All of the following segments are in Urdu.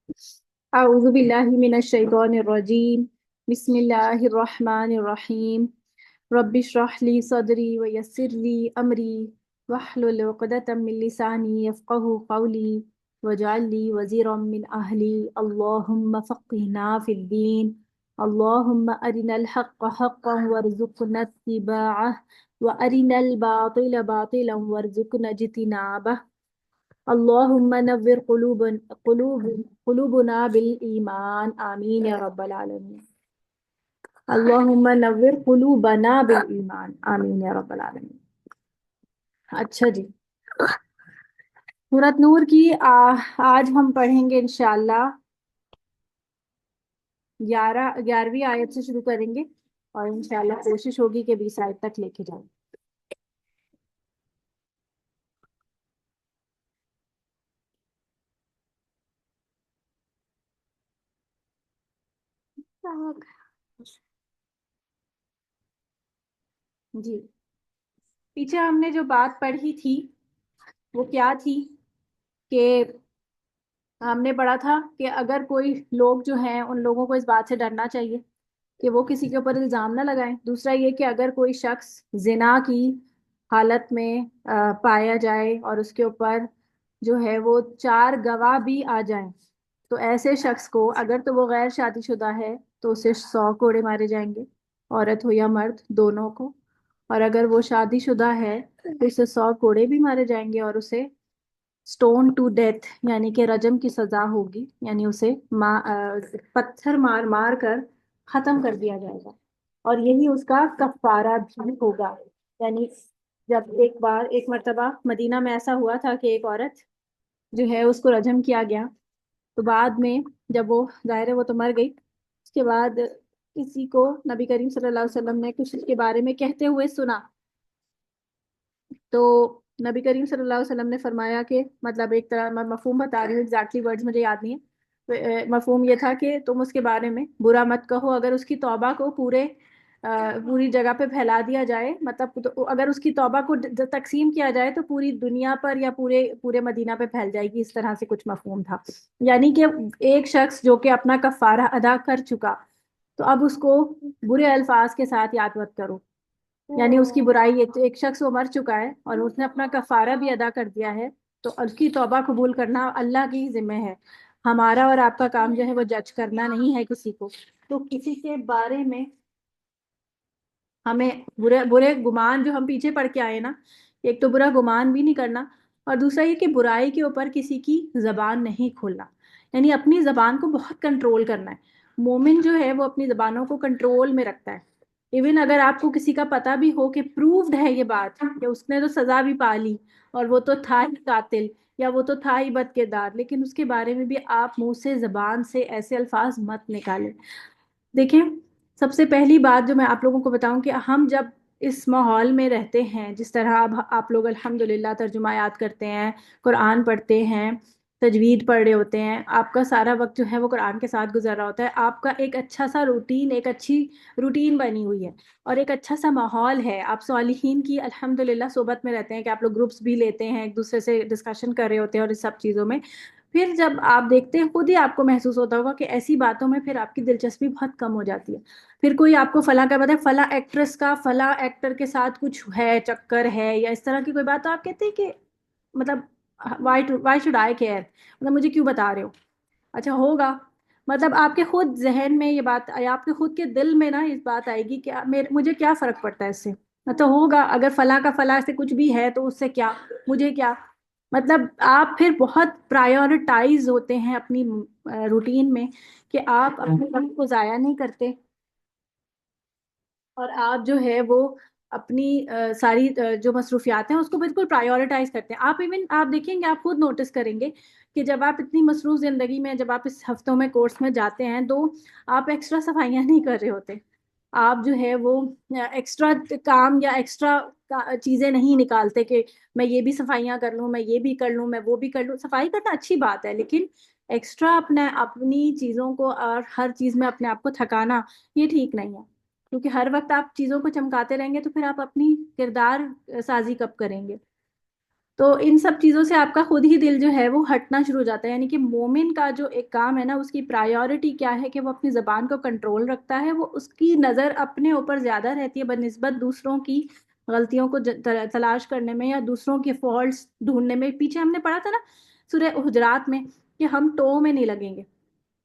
أعوذ بالله من الشيطان الرجيم. بسم الله الرحمن الرحيم. رب اشرح لي صدري ويسر لي أمري واحلل عقدة من لساني يفقه قولي واجعل لي وزيرا من أهلي. اللهم فقهنا في الدين. اللهم أرنا الحق حقا وارزقنا اتباعه وأرنا الباطل باطلا وارزقنا اجتنابه. اللهم نور قلوبنا بالإيمان آمين يا رب العالمين. اللهم نور قلوبنا بالإيمان آمین یا رب العالمین. اچھا جی، سورۃ نور کی آج ہم پڑھیں گے انشاءاللہ 11ویں آیت سے شروع کریں گے اور انشاءاللہ کوشش ہوگی کہ 20 آیت تک لے کے جائیں. جی، پیچھے ہم نے جو بات پڑھی تھی وہ کیا تھی کہ ہم نے پڑھا تھا کہ اگر کوئی لوگ جو ہیں ان لوگوں کو اس بات سے ڈرنا چاہیے کہ وہ کسی کے اوپر الزام نہ لگائیں. دوسرا یہ کہ اگر کوئی شخص زنا کی حالت میں پایا جائے اور اس کے اوپر جو ہے وہ 4 گواہ بھی آ جائیں تو ایسے شخص کو اگر تو وہ غیر شادی شدہ ہے تو اسے 100 کوڑے مارے جائیں گے، عورت ہو یا مرد دونوں کو. اور اگر وہ شادی شدہ ہے تو اسے 100 کوڑے بھی مارے جائیں گے اور اسے اسٹون ٹو ڈیتھ یعنی کہ رجم کی سزا ہوگی، یعنی اسے پتھر مار مار کر ختم کر دیا جائے گا. اور یہی اس کا کفارہ بھی ہوگا. یعنی جب ایک مرتبہ مدینہ میں ایسا ہوا تھا کہ ایک عورت جو ہے اس کو رجم کیا گیا، تو بعد میں جب وہ ظاہر ہے وہ تو مر گئی، اس کے بعد کسی کو نبی کریم صلی اللہ علیہ وسلم نے کچھ اس کے بارے میں کہتے ہوئے سنا. تو نبی کریم صلی اللہ علیہ وسلم نے فرمایا کہ مطلب ایک طرح میں مفہوم بتا رہی ہوں، ایگزیکٹلی ورڈز مجھے یاد نہیں ہے. مفہوم یہ تھا کہ تم اس کے بارے میں برا مت کہو. اگر اس کی توبہ کو پوری جگہ پہ پھیلا دیا جائے، مطلب اگر اس کی توبہ کو تقسیم کیا جائے تو پوری دنیا پر یا پورے مدینہ پہ پھیل جائے گی، اس طرح سے کچھ مفہوم تھا. یعنی کہ ایک شخص جو کہ اپنا کفارہ ادا کر چکا تو اب اس کو برے الفاظ کے ساتھ یاد مت کرو. یعنی اس کی برائی ایک شخص وہ مر چکا ہے اور اس نے اپنا کفارہ بھی ادا کر دیا ہے تو اس کی توبہ قبول کرنا اللہ کی ذمہ ہے. ہمارا اور آپ کا کام جو ہے وہ جج کرنا نہیں ہے کسی کو. تو کسی کے بارے میں ہمیں برے برے گمان جو ہم پیچھے پڑھ کے آئے نا، ایک تو برا گمان بھی نہیں کرنا اور دوسرا یہ کہ برائی کے اوپر کسی کی زبان نہیں کھولنا. یعنی اپنی زبان کو بہت کنٹرول کرنا ہے. مومن جو ہے وہ اپنی زبانوں کو کنٹرول میں رکھتا ہے. ایون اگر آپ کو کسی کا پتہ بھی ہو کہ پروفڈ ہے یہ بات کہ اس نے تو سزا بھی پا لی اور وہ تو تھا ہی قاتل یا وہ تو تھا ہی بد کردار، لیکن اس کے بارے میں بھی آپ منہ سے زبان سے ایسے الفاظ مت نکالیں. دیکھیں، سب سے پہلی بات جو میں آپ لوگوں کو بتاؤں کہ ہم جب اس ماحول میں رہتے ہیں، جس طرح اب آپ لوگ الحمدللہ ترجمہ یاد کرتے ہیں، قرآن پڑھتے ہیں، تجوید پڑھ رہے ہوتے ہیں، آپ کا سارا وقت جو ہے وہ قرآن کے ساتھ گزر رہا ہوتا ہے، آپ کا ایک اچھا سا روٹین، ایک اچھی روٹین بنی ہوئی ہے اور ایک اچھا سا ماحول ہے. آپ صالحین کی الحمدللہ صحبت میں رہتے ہیں کہ آپ لوگ گروپس بھی لیتے ہیں، ایک دوسرے سے ڈسکشن کر رہے ہوتے ہیں اور اس سب چیزوں میں. پھر جب آپ دیکھتے ہیں خود ہی آپ کو محسوس ہوتا ہوگا کہ ایسی باتوں میں پھر آپ کی دلچسپی بہت کم ہو جاتی ہے. پھر کوئی آپ کو فلاں کا بتا ہے، فلاں ایکٹریس کا فلاں ایکٹر کے ساتھ کچھ ہے، چکر ہے یا اس طرح کی کوئی بات، تو آپ کہتے ہیں کہ مطلب وائی شوڈ آئی کیئر، مطلب مجھے کیوں بتا رہے ہو. اچھا ہوگا، مطلب آپ کے خود ذہن میں یہ بات، آپ کے خود کے دل میں نا اس بات آئے گی کہ مجھے کیا فرق پڑتا ہے اس سے. مطلب ہوگا اگر فلاں کا فلاں سے کچھ بھی ہے تو اس سے کیا، مجھے کیا. مطلب آپ پھر بہت پرائیورٹائز ہوتے ہیں اپنی روٹین میں کہ آپ اپنے وقت کو ضائع نہیں کرتے اور آپ جو ہے وہ اپنی ساری جو مصروفیات ہیں اس کو بالکل پرائیورٹائز کرتے ہیں. آپ ایون آپ دیکھیں گے، آپ خود نوٹس کریں گے کہ جب آپ اتنی مصروف زندگی میں، جب آپ اس ہفتوں میں کورس میں جاتے ہیں تو آپ ایکسٹرا صفائیاں نہیں کر رہے ہوتے. آپ جو ہے وہ ایکسٹرا کام یا ایکسٹرا چیزیں نہیں نکالتے کہ میں یہ بھی صفائیاں کر لوں، میں یہ بھی کر لوں، میں وہ بھی کر لوں. صفائی کرنا اچھی بات ہے لیکن ایکسٹرا اپنی چیزوں کو اور ہر چیز میں اپنے آپ کو تھکانا یہ ٹھیک نہیں ہے. کیونکہ ہر وقت آپ چیزوں کو چمکاتے رہیں گے تو پھر آپ اپنی کردار سازی کب کریں گے. تو ان سب چیزوں سے آپ کا خود ہی دل جو ہے وہ ہٹنا شروع ہو جاتا ہے. یعنی کہ مومن کا جو ایک کام ہے نا، اس کی پرائیورٹی کیا ہے کہ وہ اپنی زبان کو کنٹرول رکھتا ہے. وہ اس کی نظر اپنے اوپر زیادہ رہتی ہے بنسبت دوسروں کی غلطیوں کو تلاش کرنے میں یا دوسروں کے فالٹس ڈھونڈنے میں. پیچھے ہم نے پڑھا تھا نا سورہ حجرات میں کہ ہم ٹو میں نہیں لگیں گے.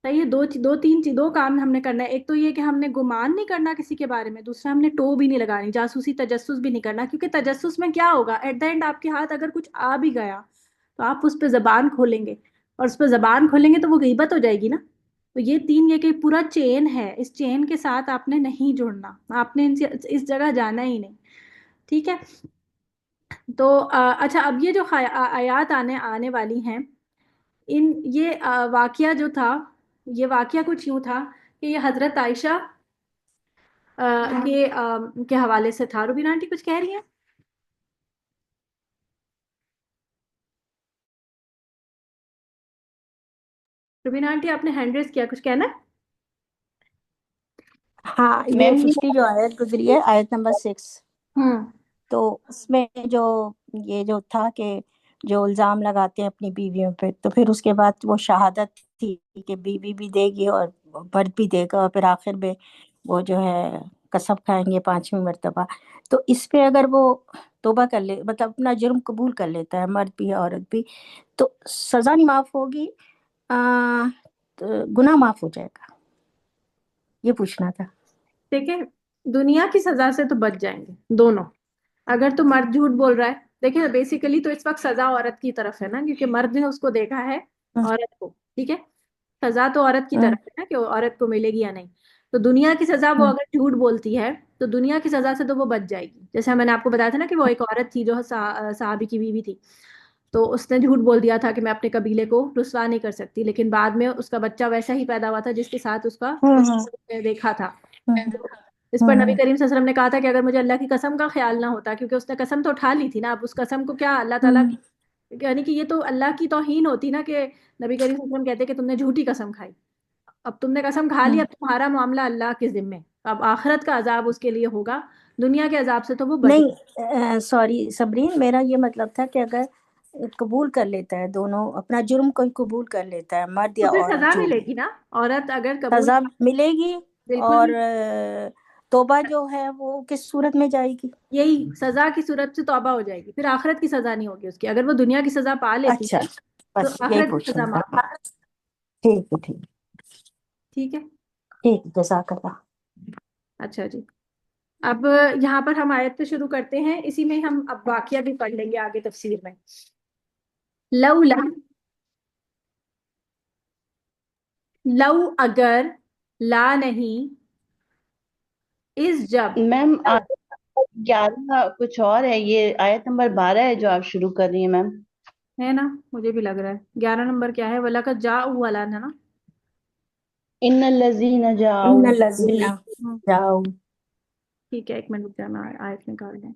صحیح ہے. دو کام ہم نے کرنا ہے. ایک تو یہ کہ ہم نے گمان نہیں کرنا کسی کے بارے میں. دوسرا ہم نے ٹو بھی نہیں لگانی، جاسوسی تجسس بھی نہیں کرنا. کیونکہ تجسس میں کیا ہوگا، ایٹ دا اینڈ آپ کے ہاتھ اگر کچھ آ بھی گیا تو آپ اس پہ زبان کھولیں گے، اور اس پہ زبان کھولیں گے تو وہ غیبت ہو جائے گی نا. تو یہ یہ کہ پورا چین ہے، اس چین کے ساتھ آپ نے نہیں جڑنا، آپ نے اس جگہ جانا ہی نہیں. ٹھیک ہے. تو اچھا، اب یہ جو آیات آنے والی ہیں، یہ واقعہ جو تھا، یہ واقعہ کچھ یوں تھا کہ یہ حضرت عائشہ کے حوالے سے تھا. روبین آنٹی کچھ کہہ رہی ہیں؟ روبین آنٹی آپ نے ہینڈ ریز کیا، کچھ کہنا ہے؟ ہاں، یہ پچھلی جو آیت گزری ہے، آیت نمبر 6، تو اس میں یہ جو تھا کہ جو الزام لگاتے ہیں اپنی بیویوں پہ، تو پھر اس کے بعد وہ شہادت تھی کہ بیوی بھی دے گی اور مرد بھی دے گا، اور پھر آخر میں وہ جو ہے قسم کھائیں گے 5ویں مرتبہ. تو اس پہ اگر وہ توبہ کر لے، مطلب اپنا جرم قبول کر لیتا ہے، مرد بھی عورت بھی، تو سزا نہیں معاف ہوگی، گناہ معاف ہو جائے گا. یہ پوچھنا تھا. دیکھیں، دنیا کی سزا سے تو بچ جائیں گے دونوں. اگر تو مرد جھوٹ بول رہا ہے، دیکھیں بیسیکلی تو اس وقت سزا عورت کی طرف ہے نا، کیونکہ مرد نے اس کو دیکھا ہے عورت کو. ٹھیک ہے. سزا تو عورت کی طرف ہے نا کہ عورت کو ملے گی یا نہیں. تو دنیا کی سزا وہ اگر جھوٹ بولتی ہے تو دنیا کی سزا سے تو وہ بچ جائے گی. جیسے میں نے آپ کو بتایا تھا نا کہ وہ ایک عورت تھی جو صحابی کی بیوی تھی، تو اس نے جھوٹ بول دیا تھا کہ میں اپنے قبیلے کو رسوا نہیں کر سکتی، لیکن بعد میں اس کا بچہ ویسا ہی پیدا ہوا تھا جس کے ساتھ اس کا دیکھا تھا. اس پر نبی کریم صلی اللہ علیہ وسلم نے کہا تھا کہ اگر مجھے اللہ کی قسم کا خیال نہ ہوتا، کیونکہ اس نے قسم تو اٹھا لی تھی نا، اب اس قسم کو کیا اللہ تعالیٰ یعنی کہ یہ تو اللہ کی توہین ہوتی نا کہ نبی کریم صلی اللہ علیہ وسلم کہتے کہ تم نے جھوٹی قسم کھائی. اب تم نے قسم کھا لی، اب تمہارا معاملہ اللہ کے ذمے. اب آخرت کا عذاب اس کے لیے ہوگا، دنیا کے عذاب سے تو وہ بچ. نہیں، سوری صبرین، میرا یہ مطلب تھا کہ اگر قبول کر لیتا ہے، دونوں اپنا جرم کوئی قبول کر لیتا ہے، مرد تو یا پھر عورت سزا جو ملے بھی، گی نا. عورت اگر قبول، سزا ملے گی. بالکل اور بھی توبہ جو ہے وہ کس صورت میں جائے گی؟ یہی سزا کی صورت سے توبہ ہو جائے گی، پھر آخرت کی سزا نہیں ہوگی اس کی. اگر وہ دنیا کی سزا پا لیتی اچھا، ہے تو بس یہی آخرت کی پوچھنا سزا تھا. معاف. ٹھیک ہے، ٹھیک ٹھیک ہے. ٹھیک، جزاک اللہ. اچھا جی، اب یہاں پر ہم آیت پہ شروع کرتے ہیں. اسی میں ہم اب واقعہ بھی پڑھ لیں گے آگے تفسیر میں. لولا، لو اگر، لا نہیں، اس جب. میم 11 کچھ اور ہے، یہ آیت نمبر 12 ہے جو آپ شروع کر رہی ہیں میم. ہے نا، مجھے بھی لگ رہا ہے 11 نمبر کیا ہے، وَلَقَدْ جَاءُوا والا ہے نا. ان الذین ان جاؤ. الذین جاؤ. ٹھیک ہے، ایک منٹ رک جانا، آیت نکال دیں،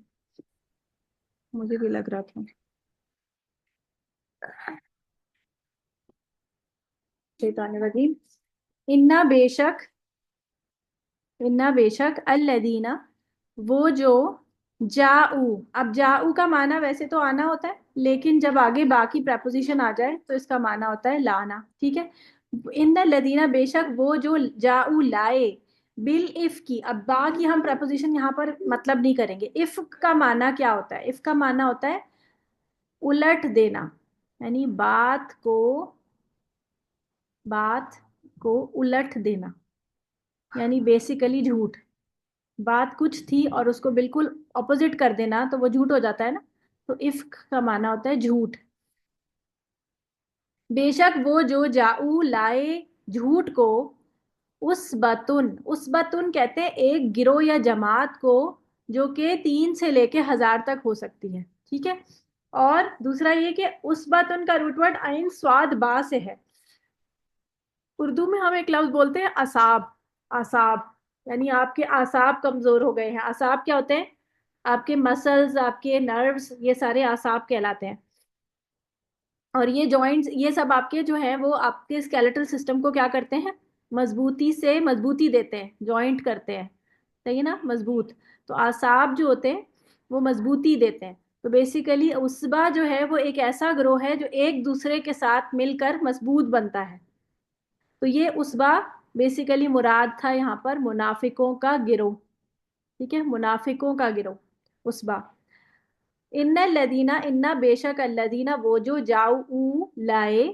مجھے بھی لگ رہا تھا. شیطان الرجیم. انا بے شک الذین، وہ جو، جاؤ. اب جاؤ کا معنی ویسے تو آنا ہوتا ہے، لیکن جب آگے باقی پریپوزیشن آ جائے تو اس کا معنی ہوتا ہے لانا. ٹھیک ہے. ان الذین، بے شک وہ جو، جاؤ لائے، بالافک. اب با کی ہم پریپوزیشن یہاں پر مطلب نہیں کریں گے. افک کا معنی کیا ہوتا ہے؟ افک کا معنی ہوتا ہے الٹ دینا، یعنی بات کو الٹ دینا، یعنی بیسیکلی جھوٹ. بات کچھ تھی اور اس کو بالکل اپوزٹ کر دینا تو وہ جھوٹ ہو جاتا ہے نا. تو افک کا معنی ہوتا ہے جھوٹ. بے شک وہ جو، جاؤ لائے، جھوٹ کو، اس بتن کہتے ہیں ایک گروہ یا جماعت کو جو کہ 3 سے لے کے 1000 تک ہو سکتی ہے. ٹھیک ہے. اور دوسرا یہ کہ اس بتن کا روٹ ورڈ عین صاد با سے ہے. اردو میں ہم ایک لفظ بولتے ہیں اعصاب. اعصاب یعنی آپ کے اعصاب کمزور ہو گئے ہیں. اعصاب کیا ہوتے ہیں؟ آپ کے مسلز، آپ کے نروز، یہ سارے اعصاب کہلاتے ہیں. اور یہ جوائنٹس، یہ سب آپ کے جو ہیں وہ آپ کے اسکیلیٹل سسٹم کو کیا کرتے ہیں؟ مضبوطی دیتے ہیں، جوائنٹ کرتے ہیں. صحیح نا، مضبوط. تو اعصاب جو ہوتے ہیں وہ مضبوطی دیتے ہیں. تو بیسیکلی عصبہ جو ہے وہ ایک ایسا گروہ ہے جو ایک دوسرے کے ساتھ مل کر مضبوط بنتا ہے. تو یہ عصبہ بیسیکلی مراد تھا یہاں پر منافقوں کا گروہ. ٹھیک ہے، منافقوں کا گروہ عصبہ. ان الذین، ان بے شک الذین وہ جو جاؤ لائے،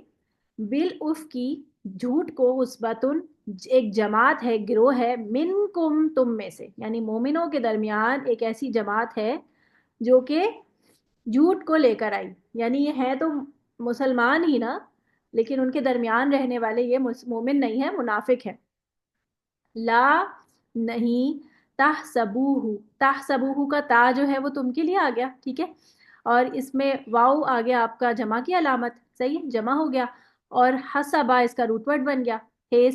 بالافکی جھوٹ کو، عصبتن ایک جماعت ہے، گروہ ہے، منکم تم میں سے، یعنی مومنوں کے درمیان ایک ایسی جماعت ہے جو کہ جھوٹ کو لے کر آئی. یعنی یہ ہے تو مسلمان ہی نا، لیکن ان کے درمیان رہنے والے یہ مومن نہیں ہے، منافق ہے. لا نہیں، تحسبوہ، تحسبوہ کا تا جو ہے وہ تم کے لیے آ گیا. ٹھیک ہے، اور اس میں واؤ آ گیا آپ کا جمع کی علامت. صحیح ہے، جمع ہو گیا. اور حسبا اس کا روٹ ورڈ بن گیا، ہے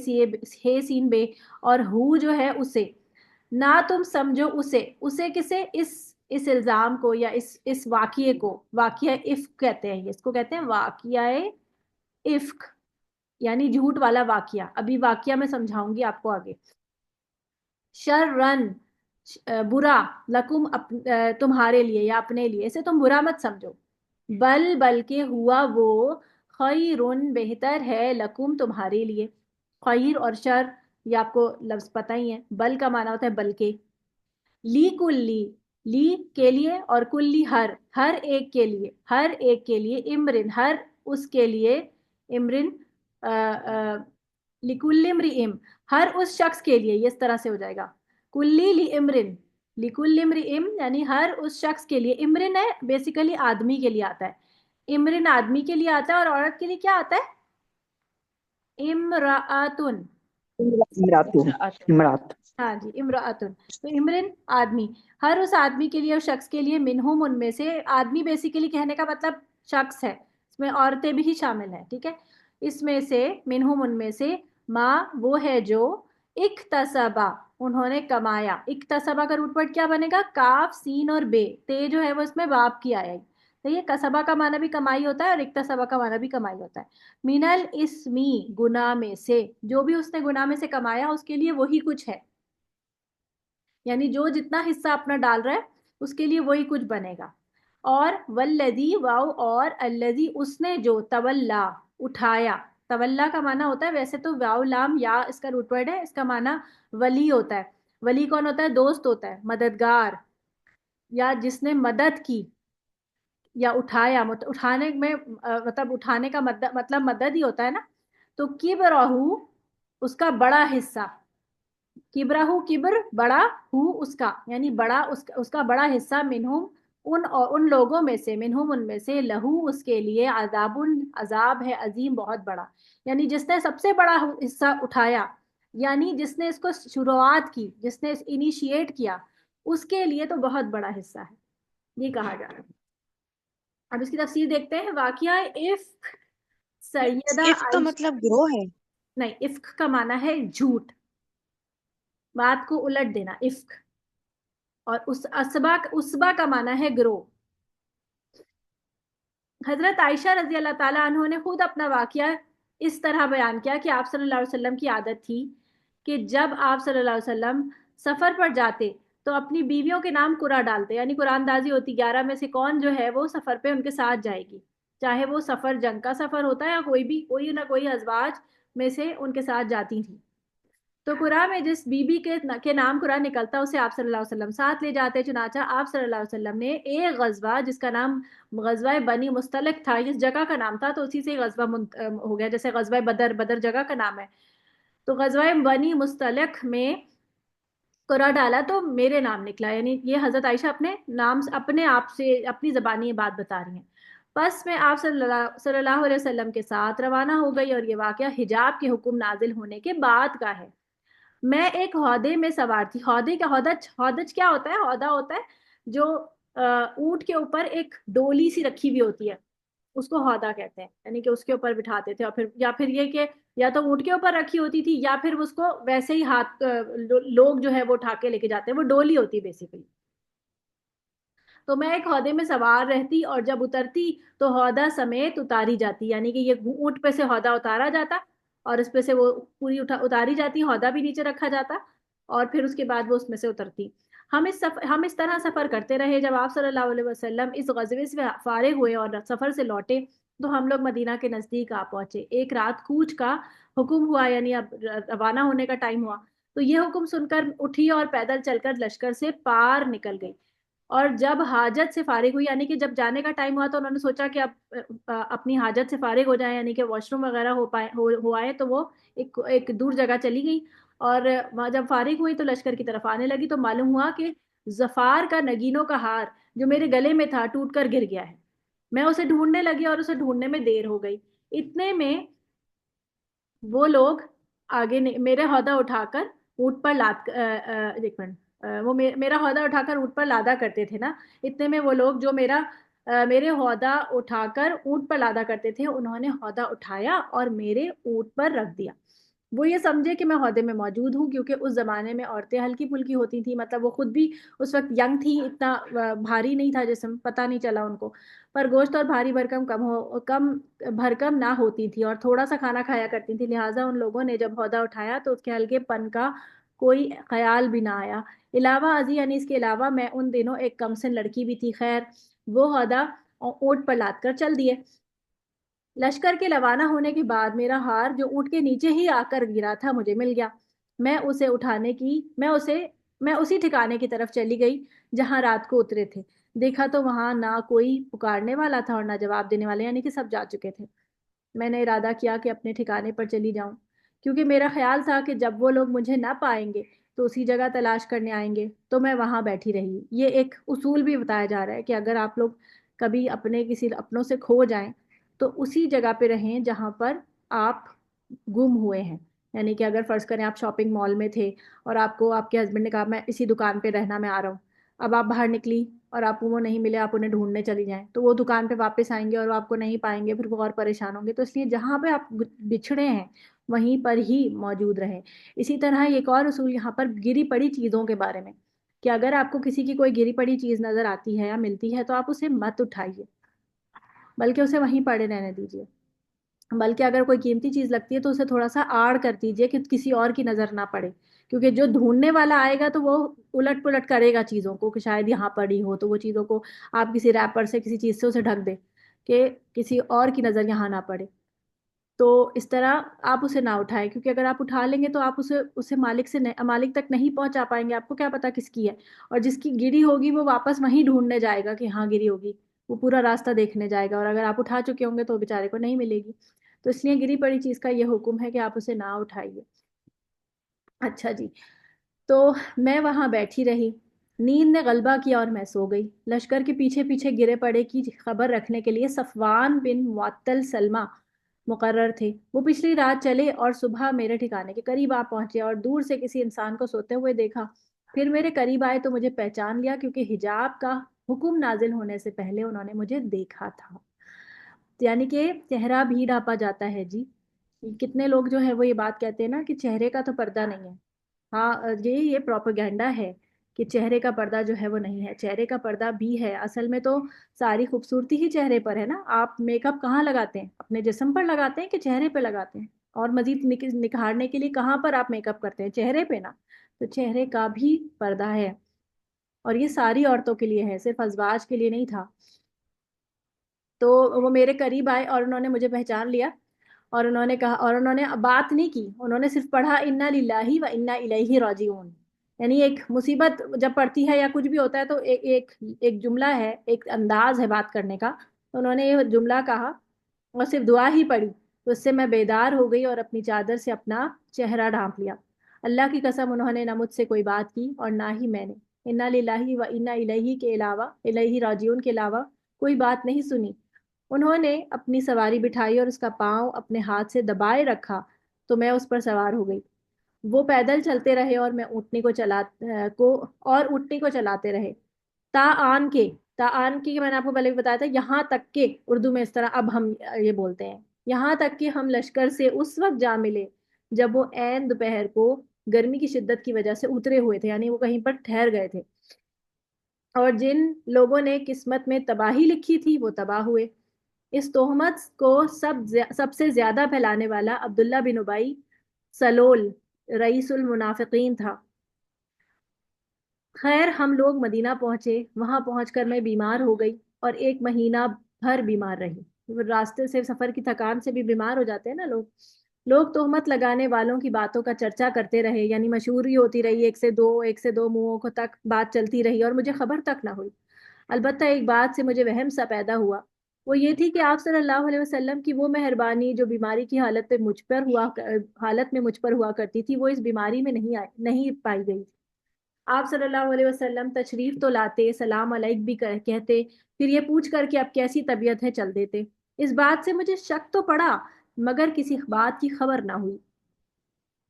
سین بے. اور ہو جو ہے اسے، نہ تم سمجھو اسے. اسے کسے؟ اس الزام کو یا اس واقعے کو. واقعہ افک کہتے ہیں، اس کو کہتے ہیں واقعہ افک، یعنی جھوٹ والا واقعہ. ابھی واقعہ میں سمجھاؤں گی آپ کو آگے. شررن برا، لکم تمہارے لیے یا اپنے لیے، اسے تم برا مت سمجھو. بلکہ ہوا وہ، خیرن بہتر ہے، لکم تمہارے لیے. خیر اور شر یہ آپ کو لفظ پتہ ہی ہے. بل کا معنی ہوتا ہے بلکہ. لی کلی، لی کے لیے، اور کلی ہر ایک کے لیے، ہر ایک کے لیے، امرن ہر اس کے لیے، امرن لکل امرئ ہر اس شخص کے لیے، یہ اس طرح سے ہو جائے گا. کلی لی امرن، لکل امرئ یعنی ہر اس شخص کے لیے. امرن ہے بیسیکلی آدمی کے لیے آتا ہے. امرن آدمی کے لیے آتا ہے، اور عورت کے لیے کیا آتا ہے؟ امرأتن. امرات. ہاں جی، امرأتن. تو امرن آدمی، ہر اس آدمی کے لیے، اس شخص کے لیے، منہم ان میں سے. آدمی بیسیکلی کہنے کا مطلب شخص ہے، اس میں عورتیں بھی شامل ہیں. ٹھیک ہے، اس میں سے، منہم ان میں سے، ماں وہ ہے جو، اکتسبا انہوں نے کمایا. اکتسبا کا روٹ ورڈ کیا بنے گا؟ کاف سین اور بے. تے جو ہے وہ اس میں باپ کی آئے گی. تو یہ کسبا کا معنی بھی کمائی ہوتا ہے، اور اکتسبا کا معنی بھی کمائی ہوتا ہے. مینل اسمی گناہ میں سے، جو بھی اس نے گناہ میں سے کمایا اس کے لیے وہی کچھ ہے. یعنی جو جتنا حصہ اپنا ڈال رہا ہے اس کے لیے وہی کچھ بنے گا. اور والذی واو، اور الذی اس نے جو، تولا اٹھایا. تولا کا معنی ہوتا ہے ویسے تو واو لام یا اس کا روٹ ورڈ ہے، اس کا معنی ولی ہوتا ہے. ولی کون ہوتا ہے؟ دوست ہوتا ہے، مددگار، یا جس نے مدد کی. یا اٹھایا، اٹھانے میں مطلب اٹھانے کا مطلب مدد ہی ہوتا ہے نا. تو کبرہو اس کا بڑا حصہ، کبرہو کبر بڑا، ہو اس کا یعنی بڑا، اس کا بڑا حصہ، منہم ان لوگوں میں سے، منہم ان میں سے، لہو اس کے لیے، عذاب عذاب ہے، عظیم بہت بڑا. یعنی جس نے سب سے بڑا حصہ اٹھایا، یعنی جس نے اس کو شروعات کی، جس نے انیشیٹ کیا، اس کے لیے تو بہت بڑا حصہ ہے، یہ کہا جا رہا ہے. اب اس کی تفسیر دیکھتے ہیں. واقعہ افک، سیدہ عفق کا مطلب گروہ ہے؟ نہیں، افک کا معنی ہے جھوٹ، بات کو الٹ دینا، افک. اور اس اسبا کا معنی ہے گروہ. حضرت عائشہ رضی اللہ تعالیٰ عنہ نے خود اپنا واقعہ اس طرح بیان کیا کہ آپ صلی اللہ علیہ وسلم کی عادت تھی کہ جب آپ صلی اللہ علیہ وسلم سفر پر جاتے تو اپنی بیویوں کے نام قرآن ڈالتے. یعنی قرآن دازی ہوتی 11 میں سے کون جو ہے وہ سفر پہ ان کے ساتھ جائے گی، چاہے وہ سفر جنگ کا سفر ہوتا ہے یا کوئی نہ کوئی ازواج میں سے ان کے ساتھ جاتی تھی. تو قرآن میں جس بی بی کے نام قرآن نکلتا اسے آپ صلی اللہ علیہ وسلم ساتھ لے جاتے. چنانچہ آپ صلی اللہ علیہ وسلم نے ایک غزوہ جس کا نام غزوہ بنی مستلق تھا، اس جگہ کا نام تھا، تو اسی سے غزوہ ہو گیا. جیسے غزوہ بدر جگہ کا نام ہے، تو غزوہ بنی مستلق میں قرآن ڈالا تو میرے نام نکلا. یعنی یہ حضرت عائشہ اپنے نام، اپنے آپ سے اپنی زبانی بات بتا رہی ہیں. پس میں آپ صلی اللہ علیہ وسلم کے ساتھ روانہ ہو گئی، اور یہ واقعہ حجاب کے حکم نازل ہونے کے بعد کا ہے. میں ایک ہودے میں سوار تھی. ہودج کیا ہوتا ہے؟ ہودہ ہوتا ہے جو اونٹ کے اوپر ایک ڈولی سی رکھی ہوئی ہوتی ہے، اس کو ہودہ کہتے ہیں. یعنی کہ اس کے اوپر بٹھاتے تھے، اور یا پھر یہ کہ یا تو اونٹ کے اوپر رکھی ہوتی تھی، یا پھر اس کو ویسے ہی ہاتھ لوگ جو ہے وہ اٹھا کے لے کے جاتے ہیں، وہ ڈولی ہوتی ہے بیسیکلی. تو میں ایک ہودے میں سوار رہتی، اور جب اترتی تو ہودہ سمیت اتاری جاتی. یعنی کہ یہ اونٹ پہ سے ہودہ اتارا جاتا، اور اس پہ سے وہ پوری اتاری جاتی، ہودہ بھی نیچے رکھا جاتا، اور پھر اس کے بعد وہ اس میں سے اترتی. ہم اس طرح سفر کرتے رہے. جب آپ صلی اللہ علیہ وسلم اس غزوے سے فارغ ہوئے اور سفر سے لوٹے تو ہم لوگ مدینہ کے نزدیک آ پہنچے. ایک رات کوچ کا حکم ہوا، یعنی اب روانہ ہونے کا ٹائم ہوا. تو یہ حکم سن کر اٹھی اور پیدل چل کر لشکر سے پار نکل گئی. اور جب حاجت سے فارغ ہوئی، یعنی کہ جب جانے کا ٹائم ہوا تو انہوں نے سوچا کہ اب اپنی حاجت سے فارغ ہو جائیں، یعنی کہ واش روم وغیرہ ہو آئے، تو وہ ایک دور جگہ چلی گئی. اور وہاں جب فارغ ہوئی تو لشکر کی طرف آنے لگی تو معلوم ہوا کہ ظفار کا نگینوں کا ہار جو میرے گلے میں تھا ٹوٹ کر گر گیا ہے. میں اسے ڈھونڈنے لگی اور اسے ڈھونڈنے میں دیر ہو گئی. اتنے میں وہ لوگ آگے میرے عہدہ اٹھا کر اونٹ پر لاد ایک منٹ وہ میرا عہدہ اٹھا کر اونٹ پر لادا کرتے تھے نا. اتنے میں وہ لوگ جو میرے عہدہ اٹھا کر اونٹ پر لادا کرتے تھے، انہوں نے عہدہ اٹھایا اور میرے اونٹ پر رکھ دیا. وہ یہ سمجھے کہ میں عہدے میں موجود ہوں، کیونکہ اس زمانے میں عورتیں ہلکی پھلکی ہوتی تھیں، مطلب وہ خود بھی اس وقت ینگ تھی، اتنا بھاری نہیں تھا جسم، پتہ نہیں چلا ان کو. پر گوشت اور بھاری کم بھرکم نہ ہوتی تھی اور تھوڑا سا کھانا کھایا کرتی تھی. لہٰذا ان لوگوں نے جب عہدہ اٹھایا تو اس کے ہلکے پن کا کوئی خیال بھی نہ آیا. علاوہ ازیں، یعنی اس کے علاوہ میں ان دنوں ایک کمسن لڑکی بھی تھی. خیر، وہ عہدہ اونٹ پر لاد کر چل دیے. لشکر کے روانہ ہونے کے بعد میرا ہار جو اونٹ کے نیچے ہی آ کر گرا تھا مجھے مل گیا. میں اسی ٹھکانے کی طرف چلی گئی جہاں رات کو اترے تھے. دیکھا تو وہاں نہ کوئی پکارنے والا تھا اور نہ جواب دینے والے، یعنی کہ سب جا چکے تھے. میں نے ارادہ کیا کہ اپنے ٹھکانے پر چلی جاؤں، کیونکہ میرا خیال تھا کہ جب وہ لوگ مجھے نہ پائیں گے تو اسی جگہ تلاش کرنے آئیں گے. تو میں وہاں بیٹھی رہی. یہ ایک اصول بھی بتایا جا رہا ہے کہ اگر آپ لوگ کبھی کسی اپنوں سے کھو جائیں تو اسی جگہ پہ رہیں جہاں پر آپ گم ہوئے ہیں. یعنی کہ اگر فرض کریں آپ شاپنگ مال میں تھے اور آپ کو آپ کے ہسبینڈ نے کہا میں اسی دکان پہ رہنا، میں آ رہا ہوں. اب آپ باہر نکلی اور آپ کو وہ نہیں ملے، آپ انہیں ڈھونڈنے چلی جائیں تو وہ دکان پہ واپس آئیں گے اور وہ آپ کو نہیں پائیں گے، پھر وہ اور پریشان ہوں گے. تو اس لیے جہاں پہ آپ بچھڑے ہیں وہیں پر ہی موجود رہیں. اسی طرح ایک اور اصول یہاں پر گری پڑی چیزوں کے بارے میں، کہ اگر آپ کو کسی کی کوئی گری پڑی چیز نظر آتی ہے یا ملتی ہے تو آپ اسے مت اٹھائیے، بلکہ اسے وہیں پڑے رہنے دیجیے. بلکہ اگر کوئی قیمتی چیز لگتی ہے تو اسے تھوڑا سا آڑ کر دیجیے کہ کسی اور کی نظر نہ پڑے، کیونکہ جو ڈھونڈنے والا آئے گا تو وہ الٹ پلٹ کرے گا چیزوں کو کہ شاید یہاں پڑی ہو، تو وہ چیزوں کو آپ کسی ریپر سے کسی چیز سے اسے ڈھک دیں کہ کسی اور کی نظر یہاں نہ پڑے. تو اس طرح آپ اسے نہ اٹھائیں، کیونکہ اگر آپ اٹھا لیں گے تو آپ اسے مالک تک نہیں پہنچا پائیں گے. آپ کو کیا پتا کس کی ہے، اور جس کی گری ہوگی وہ واپس وہیں ڈھونڈنے جائے گا کہ ہاں گری ہوگی، وہ پورا راستہ دیکھنے جائے گا، اور اگر آپ اٹھا چکے ہوں گے تو بیچارے کو نہیں ملے گی. تو اس لیے گری پڑی چیز کا یہ حکم ہے کہ آپ اسے نہ اٹھائیے. اچھا جی، تو میں وہاں بیٹھی رہی. نیند نے غلبہ کیا اور میں سو گئی. لشکر کے پیچھے پیچھے گرے پڑے کی خبر رکھنے کے لیے صفوان بن معطل سلمہ مقرر تھے. وہ پچھلی رات چلے اور صبح میرے ٹھکانے کے قریب آ پہنچے اور دور سے کسی انسان کو سوتے ہوئے دیکھا. پھر میرے قریب آئے تو مجھے پہچان لیا، کیونکہ حجاب کا حکم نازل ہونے سے پہلے انہوں نے مجھے دیکھا تھا. یعنی کہ چہرہ بھی ڈھانپا جاتا ہے جی. کتنے لوگ جو ہے وہ یہ بات کہتے ہیں نا کہ چہرے کا تو پردہ نہیں ہے. ہاں، یہ پروپیگنڈا ہے کہ چہرے کا پردہ جو ہے وہ نہیں ہے. چہرے کا پردہ بھی ہے. اصل میں تو ساری خوبصورتی ہی چہرے پر ہے نا. آپ میک اپ کہاں لگاتے ہیں؟ اپنے جسم پر لگاتے ہیں کہ چہرے پہ لگاتے ہیں؟ اور مزید نکھارنے کے لیے کہاں پر آپ میک اپ کرتے ہیں؟ چہرے پہ نا. تو چہرے کا بھی پردہ ہے، اور یہ ساری عورتوں کے لیے ہے، صرف ازواج کے لیے نہیں تھا. تو وہ میرے قریب آئے اور انہوں نے مجھے پہچان لیا، اور انہوں نے کہا، اور انہوں نے بات نہیں کی، انہوں نے صرف پڑھا انا للہ و انا الیہ راجعون. یعنی ایک مصیبت جب پڑتی ہے یا کچھ بھی ہوتا ہے تو ایک جملہ ہے، ایک انداز ہے بات کرنے کا. تو انہوں نے یہ جملہ کہا اور صرف دعا ہی پڑھی، تو اس سے میں بیدار ہو گئی اور اپنی چادر سے اپنا چہرہ ڈھانپ لیا. اللہ کی قسم انہوں نے نہ مجھ سے کوئی بات کی اور نہ ہی میں نے انا للہ و انا الیہ کے علاوہ، الیہ راجعون کے علاوہ کوئی بات نہیں سنی. انہوں نے اپنی سواری بٹھائی اور اس کا پاؤں اپنے ہاتھ سے دبائے رکھا تو میں اس پر سوار ہو گئی. وہ پیدل چلتے رہے اور اونٹنی کو چلاتے رہے. تا آن کے میں نے آپ کو پہلے بھی بتایا تھا، یہاں تک کہ اردو میں اس طرح اب ہم یہ بولتے ہیں، یہاں تک کہ ہم لشکر سے اس وقت جا ملے جب وہ عین دوپہر کو گرمی کی شدت کی وجہ سے اترے ہوئے تھے، یعنی وہ کہیں پر ٹھہر گئے تھے. اور جن لوگوں نے قسمت میں تباہی لکھی تھی وہ تباہ ہوئے. اس تہمت کو سب سے زیادہ پھیلانے والا عبداللہ بن ابی سلول رئیس المنافقین تھا. خیر ہم لوگ مدینہ پہنچے، وہاں پہنچ کر میں بیمار ہو گئی اور 1 مہینہ بھر بیمار رہی۔ راستے سے سفر کی تھکان سے بھی بیمار ہو جاتے ہیں نا لوگ۔ لوگ تہمت لگانے والوں کی باتوں کا چرچا کرتے رہے، یعنی مشہوری ہوتی رہی، ایک سے دو منہوں کو تک بات چلتی رہی اور مجھے خبر تک نہ ہوئی۔ البتہ ایک بات سے مجھے وہم سا پیدا ہوا، وہ یہ تھی کہ آپ صلی اللہ علیہ وسلم کی وہ مہربانی جو بیماری کی حالت میں مجھ پر ہوا کرتی تھی، وہ اس بیماری میں نہیں پائی گئی۔ آپ صلی اللہ علیہ وسلم تشریف تو لاتے، سلام علیک بھی کہتے، پھر یہ پوچھ کر کہ اب کیسی طبیعت ہے چل دیتے۔ اس بات سے مجھے شک تو پڑا، مگر کسی بات کی خبر نہ ہوئی۔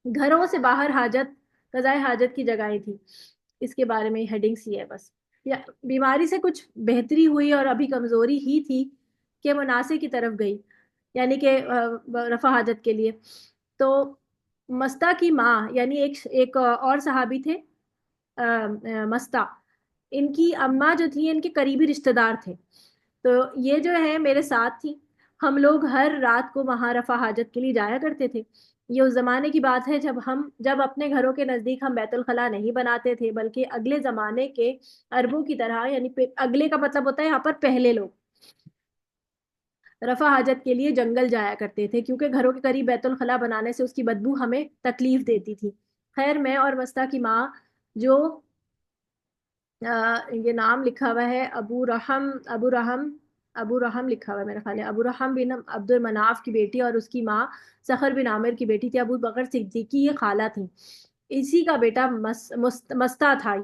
گھروں سے باہر قضائے حاجت کی جگہیں تھی۔ اس کے بارے میں ہیڈنگس ہی ہے بس۔ بیماری سے کچھ بہتری ہوئی اور ابھی کمزوری ہی تھی کہ مناسب کی طرف گئی، یعنی کہ رفع حاجت کے لیے۔ تو مستہ کی ماں، یعنی ایک اور صحابی تھے، مستہ، ان کی اماں جو تھی ان کے قریبی رشتہ دار تھے، تو یہ جو ہے میرے ساتھ تھی۔ ہم لوگ ہر رات کو وہاں رفع حاجت کے لیے جایا کرتے تھے۔ یہ اس زمانے کی بات ہے جب اپنے گھروں کے نزدیک ہم بیت الخلاء نہیں بناتے تھے، بلکہ اگلے زمانے کے عربوں کی طرح، یعنی اگلے کا مطلب ہوتا ہے یہاں پر پہلے لوگ رفع حاجت کے لیے جنگل جایا کرتے تھے، کیونکہ گھروں کے قریب بیت الخلاء بنانے سے اس کی بدبو ہمیں تکلیف دیتی تھی۔ خیر میں اور مستہ کی ماں، جو یہ نام لکھا ہوا ہے ابو رحم لکھا ہوا ہے میرا خیال ہے، ابو رحم بن عبد المناف کی بیٹی، اور اس کی ماں سخر بن عامر کی بیٹی تھی، ابو بکر صدیق کی یہ خالہ تھی۔ اسی کا بیٹا مستہ تھا،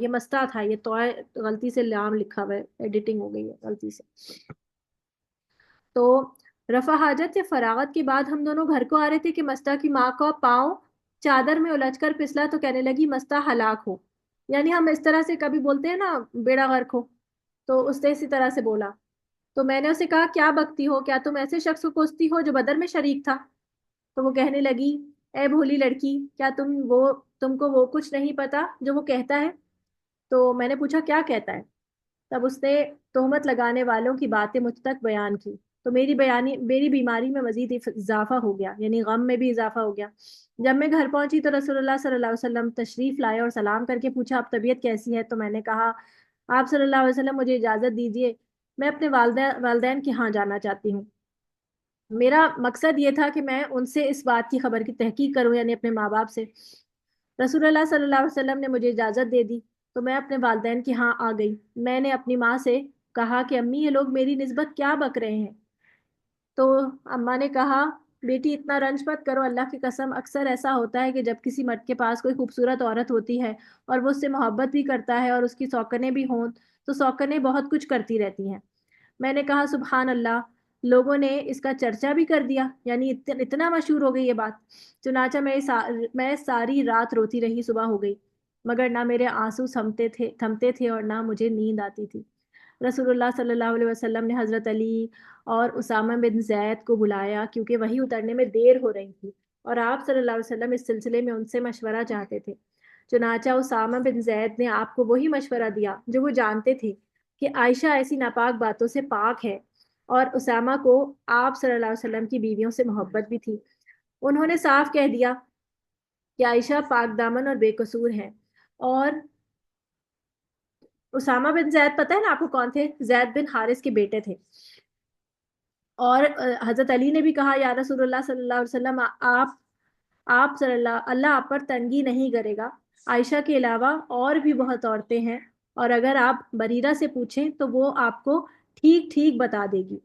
یہ تو غلطی سے نام لکھا ہوا ہے، ایڈیٹنگ ہو گئی ہے غلطی سے۔ تو رفع حاجت سے فراغت کے بعد ہم دونوں گھر کو آ رہے تھے کہ مستہ کی ماں کا پاؤں چادر میں الجھ کر پسلا تو کہنے لگی مستہ ہلاک ہو، یعنی ہم اس طرح سے کبھی بولتے ہیں نا بیڑا غرق ہو، تو اس نے اسی طرح سے بولا۔ تو میں نے اسے کہا کیا بکتی ہو، کیا تم ایسے شخص کو کوستی ہو جو بدر میں شریک تھا؟ تو وہ کہنے لگی اے بھولی لڑکی، کیا تم کو وہ کچھ نہیں پتا جو وہ کہتا ہے؟ تو میں نے پوچھا کیا کہتا ہے؟ تب اس نے تہمت لگانے والوں کی باتیں مجھ تک بیان کی، تو میری بیماری میں مزید اضافہ ہو گیا، یعنی غم میں بھی اضافہ ہو گیا۔ جب میں گھر پہنچی تو رسول اللہ صلی اللہ علیہ وسلم تشریف لائے اور سلام کر کے پوچھا اب طبیعت کیسی ہے؟ تو میں نے کہا آپ صلی اللہ علیہ وسلم مجھے اجازت دیجیے، میں اپنے والدین کے ہاں جانا چاہتی ہوں۔ میرا مقصد یہ تھا کہ میں ان سے اس بات کی خبر کی تحقیق کروں، یعنی اپنے ماں باپ سے۔ رسول اللہ صلی اللہ علیہ وسلم نے مجھے اجازت دے دی تو میں اپنے والدین کے ہاں آ گئی۔ میں نے اپنی ماں سے کہا کہ امی یہ لوگ میری نسبت کیا بک رہے ہیں؟ تو اماں نے کہا بیٹی اتنا رنج مت کرو، اللہ کی قسم اکثر ایسا ہوتا ہے کہ جب کسی مرد کے پاس کوئی خوبصورت عورت ہوتی ہے اور وہ اس سے محبت بھی کرتا ہے اور اس کی سوکنیں بھی ہوں تو سوکنیں بہت کچھ کرتی رہتی ہیں۔ میں نے کہا سبحان اللہ، لوگوں نے اس کا چرچا بھی کر دیا، یعنی اتنا مشہور ہو گئی یہ بات۔ چنانچہ میں ساری رات روتی رہی، صبح ہو گئی، مگر نہ میرے آنسو تھمتے تھے اور نہ مجھے نیند آتی تھی۔ رسول اللہ صلی اللہ علیہ وسلم نے حضرت علی اور اسامہ بن زید کو بلایا، کیونکہ وہی اترنے میں دیر ہو رہی تھی اور آپ صلی اللہ علیہ وسلم اس سلسلے میں ان سے مشورہ چاہتے تھے۔ چنانچہ اسامہ بن زید نے آپ کو وہی مشورہ دیا جو وہ جانتے تھے کہ عائشہ ایسی ناپاک باتوں سے پاک ہے، اور اسامہ کو آپ صلی اللہ علیہ وسلم کی بیویوں سے محبت بھی تھی۔ انہوں نے صاف کہہ دیا کہ عائشہ پاک دامن اور بے قصور ہیں۔ اور اسامہ بن زید پتہ ہے نا آپ کو کون تھے؟ زید بن حارث کے بیٹے تھے۔ اور حضرت علی نے بھی کہا یا رسول اللہ صلی اللہ علیہ وسلم آپ صلی اللہ آپ پر تنگی نہیں کرے گا، عائشہ کے علاوہ اور بھی بہت عورتیں ہیں، اور اگر آپ بریرہ سے پوچھیں تو وہ آپ کو ٹھیک ٹھیک بتا دے گی۔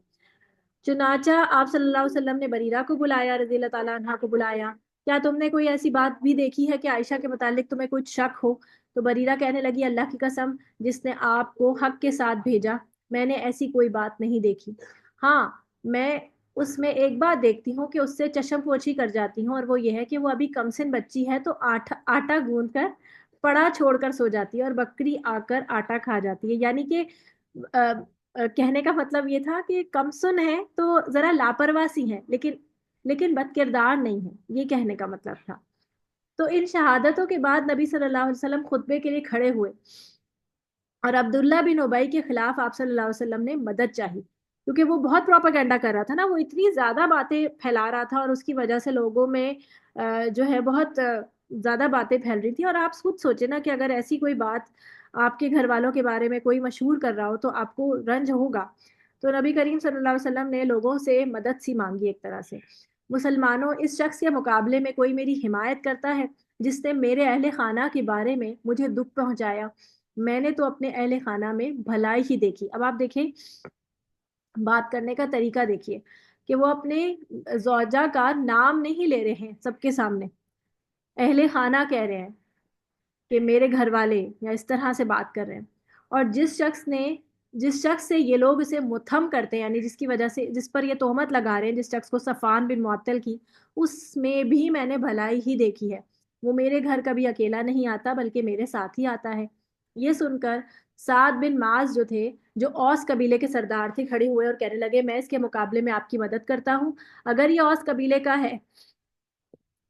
چنانچہ آپ صلی اللہ علیہ وسلم نے بریرہ کو بلایا، رضی اللہ تعالیٰ عنہ کو بلایا۔ کیا تم نے کوئی ایسی بات بھی دیکھی ہے کہ عائشہ کے متعلق تمہیں کچھ شک ہو؟ تو بریرہ کہنے لگی اللہ کی قسم جس نے آپ کو حق کے ساتھ بھیجا، میں نے ایسی کوئی بات نہیں دیکھی۔ ہاں میں اس میں ایک بات دیکھتی ہوں کہ اس سے چشم پوشی کر جاتی ہوں، اور وہ یہ ہے کہ وہ ابھی کمسن بچی ہے تو آٹا گوندھ کر پڑا چھوڑ کر سو جاتی ہے اور بکری آ کر آٹا کھا جاتی ہے، یعنی کہ کہنے کا مطلب یہ تھا کہ کمسن ہے تو ذرا لاپرواہ سی ہے، لیکن بد کردار نہیں ہے، یہ کہنے کا مطلب تھا۔ تو ان شہادتوں کے بعد نبی صلی اللہ علیہ وسلم خطبے کے لیے کھڑے ہوئے اور عبداللہ بن ابی کے خلاف آپ صلی اللہ علیہ وسلم نے مدد چاہی، کیونکہ وہ بہت پروپیگنڈا کر رہا تھا نا، وہ اتنی زیادہ باتیں پھیلا رہا تھا اور اس کی وجہ سے لوگوں میں جو ہے بہت زیادہ باتیں پھیل رہی تھی۔ اور آپ خود سوچیں نا کہ اگر ایسی کوئی بات آپ کے گھر والوں کے بارے میں کوئی مشہور کر رہا ہو تو آپ کو رنج ہوگا۔ تو نبی کریم صلی اللہ علیہ وسلم نے لوگوں سے مدد سی مانگی ایک طرح سے۔ مسلمانوں، اس شخص کے مقابلے میں کوئی میری حمایت کرتا ہے جس نے میرے اہل خانہ کے بارے میں مجھے دکھ پہنچایا؟ میں نے تو اپنے اہل خانہ میں بھلائی ہی دیکھی۔ اب آپ دیکھیں بات کرنے کا طریقہ، دیکھیے کہ وہ اپنے زوجہ کا نام نہیں لے رہے ہیں سب کے سامنے، اہل خانہ کہہ رہے ہیں کہ میرے گھر والے، یا اس طرح سے بات کر رہے ہیں۔ اور جس شخص سے یہ لوگ اسے متہم کرتے ہیں، یعنی جس کی وجہ سے، جس پر یہ تہمت لگا رہے ہیں، جس شخص کو صفوان بن معطل کی، اس میں بھی میں نے بھلائی ہی دیکھی ہے۔ وہ میرے گھر کبھی اکیلا نہیں آتا بلکہ میرے ساتھ ہی آتا ہے۔ یہ سن کر سعد بن معاذ جو تھے، جو اوس قبیلے کے سردار تھے، کھڑے ہوئے اور کہنے لگے میں اس کے مقابلے میں آپ کی مدد کرتا ہوں۔ اگر یہ اوس قبیلے کا ہے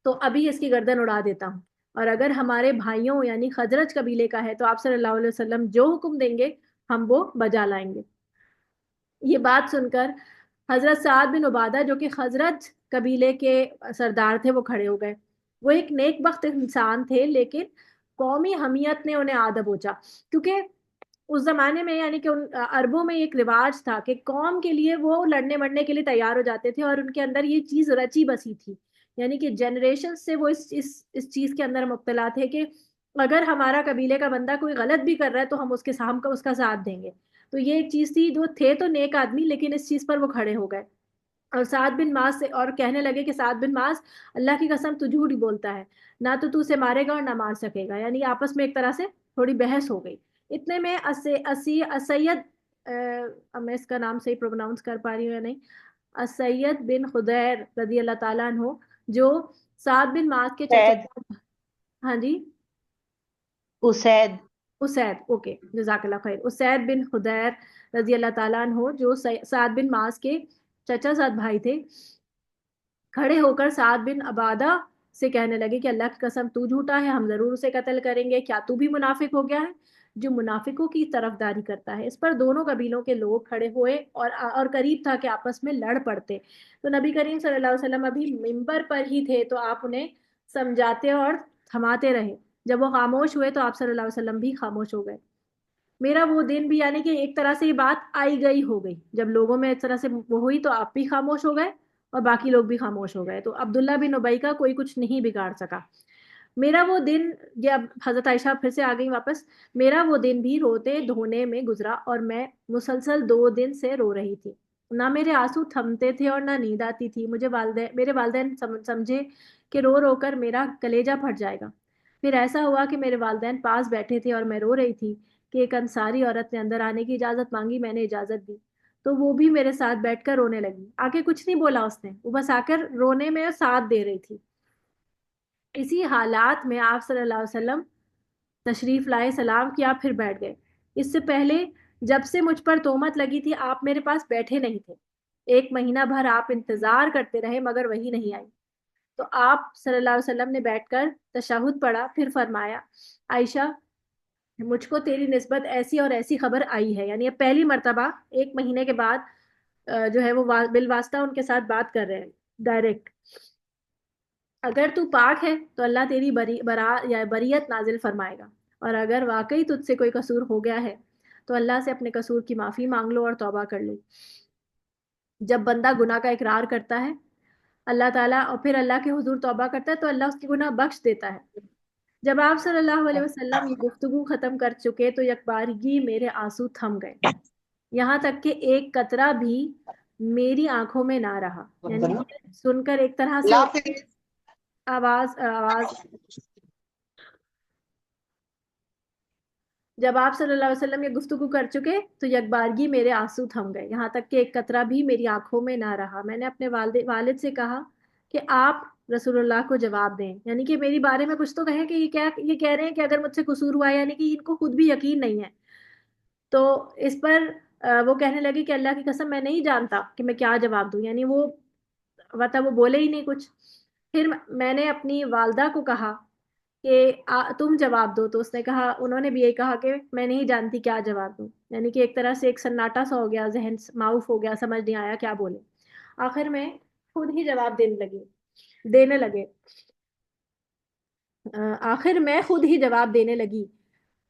تو ابھی اس کی گردن اڑا دیتا ہوں، اور اگر ہمارے بھائیوں یعنی خزرج قبیلے کا ہے تو آپ صلی اللہ علیہ وسلم جو حکم دیں گے ہم وہ بجا لائیں گے۔ یہ بات سن کر حضرت سعد بن عبادہ جو کہ خزرج قبیلے کے سردار تھے وہ کھڑے ہو گئے۔ وہ ایک نیک بخت انسان تھے، لیکن قومی حمیت نے انہیں آدھا بوچا، کیونکہ اس زمانے میں یعنی کہ عربوں میں ایک رواج تھا کہ قوم کے لیے وہ لڑنے مرنے کے لیے تیار ہو جاتے تھے، اور ان کے اندر یہ چیز رچی بسی تھی، یعنی کہ جنریشن سے وہ اس چیز کے اندر مبتلا تھے کہ اگر ہمارا قبیلے کا بندہ کوئی غلط بھی کر رہا ہے تو ہم اس کا ساتھ دیں گے۔ تو یہ ایک چیز تھی، جو تھے تو نیک آدمی لیکن اس چیز پر وہ کھڑے ہو گئے، اور سعد بن معاذ سے اور کہنے لگے کہ سعد بن معاذ، اللہ کی قسم تو جھوٹ ہی بولتا ہے، نہ تو اسے مارے گا اور نہ مار سکے گا۔ یعنی آپس میں ایک طرح سے تھوڑی بحث ہو گئی۔ اتنے میں اسید، اب میں اس کا نام صحیح پروناؤنس کر پا رہی ہوں یا نہیں، اسید بن خدیر رضی اللہ تعالیٰ عنہ، جو سعد بن معاذ کے چچا، اسید ہاں جی، اسید اسید، اوکے جزاک اللہ خیر، اسید بن خدیر رضی اللہ تعالیٰ عنہ جو سعد بن معاذ کے چچا زاد بھائی تھے، کھڑے ہو کر سعد بن عبادہ سے کہنے لگے کہ اللہ کی قسم تو جھوٹا ہے، ہم ضرور اسے قتل کریں گے، کیا تو بھی منافق ہو گیا ہے جو منافقوں کی طرفداری کرتا ہے؟ اس پر دونوں قبیلوں کے لوگ کھڑے ہوئے اور قریب تھا کہ آپس میں لڑ پڑتے۔ تو نبی کریم صلی اللہ علیہ وسلم ابھی منبر پر ہی تھے تو آپ انہیں سمجھاتے اور تھماتے رہے۔ جب وہ خاموش ہوئے تو آپ صلی اللہ علیہ وسلم بھی خاموش ہو گئے۔ میرا وہ دن بھی یعنی کہ ایک طرح سے یہ بات آئی گئی ہو گئی، جب لوگوں میں اس طرح سے وہ ہوئی تو آپ بھی خاموش ہو گئے اور باقی لوگ بھی خاموش ہو گئے، تو عبداللہ بن ابی کا کوئی کچھ نہیں بگاڑ سکا۔ میرا وہ دن، یہ اب حضرت عائشہ پھر سے آ گئی واپس، میرا وہ دن بھی روتے دھونے میں گزرا اور میں مسلسل 2 دن سے رو رہی تھی، نہ میرے آنسو تھمتے تھے اور نہ نیند آتی تھی۔ میرے والدین سمجھے کہ رو رو کر میرا کلیجہ پھٹ جائے گا۔ پھر ایسا ہوا کہ میرے والدین پاس بیٹھے تھے اور میں رو رہی تھی کہ ایک انصاری عورت نے اندر آنے کی اجازت مانگی، میں نے اجازت دی تو وہ بھی میرے ساتھ بیٹھ کر رونے لگی۔ آگے کچھ نہیں بولا اس نے، وہ بس آ کر رونے میں ساتھ دے رہی تھی۔ اسی حالات میں آپ صلی اللہ علیہ وسلم تشریف لائے، سلام کیا، پھر بیٹھ گئے۔ اس سے پہلے جب سے مجھ پر تہمت لگی تھی آپ میرے پاس بیٹھے نہیں تھے۔ 1 مہینہ بھر آپ انتظار کرتے رہے مگر وہی نہیں آئی۔ تو آپ صلی اللہ علیہ وسلم نے بیٹھ کر تشہد پڑھا، پھر فرمایا عائشہ، مجھ کو تیری نسبت ایسی اور ایسی خبر آئی ہے، یعنی اب پہلی مرتبہ 1 مہینے کے بعد جو ہے وہ بالواسطہ ان کے ساتھ بات کر رہے ہیں ڈائریکٹ۔ اگر تو پاک ہے تو اللہ تیری بریت نازل فرمائے گا، اور اگر واقعی تجھ سے کوئی قصور ہو گیا ہے تو اللہ سے اپنے قصور کی معافی مانگ لو اور توبہ کر لو۔ جب بندہ گناہ کا اقرار کرتا ہے اللہ تعالیٰ اور پھر اللہ کے حضور توبہ کرتا ہے تو اللہ اس کی گناہ بخش دیتا ہے۔ جب آپ صلی اللہ علیہ وسلم یہ گفتگو ختم کر چکے تو یکبارگی میرے آنسو تھم گئے، یہاں تک کہ ایک قطرہ بھی میری آنکھوں میں نہ رہا۔ یعنی یہ سن کر ایک طرح سے آواز جب آپ صلی اللہ علیہ وسلم یہ گفتگو کر چکے تو یکبارگی میرے آنسو تھم گئے، یہاں تک کہ ایک قطرہ بھی میری آنکھوں میں نہ رہا۔ میں نے اپنے والد سے کہا کہ آپ رسول اللہ کو جواب دیں، یعنی کہ میری بارے میں کچھ تو کہیں کہ یہ کہہ رہے ہیں کہ اگر مجھ سے قصور ہوا ہے، یعنی کہ ان کو خود بھی یقین نہیں ہے۔ تو اس پر وہ کہنے لگے کہ اللہ کی قسم میں نہیں جانتا کہ میں کیا جواب دوں، یعنی وہ وہ بولے ہی نہیں کچھ۔ پھر میں نے اپنی والدہ کو کہا کہ تم جواب دو، تو اس نے کہا، انہوں نے بھی یہی کہا کہ میں نہیں جانتی کیا جواب دوں، یعنی کہ ایک طرح سے ایک سناٹا سا ہو گیا، ذہن معاف ہو گیا، سمجھ نہیں آیا کیا بولے۔ آخر میں خود ہی جواب دینے لگے۔ آخر میں خود ہی جواب دینے لگی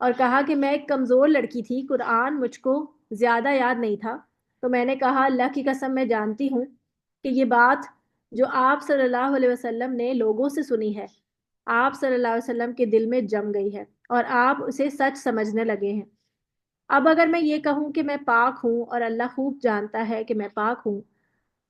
اور کہا کہ میں ایک کمزور لڑکی تھی، قرآن مجھ کو زیادہ یاد نہیں تھا، تو میں نے کہا اللہ کی قسم میں جانتی ہوں کہ یہ بات جو آپ صلی اللہ علیہ وسلم نے لوگوں سے سنی ہے آپ صلی اللہ علیہ وسلم کے دل میں جم گئی ہے اور آپ اسے سچ سمجھنے لگے ہیں۔ اب اگر میں یہ کہوں کہ میں پاک ہوں اور اللہ خوب جانتا ہے کہ میں پاک ہوں،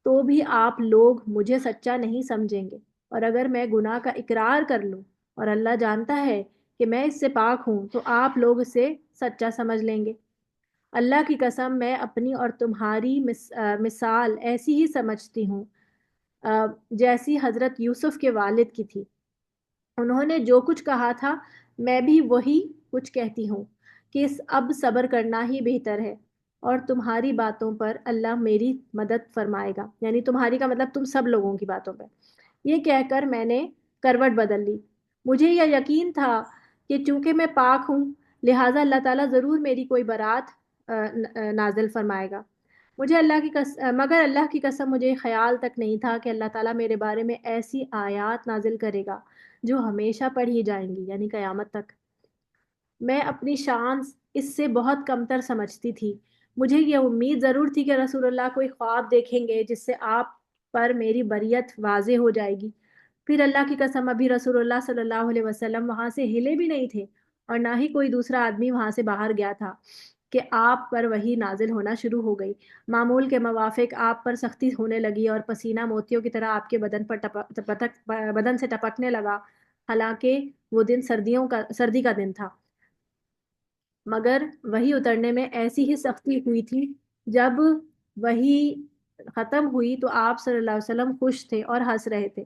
تو بھی آپ لوگ مجھے سچا نہیں سمجھیں گے، اور اگر میں گناہ کا اقرار کر لوں اور اللہ جانتا ہے کہ میں اس سے پاک ہوں، تو آپ لوگ اسے سچا سمجھ لیں گے۔ اللہ کی قسم میں اپنی اور تمہاری مثال ایسی ہی سمجھتی ہوں جیسی حضرت یوسف کے والد کی تھی۔ انہوں نے جو کچھ کہا تھا میں بھی وہی کچھ کہتی ہوں کہ اب صبر کرنا ہی بہتر ہے، اور تمہاری باتوں پر اللہ میری مدد فرمائے گا، یعنی تمہاری کا مطلب تم سب لوگوں کی باتوں پر۔ یہ کہہ کر میں نے کروٹ بدل لی۔ مجھے یہ یقین تھا کہ چونکہ میں پاک ہوں لہٰذا اللہ تعالیٰ ضرور میری کوئی برات نازل فرمائے گا۔ مگر اللہ کی قسم مجھے خیال تک نہیں تھا کہ اللہ تعالیٰ میرے بارے میں ایسی آیات نازل کرے گا جو ہمیشہ پڑھی جائیں گی، یعنی قیامت تک۔ میں اپنی شان اس سے بہت کمتر سمجھتی تھی۔ مجھے یہ امید ضرور تھی کہ رسول اللہ کوئی خواب دیکھیں گے جس سے آپ پر میری بریت واضح ہو جائے گی۔ پھر اللہ کی قسم ابھی رسول اللہ صلی اللہ علیہ وسلم وہاں سے ہلے بھی نہیں تھے، اور نہ ہی کوئی دوسرا آدمی وہاں سے باہر گیا تھا کہ آپ پر وحی نازل ہونا شروع ہو گئی۔ معمول کے موافق آپ پر سختی ہونے لگی اور پسینہ موتیوں کی طرح آپ کے بدن سے ٹپکنے لگا، حالانکہ وہ دن سردی کا دن تھا۔ مگر وحی اترنے میں ایسی ہی سختی ہوئی تھی۔ جب وحی ختم ہوئی تو آپ صلی اللہ علیہ وسلم خوش تھے اور ہنس رہے تھے۔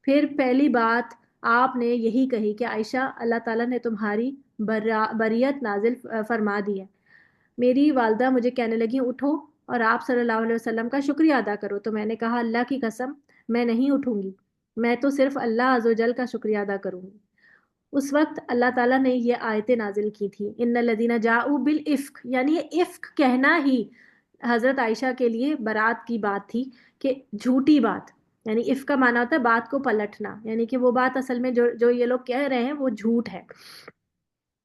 پھر پہلی بات آپ نے یہی کہی کہ عائشہ، اللہ تعالیٰ نے تمہاری بریت نازل فرما دی ہے۔ میری والدہ مجھے کہنے لگی اٹھو اور آپ صلی اللہ علیہ وسلم کا شکریہ ادا کرو، تو میں نے کہا اللہ کی قسم میں نہیں اٹھوں گی، میں تو صرف اللہ عز و جل کا شکریہ ادا کروں گی۔ اس وقت اللہ تعالیٰ نے یہ آیتیں نازل کی تھی، ان الذین جاؤوا بالافک، یعنی یہ افک کہنا ہی حضرت عائشہ کے لیے برات کی بات تھی، کہ جھوٹی بات، یعنی افک کا معنی ہوتا ہے بات کو پلٹنا، یعنی کہ وہ بات اصل میں جو یہ لوگ کہہ رہے ہیں وہ جھوٹ ہے۔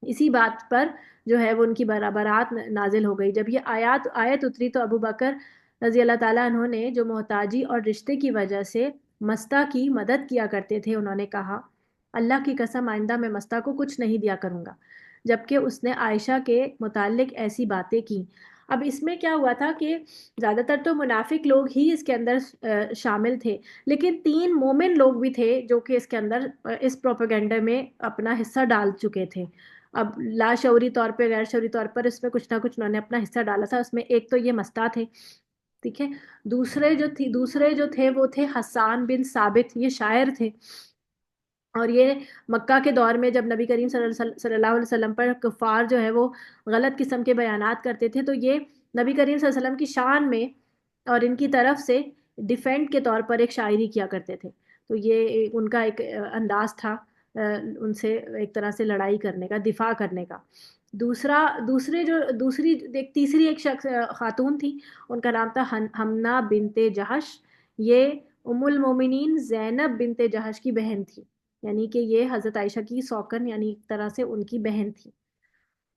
اسی بات پر جو ہے وہ ان کی برات نازل ہو گئی۔ جب یہ آیت اتری تو ابو بکر رضی اللہ تعالیٰ عنہ نے، جو محتاجی اور رشتے کی وجہ سے مستہ کی مدد کیا کرتے تھے، انہوں نے کہا اللہ کی قسم آئندہ میں مستہ کو کچھ نہیں دیا کروں گا، جبکہ اس نے عائشہ کے متعلق ایسی باتیں کی۔ اب اس میں کیا ہوا تھا کہ زیادہ تر تو منافق لوگ ہی اس کے اندر شامل تھے، لیکن 3 مومن لوگ بھی تھے جو کہ اس کے اندر اس پروپیگنڈا میں اپنا حصہ ڈال چکے تھے۔ اب لا شعوری طور پہ، غیر شعوری طور پر اس میں کچھ نہ کچھ انہوں نے اپنا حصہ ڈالا تھا۔ اس میں ایک تو یہ مستہ تھے، ٹھیک ہے، دوسرے جو تھے وہ تھے حسان بن ثابت، یہ شاعر تھے، اور یہ مکہ کے دور میں جب نبی کریم صلی اللہ علیہ وسلم پر کفار جو ہے وہ غلط قسم کے بیانات کرتے تھے، تو یہ نبی کریم صلی اللہ علیہ وسلم کی شان میں اور ان کی طرف سے ڈیفینڈ کے طور پر ایک شاعری کیا کرتے تھے۔ تو یہ ان کا ایک انداز تھا ان سے ایک طرح سے لڑائی کرنے کا، دفاع کرنے کا۔ تیسری ایک شخص خاتون تھی، ان کا نام تھا حمنا بنت جہش، یہ ام المومنین زینب بنت جہش کی بہن تھی، یعنی کہ یہ حضرت عائشہ کی سوکن، یعنی ایک طرح سے ان کی بہن تھی،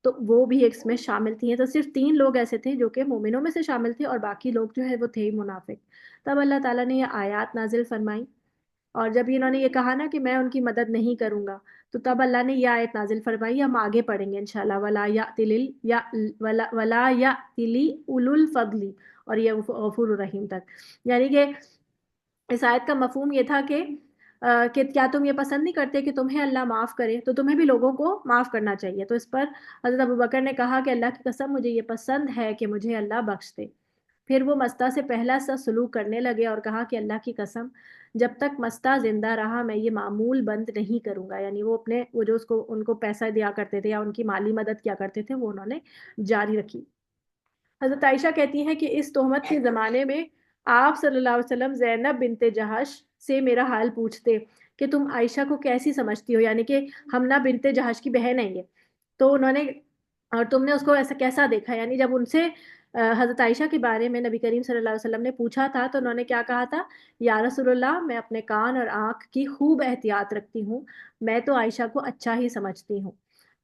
تو وہ بھی ایک میں شامل تھی۔ تو صرف 3 لوگ ایسے تھے جو کہ مومنوں میں سے شامل تھے، اور باقی لوگ جو ہے وہ تھے منافق۔ تب اللہ تعالیٰ نے یہ آیات نازل فرمائی، اور جب انہوں نے یہ کہا نا کہ میں ان کی مدد نہیں کروں گا، تو تب اللہ نے یہ آیت نازل فرمائی، ہم آگے پڑھیں گے انشاءاللہ، ولا یأتلی اولو الفضل، اور یہ غفور الرحیم تک، یعنی کہ اس آیت کا مفہوم یہ تھا کہ کیا تم یہ پسند نہیں کرتے کہ تمہیں اللہ معاف کرے، تو تمہیں بھی لوگوں کو معاف کرنا چاہیے۔ تو اس پر حضرت ابوبکر نے کہا کہ اللہ کی قسم مجھے یہ پسند ہے کہ مجھے اللہ بخش دے۔ پھر وہ مستہ سے پہلا سا سلوک کرنے لگے اور کہا کہ اللہ کی قسم جب تک مستہ زندہ رہا میں یہ معمول بند نہیں کروں گا، یعنی وہ جو ان کو پیسہ دیا کرتے تھے یا ان کی مالی مدد کیا کرتے تھے وہ انہوں نے جاری رکھی۔ حضرت عائشہ کہتی ہیں کہ اس تہمت کے زمانے میں آپ صلی اللہ علیہ وسلم زینب بنت جہش سے میرا حال پوچھتے کہ تم عائشہ کو کیسی سمجھتی ہو، یعنی کہ حمنہ بنت جہش کی بہن ہے یہ، تو انہوں نے، اور تم نے اس کو ایسا کیسا دیکھا، یعنی جب ان سے حضرت عائشہ کے بارے میں نبی کریم صلی اللہ علیہ وسلم نے پوچھا تھا تو انہوں نے کیا کہا تھا، یا رسول اللہ میں اپنے کان اور آنکھ کی خوب احتیاط رکھتی ہوں، میں تو عائشہ کو اچھا ہی سمجھتی ہوں۔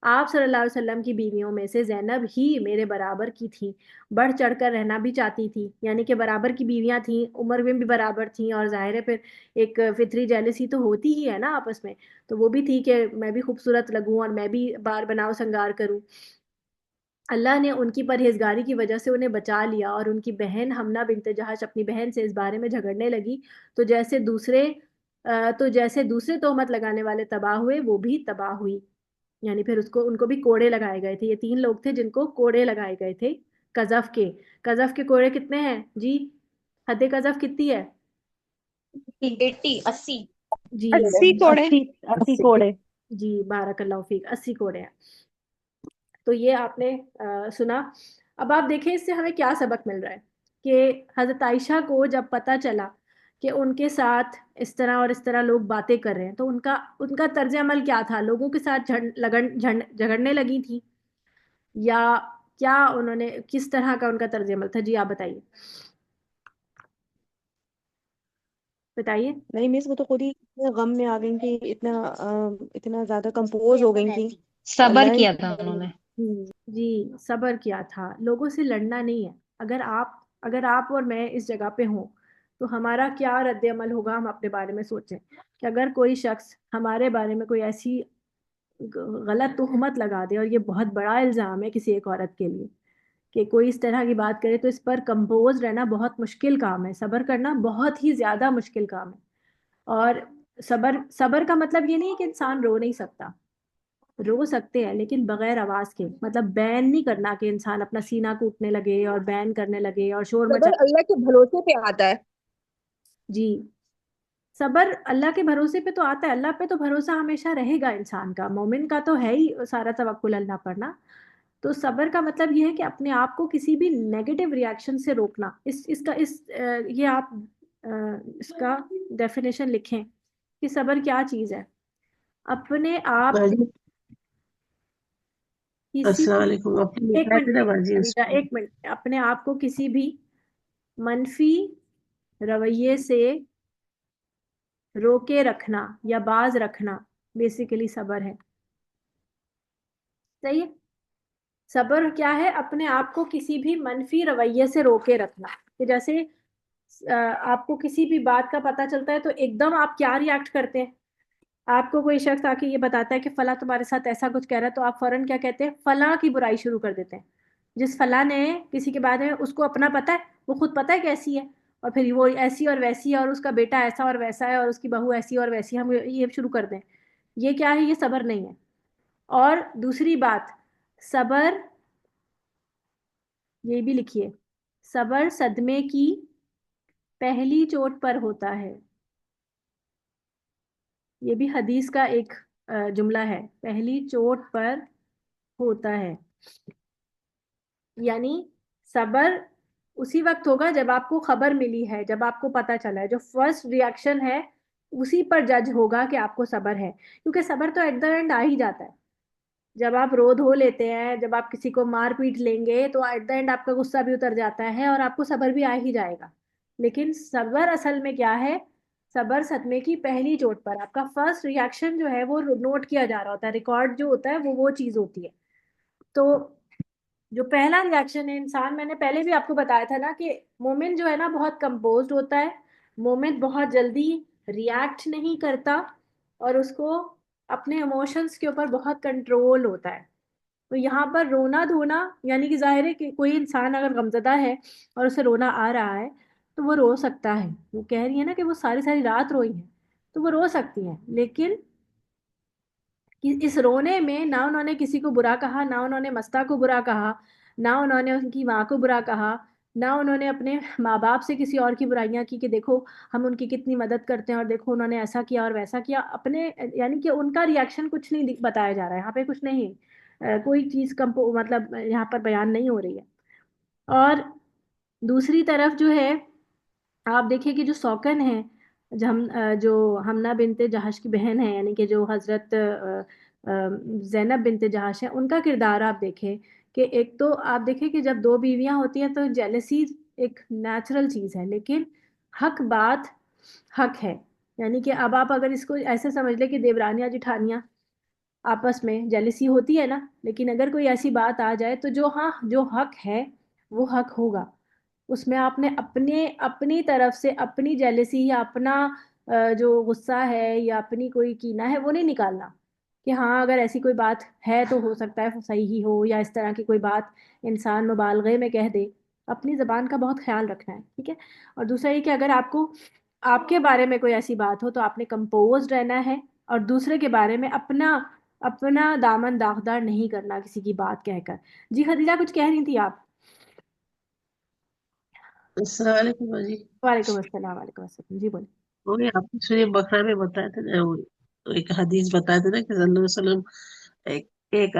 آپ صلی اللہ علیہ وسلم کی بیویوں میں سے زینب ہی میرے برابر کی تھی، بڑھ چڑھ کر رہنا بھی چاہتی تھی، یعنی کہ برابر کی بیویاں تھیں، عمر میں بھی برابر تھیں، اور ظاہر ہے پھر ایک فطری جیلسی تو ہوتی ہی ہے نا آپس میں، تو وہ بھی تھی کہ میں بھی خوبصورت لگوں اور میں بھی بار بناؤ سنگار کروں۔ اللہ نے ان کی پرہیزگاری کی وجہ سے انہیں بچا لیا، اور ان کی بہن حمنہ بنت جہش اپنی بہن سے اس بارے میں جھگڑنے لگی، تو جیسے دوسرے تہمت لگانے والے تباہ ہوئے، وہ بھی تباہ ہوئی، یعنی پھر ان کو بھی کوڑے لگائے گئے تھے۔ یہ 3 لوگ تھے جن کو کوڑے لگائے گئے تھے قذف کے کوڑے کتنے ہیں جی؟ حد قذف کتنی ہے 80 جی؟ 80 کوڑے 80 کوڑے۔ جی بارک اللہ فیک، 80 کوڑے ہیں۔ تو یہ آپ نے سنا۔ اب آپ دیکھیں اس سے ہمیں کیا سبق مل رہا ہے کہ حضرت عائشہ کو جب پتہ چلا کہ ان کے ساتھ اس طرح اور اس طرح لوگ باتیں کر رہے ہیں، تو ان کا طرز عمل کیا تھا؟ لوگوں کے ساتھ جھگڑنے لگی تھی، یا کیا انہوں نے کس طرح کا ان کا طرز عمل تھا؟ جی آپ بتائیے بتائیے۔ نہیں مس، وہ تو خود ہی اتنے غم میں آ گئی تھی، اتنا زیادہ کمپوز ہو گئی تھی، صبر اللہ کیا تھا انہوں نے۔ جی صبر کیا تھا، لوگوں سے لڑنا نہیں ہے۔ اگر آپ اور میں اس جگہ پہ ہوں تو ہمارا کیا رد عمل ہوگا، ہم اپنے بارے میں سوچیں کہ اگر کوئی شخص ہمارے بارے میں کوئی ایسی غلط تہمت لگا دے، اور یہ بہت بڑا الزام ہے کسی ایک عورت کے لیے کہ کوئی اس طرح کی بات کرے، تو اس پر کمپوز رہنا بہت مشکل کام ہے، صبر کرنا بہت ہی زیادہ مشکل کام ہے۔ اور صبر کا مطلب یہ نہیں کہ انسان رو نہیں سکتا، رو سکتے ہیں لیکن بغیر آواز کے، مطلب بین نہیں کرنا کہ انسان اپنا سینہ کوٹنے لگے اور بین کرنے لگے اور شور مچا۔ صبر اللہ کے بھروسے پہ آتا ہے۔ جی صبر اللہ کے بھروسے پہ تو آتا ہے، اللہ پہ تو بھروسہ ہمیشہ رہے گا انسان کا، مومن کا تو ہے ہی سارا توکل اللہ پر نا۔ تو صبر کا مطلب یہ ہے کہ اپنے آپ کو کسی بھی نیگیٹو ریاکشن سے روکنا۔ یہ آپ اس کا ڈیفینیشن لکھیں کہ صبر کیا چیز ہے۔ اپنے آپ کسی السلام علیکم، اپنی ایک بتایا منٹ تھا نا باجی اس کو۔ ایک منٹ، اپنے آپ کو کسی بھی منفی رویے سے روکے رکھنا یا باز رکھنا بیسیکلی صبر ہے۔ صحیح ہے؟ صبر کیا ہے؟ اپنے آپ کو کسی بھی منفی رویے سے روکے رکھنا، کہ جیسے آپ کو کسی بھی بات کا پتہ چلتا ہے تو ایک دم آپ کیا ریاکٹ کرتے ہیں؟ آپ کو کوئی شخص آ کے یہ بتاتا ہے کہ فلاں تمہارے ساتھ ایسا کچھ کہہ رہا ہے، تو آپ فوراً کیا کہتے ہیں؟ فلاں کی برائی شروع کر دیتے ہیں۔ جس فلاں نے کسی کے بارے میں، اس کو اپنا پتہ ہے، وہ خود پتہ ہے کیسی ہے، اور پھر وہ ایسی اور ویسی ہے، اور اس کا بیٹا ایسا اور ویسا ہے، اور اس کی بہو ایسی اور ویسی ہے، ہم یہ شروع کر دیں، یہ کیا ہے؟ یہ صبر نہیں ہے۔ اور دوسری بات، صبر، یہ بھی لکھیے، صبر صدمے کی پہلی چوٹ پر ہوتا ہے۔ یہ بھی حدیث کا ایک جملہ ہے، پہلی چوٹ پر ہوتا ہے، یعنی صبر اسی وقت ہوگا جب آپ کو خبر ملی ہے، جب آپ کو پتا چلا ہے، جو فرسٹ ریاکشن ہے اسی پر جج ہوگا کہ آپ کو صبر ہے، کیونکہ صبر تو ایٹ دا اینڈ آ ہی جاتا ہے۔ جب آپ رو دھو لیتے ہیں، جب آپ کسی کو مار پیٹ لیں گے، تو ایٹ دا اینڈ آپ کا غصہ بھی اتر جاتا ہے اور آپ کو صبر بھی آ ہی جائے گا۔ لیکن صبر اصل میں کیا ہے؟ صبر صدمے کی پہلی چوٹ پر، آپ کا فرسٹ ریاکشن جو ہے وہ نوٹ کیا جا رہا ہوتا ہے، ریکارڈ جو ہوتا ہے وہ چیز ہوتی ہے۔ تو جو پہلا ریاکشن ہے انسان، میں نے پہلے بھی آپ کو بتایا تھا نا کہ مومن جو ہے نا بہت کمپوزڈ ہوتا ہے، مومن بہت جلدی ریاکٹ نہیں کرتا، اور اس کو اپنے ایموشنز کے اوپر بہت کنٹرول ہوتا ہے۔ تو یہاں پر رونا دھونا، یعنی کہ ظاہر ہے کہ کوئی انسان اگر غمزدہ ہے اور اسے رونا آ رہا ہے تو وہ رو سکتا ہے، وہ کہہ رہی ہے نا کہ وہ ساری ساری رات روئی ہیں، تو وہ رو سکتی ہیں، لیکن اس رونے میں نہ انہوں نے کسی کو برا کہا، نہ انہوں نے مستہ کو برا کہا، نہ انہوں نے ان کی ماں کو برا کہا، نہ انہوں نے اپنے ماں باپ سے کسی اور کی برائیاں کی کہ دیکھو ہم ان کی کتنی مدد کرتے ہیں اور دیکھو انہوں نے ایسا کیا اور ویسا کیا، اپنے یعنی کہ ان کا ریاکشن کچھ نہیں بتایا جا رہا ہے یہاں پہ، کچھ نہیں، کوئی چیز مطلب یہاں پر بیان نہیں ہو رہی ہے۔ اور دوسری طرف جو ہے، آپ دیکھیں کہ جو سوکن ہے، جو حمنہ بنت جہش کی بہن ہے، یعنی کہ جو حضرت زینب بنت جہش ہے، ان کا کردار آپ دیکھیں کہ ایک تو آپ دیکھیں کہ جب 2 بیویاں ہوتی ہیں تو جیلسی ایک نیچرل چیز ہے، لیکن حق بات حق ہے، یعنی کہ اب آپ اگر اس کو ایسے سمجھ لیں کہ دیورانیاں جٹھانیاں، آپس میں جیلسی ہوتی ہے نا، لیکن اگر کوئی ایسی بات آ جائے تو جو حق ہے وہ حق ہوگا، اس میں آپ نے اپنی طرف سے اپنی جیلسی یا اپنا جو غصہ ہے یا اپنی کوئی کینہ ہے وہ نہیں نکالنا، کہ ہاں اگر ایسی کوئی بات ہے تو ہو سکتا ہے صحیح ہی ہو، یا اس طرح کی کوئی بات انسان مبالغے میں کہہ دے۔ اپنی زبان کا بہت خیال رکھنا ہے، ٹھیک ہے؟ اور دوسرا یہ کہ اگر آپ کے بارے میں کوئی ایسی بات ہو تو آپ نے کمپوز رہنا ہے، اور دوسرے کے بارے میں اپنا دامن داغدار نہیں کرنا کسی کی بات کہہ کر۔ جی خدیجہ کچھ کہہ رہی تھی آپ؟ السلام علیکم باجی۔ وعلیکم السلام، وعلیکم السلام، جی بولیے۔ وہ آپ نے سورہ بقرہ میں بتایا تھا نا، وہ ایک حدیث بتایا تھا نا کہ صلی اللہ علیہ وسلم ایک ایک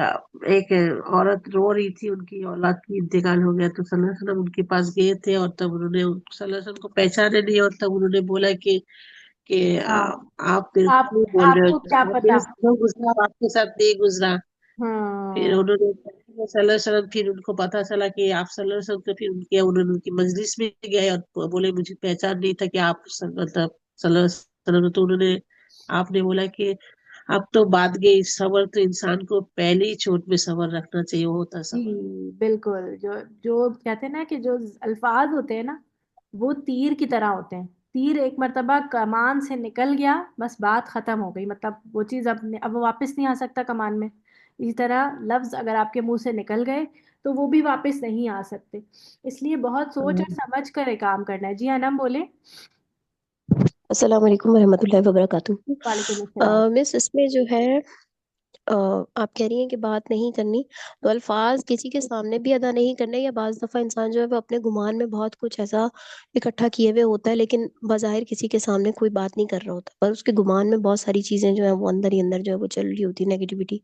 ایک عورت رو رہی تھی، ان کی اولاد کی انتقال ہو گیا، تو صلی اللہ علیہ وسلم ان کے پاس گئے تھے، اور تب انہوں نے صلی اللہ علیہ وسلم کو پہچانے نہیں، اور تب انہوں نے بولا کہ ہاں، آپ میرے کو نہیں بول آپ رہے کو کیا ہو، آپ پتا؟ میرے ساتھ جو گزرا آپ کے ساتھ نہیں گزرا۔ پھر ہاں انہوں نے صلی اللہ علیہ وسلم، پھر ان کو پتا چلا کہ آپ صلی اللہ علیہ وسلم، تو پھر انہوں نے ان کی مجلس میں گئے اور بولے مجھے پہچان نہیں تھا کہ آپ مطلب صلی اللہ علیہ وسلم، تو انہوں نے آپ نے بولا کہ اب تو بات گئی، صبر تو انسان کو پہلی ہی چوٹ میں صبر رکھنا چاہیے، وہ ہوتا جی صبر۔ بالکل، جو کہتے ہیں نا کہ جو الفاظ ہوتے ہیں نا وہ تیر کی طرح ہوتے ہیں، تیر ایک مرتبہ کمان سے نکل گیا بس بات ختم ہو گئی، مطلب وہ چیز اب وہ واپس نہیں آ سکتا کمان میں۔ اسی طرح لفظ اگر آپ کے منہ سے نکل گئے تو وہ بھی واپس نہیں آ سکتے، اس لیے بہت سوچ اور سمجھ کر ایک کام کرنا ہے۔ جی انم بولے۔ السلام علیکم ورحمۃ اللہ وبرکاتہ۔ وعلیکم السلام۔ مس اس میں جو ہے آپ کہہ رہی ہیں کہ بات نہیں کرنی، تو الفاظ کسی کے سامنے بھی ادا نہیں کرنے، یا بعض دفعہ انسان جو ہے وہ اپنے گمان میں بہت کچھ ایسا اکٹھا کیے ہوئے ہوتا ہے، لیکن بظاہر کسی کے سامنے کوئی بات نہیں کر رہا ہوتا، پر اس کے گمان میں بہت ساری چیزیں جو ہیں وہ اندر ہی اندر جو ہے وہ چل رہی ہوتی ہے، نیگیٹیوٹی،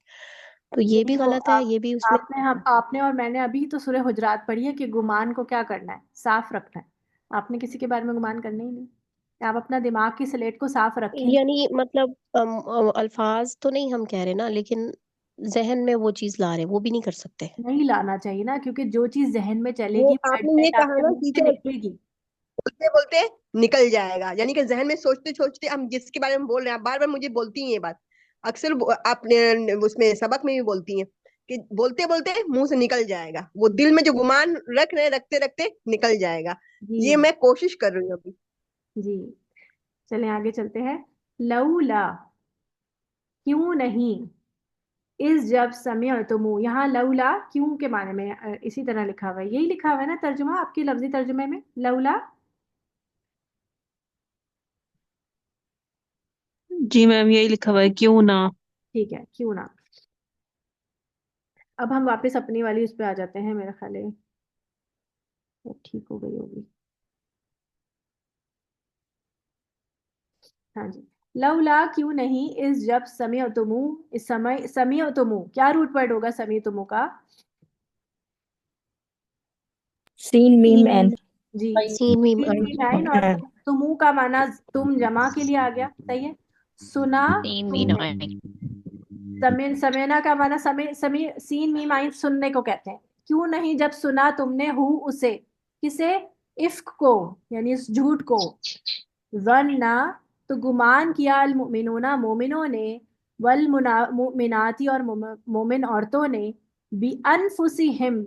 تو یہ بھی یہی تو غلط ہے، یہ بھی اس میں۔ آپ نے اور میں نے ابھی تو سورہ حجرات پڑھی ہے کہ گمان کو کیا کرنا ہے، صاف رکھنا ہے۔ آپ نے کسی کے بارے میں گمان کرنا ہی نہیں، آپ اپنا دماغ کی سلیٹ کو صاف رکھیں۔ یعنی مطلب الفاظ تو نہیں ہم کہہ رہے نا، لیکن ذہن میں وہ چیز لا رہے، وہ بھی نہیں کر سکتے۔ نہیں لانا چاہیے نا، کیونکہ جو چیز ذہن میں چلے وہ گی وہ آپ نے یہ ایٹ آپ کہا کے نا منہ سے ٹیچر، نکلے گی۔ بولتے بولتے نکل جائے گا، یعنی کہ ذہن میں سوچتے سوچتے ہم جس کے بارے میں بول رہے ہیں، بار بار مجھے بولتی ہیں یہ بات، اکثر آپ نے اس میں سبق میں بھی بولتی ہیں کہ بولتے بولتے منہ سے نکل جائے گا، وہ دل میں جو گمان رکھ رہے رکھتے رکھتے نکل جائے گا۔ جی یہ میں کوشش کر رہی ہوں ابھی۔ جی، چلیں آگے چلتے ہیں۔ لولا، کیوں نہیں، اس جب سمعتم، یہاں لولا کیوں کے معنی میں اسی طرح لکھا ہوا ہے، یہی لکھا ہوا ہے نا ترجمہ آپ کے لفظی ترجمے میں، لولا؟ جی میم یہی لکھا ہوا ہے، کیوں نہ۔ ٹھیک ہے، کیوں نہ۔ اب ہم واپس اپنی والی اس پہ آ جاتے ہیں، میرا خیال ہے وہ ٹھیک ہو گئی ہوگی۔ ہاں جی، لولا کیوں نہیں، اس جب سمعتمو، اس سمعتمو کیا روٹ ورڈ ہوگا سمعتمو کا؟ سین میم این، جی، سین میم تین میم عین، اور تمو کا معنی تم جمع کے لیے آ گیا، صحیح ہے۔ سنا تم نے، سمینا کا معنی سین میم عین سننے کو کہتے ہیں۔ کیوں نہیں جب سنا تم نے ہو اسے، کسے؟ افک کو، یعنی اس جھوٹ کو، ظننا تو گمان کیا، المؤمنون مومنوں نے، والمؤمناتی اور مومن عورتوں نے، بِأَنفُسِهِمْ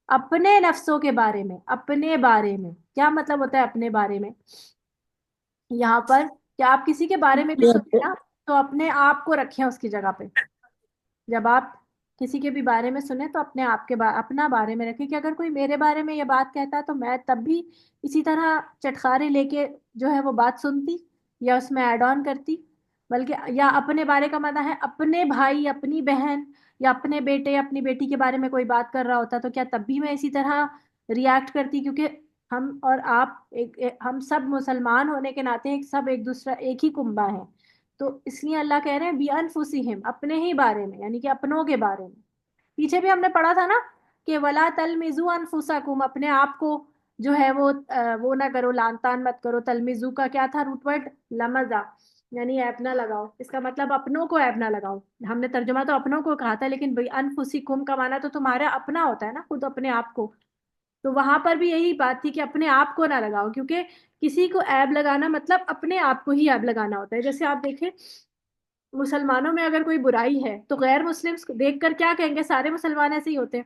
اپنے نفسوں کے بارے میں، اپنے بارے میں کیا مطلب ہوتا ہے اپنے بارے میں؟ یہاں پر کیا آپ کسی کے بارے میں بھی سنیں نا تو اپنے آپ کو رکھیں اس کی جگہ پہ، جب آپ کسی کے بھی بارے میں سنیں تو اپنے آپ کے اپنا بارے میں رکھیں، کہ اگر کوئی میرے بارے میں یہ بات کہتا ہے تو میں تب بھی اسی طرح چٹخارے لے کے جو ہے وہ بات سنتی یا اس میں ایڈ آن کرتی، بلکہ یا اپنے بارے کا معنی ہے اپنے بھائی، اپنی بہن یا اپنے بیٹے، اپنی بیٹی کے بارے میں کوئی بات کر رہا ہوتا تو کیا تب بھی میں اسی طرح ریاکٹ کرتی؟ کیونکہ ہم اور آپ ہم سب مسلمان ہونے کے ناطے سب ایک دوسرا ایک ہی کنبہ ہیں، تو اس لیے اللہ کہہ رہے ہیں بی انفسہم اپنے ہی بارے میں، یعنی کہ اپنوں کے بارے میں۔ پیچھے بھی ہم نے پڑھا تھا نا کہ ولا تلمزوا انفسکم، اپنے آپ کو جو ہے وہ نہ کرو، لان تان مت کرو۔ تلمزو کا کیا تھا روٹ ورڈ؟ لمزا، یعنی ایب نہ لگاؤ، اس کا مطلب اپنوں کو ایب نہ لگاؤ۔ ہم نے ترجمہ تو اپنوں کو کہا تھا، لیکن بی انفسکم کا معنی تو تمہارا اپنا ہوتا ہے نا، خود اپنے آپ کو، تو وہاں پر بھی یہی بات تھی کہ اپنے آپ کو نہ لگاؤ، کیونکہ کسی کو عیب لگانا مطلب اپنے آپ کو ہی عیب لگانا ہوتا ہے۔ جیسے آپ دیکھیں مسلمانوں میں اگر کوئی برائی ہے تو غیر مسلم دیکھ کر کیا کہیں گے؟ سارے مسلمان ایسے ہی ہوتے ہیں.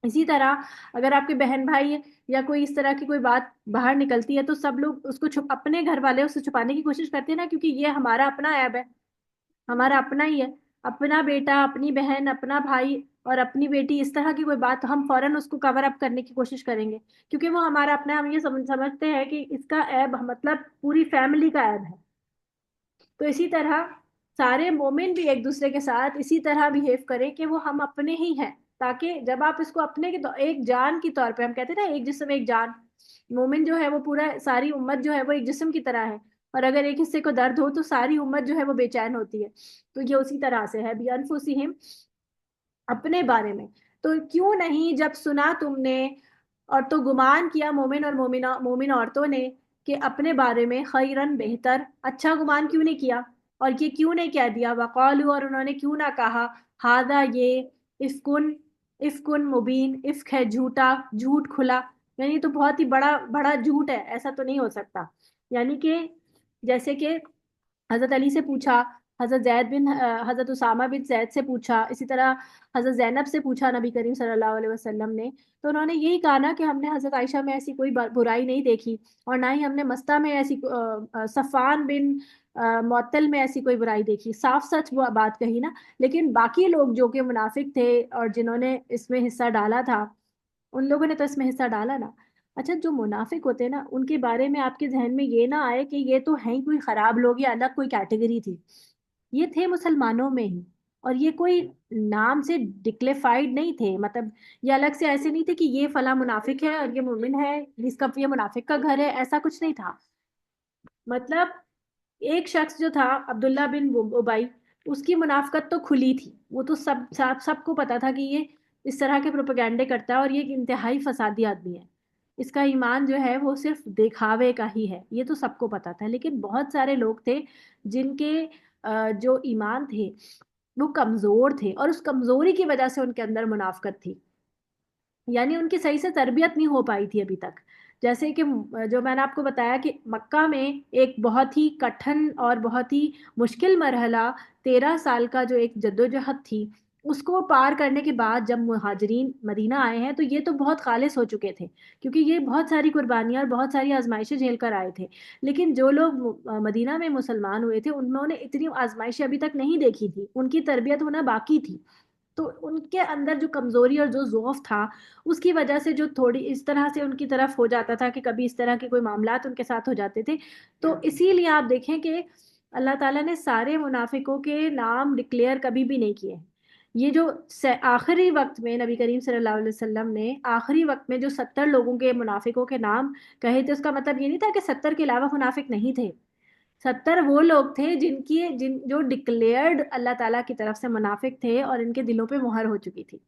اسی طرح اگر آپ کے بہن بھائی یا کوئی اس طرح کی کوئی بات باہر نکلتی ہے تو سب لوگ اس کو اپنے گھر والے اس سے چھپانے کی کوشش کرتے ہیں نا، کیونکہ یہ ہمارا اپنا عیب ہے، ہمارا اپنا ہی ہے. اپنا بیٹا، اپنی بہن، اپنا بھائی اور اپنی بیٹی اس طرح کی کوئی بات ہم فوراً اس کو کور اپ کرنے کی کوشش کریں گے، کیونکہ وہ ہمارا اپنا. ہم یہ سمجھتے ہیں کہ اس کا عیب مطلب پوری فیملی کا عیب ہے. تو اسی طرح سارے مومن بھی ایک دوسرے کے ساتھ اسی طرح بہیو کریں کہ وہ ہم اپنے ہی ہیں، تاکہ جب آپ اس کو اپنے ایک جان کی طور پہ، ہم کہتے ہیں نا ایک جسم ایک جان، مومن جو ہے وہ پورا ساری امت جو ہے وہ ایک جسم کی طرح ہے، اور اگر ایک حصے کو درد ہو تو ساری امت جو ہے وہ بے چین ہوتی ہے. تو یہ اسی طرح سے ہے، بِأَنفُسِهِمْ، اپنے بارے میں. تو کیوں نہیں جب سنا تم نے اور تو گمان کیا مومن اور مومن عورتوں نے کہ اپنے بارے میں خیرن بہتر، اچھا گمان کیوں نہیں کیا؟ اور یہ کیوں نہیں کہہ دیا وقالو، اور انہوں نے کیوں نہ کہا ہاذا یہ افکن مبین، افک ہے جھوٹا، جھوٹ کھلا، یعنی تو بہت ہی بڑا بڑا جھوٹ ہے، ایسا تو نہیں ہو سکتا. یعنی کہ جیسے کہ حضرت علی سے پوچھا، حضرت اسامہ بن زید سے پوچھا، اسی طرح حضرت زینب سے پوچھا نبی کریم صلی اللہ علیہ وسلم نے، تو انہوں نے یہی کہا نا کہ ہم نے حضرت عائشہ میں ایسی کوئی برائی نہیں دیکھی، اور نہ ہی ہم نے مستہ میں ایسی صفان بن معطل میں ایسی کوئی برائی دیکھی. صاف سچ وہ بات کہی نا. لیکن باقی لوگ جو کہ منافق تھے اور جنہوں نے اس میں حصہ ڈالا تھا، ان لوگوں نے تو اس میں حصہ ڈالا نا. اچھا، جو منافق ہوتے ہیں نا، ان کے بارے میں آپ کے ذہن میں یہ نہ آئے کہ یہ تو ہیں ہی کوئی خراب لوگ یا الگ کوئی کیٹیگری تھی. یہ تھے مسلمانوں میں ہی، اور یہ کوئی نام سے ڈکلیفائڈ نہیں تھے، مطلب یہ الگ سے ایسے نہیں تھے کہ یہ فلاں منافق ہے اور یہ مومن ہے جس کا یہ منافق کا گھر ہے، ایسا کچھ نہیں تھا. مطلب ایک شخص جو تھا عبداللہ بن ابئی، اس کی منافقت تو کھلی تھی، وہ تو سب کو پتا تھا کہ یہ اس طرح کے پروپیگنڈے کرتا ہے اور یہ ایک انتہائی فسادی آدمی ہے. اس کا ایمان جو ہے وہ صرف دکھاوے کا ہی ہے، یہ تو سب کو پتا تھا. لیکن بہت سارے لوگ تھے جن کے جو ایمان تھے وہ کمزور تھے، اور اس کمزوری کی وجہ سے ان کے اندر منافقت تھی، یعنی ان کی صحیح سے تربیت نہیں ہو پائی تھی ابھی تک. جیسے کہ جو میں نے آپ کو بتایا کہ مکہ میں ایک بہت ہی کٹھن اور بہت ہی مشکل مرحلہ 13 سال کا جو ایک جدوجہد تھی، اس کو پار کرنے کے بعد جب مہاجرین مدینہ آئے ہیں تو یہ تو بہت خالص ہو چکے تھے، کیونکہ یہ بہت ساری قربانیاں اور بہت ساری آزمائشیں جھیل کر آئے تھے. لیکن جو لوگ مدینہ میں مسلمان ہوئے تھے انہوں نے اتنی آزمائشیں ابھی تک نہیں دیکھی تھی، ان کی تربیت ہونا باقی تھی. تو ان کے اندر جو کمزوری اور جو ضعف تھا، اس کی وجہ سے جو تھوڑی اس طرح سے ان کی طرف ہو جاتا تھا کہ کبھی اس طرح کے کوئی معاملات ان کے ساتھ ہو جاتے تھے. تو اسی لیے آپ دیکھیں کہ اللہ تعالیٰ نے سارے منافقوں کے نام ڈکلیئر کبھی بھی نہیں کیے. یہ جو آخری وقت میں نبی کریم صلی اللہ علیہ وسلم نے آخری وقت میں جو 70 لوگوں کے منافقوں کے نام کہے تھے، اس کا مطلب یہ نہیں تھا کہ 70 کے علاوہ منافق نہیں تھے. 70 وہ لوگ تھے جو ڈکلیئرڈ اللہ تعالیٰ کی طرف سے منافق تھے اور ان کے دلوں پہ مہر ہو چکی تھی.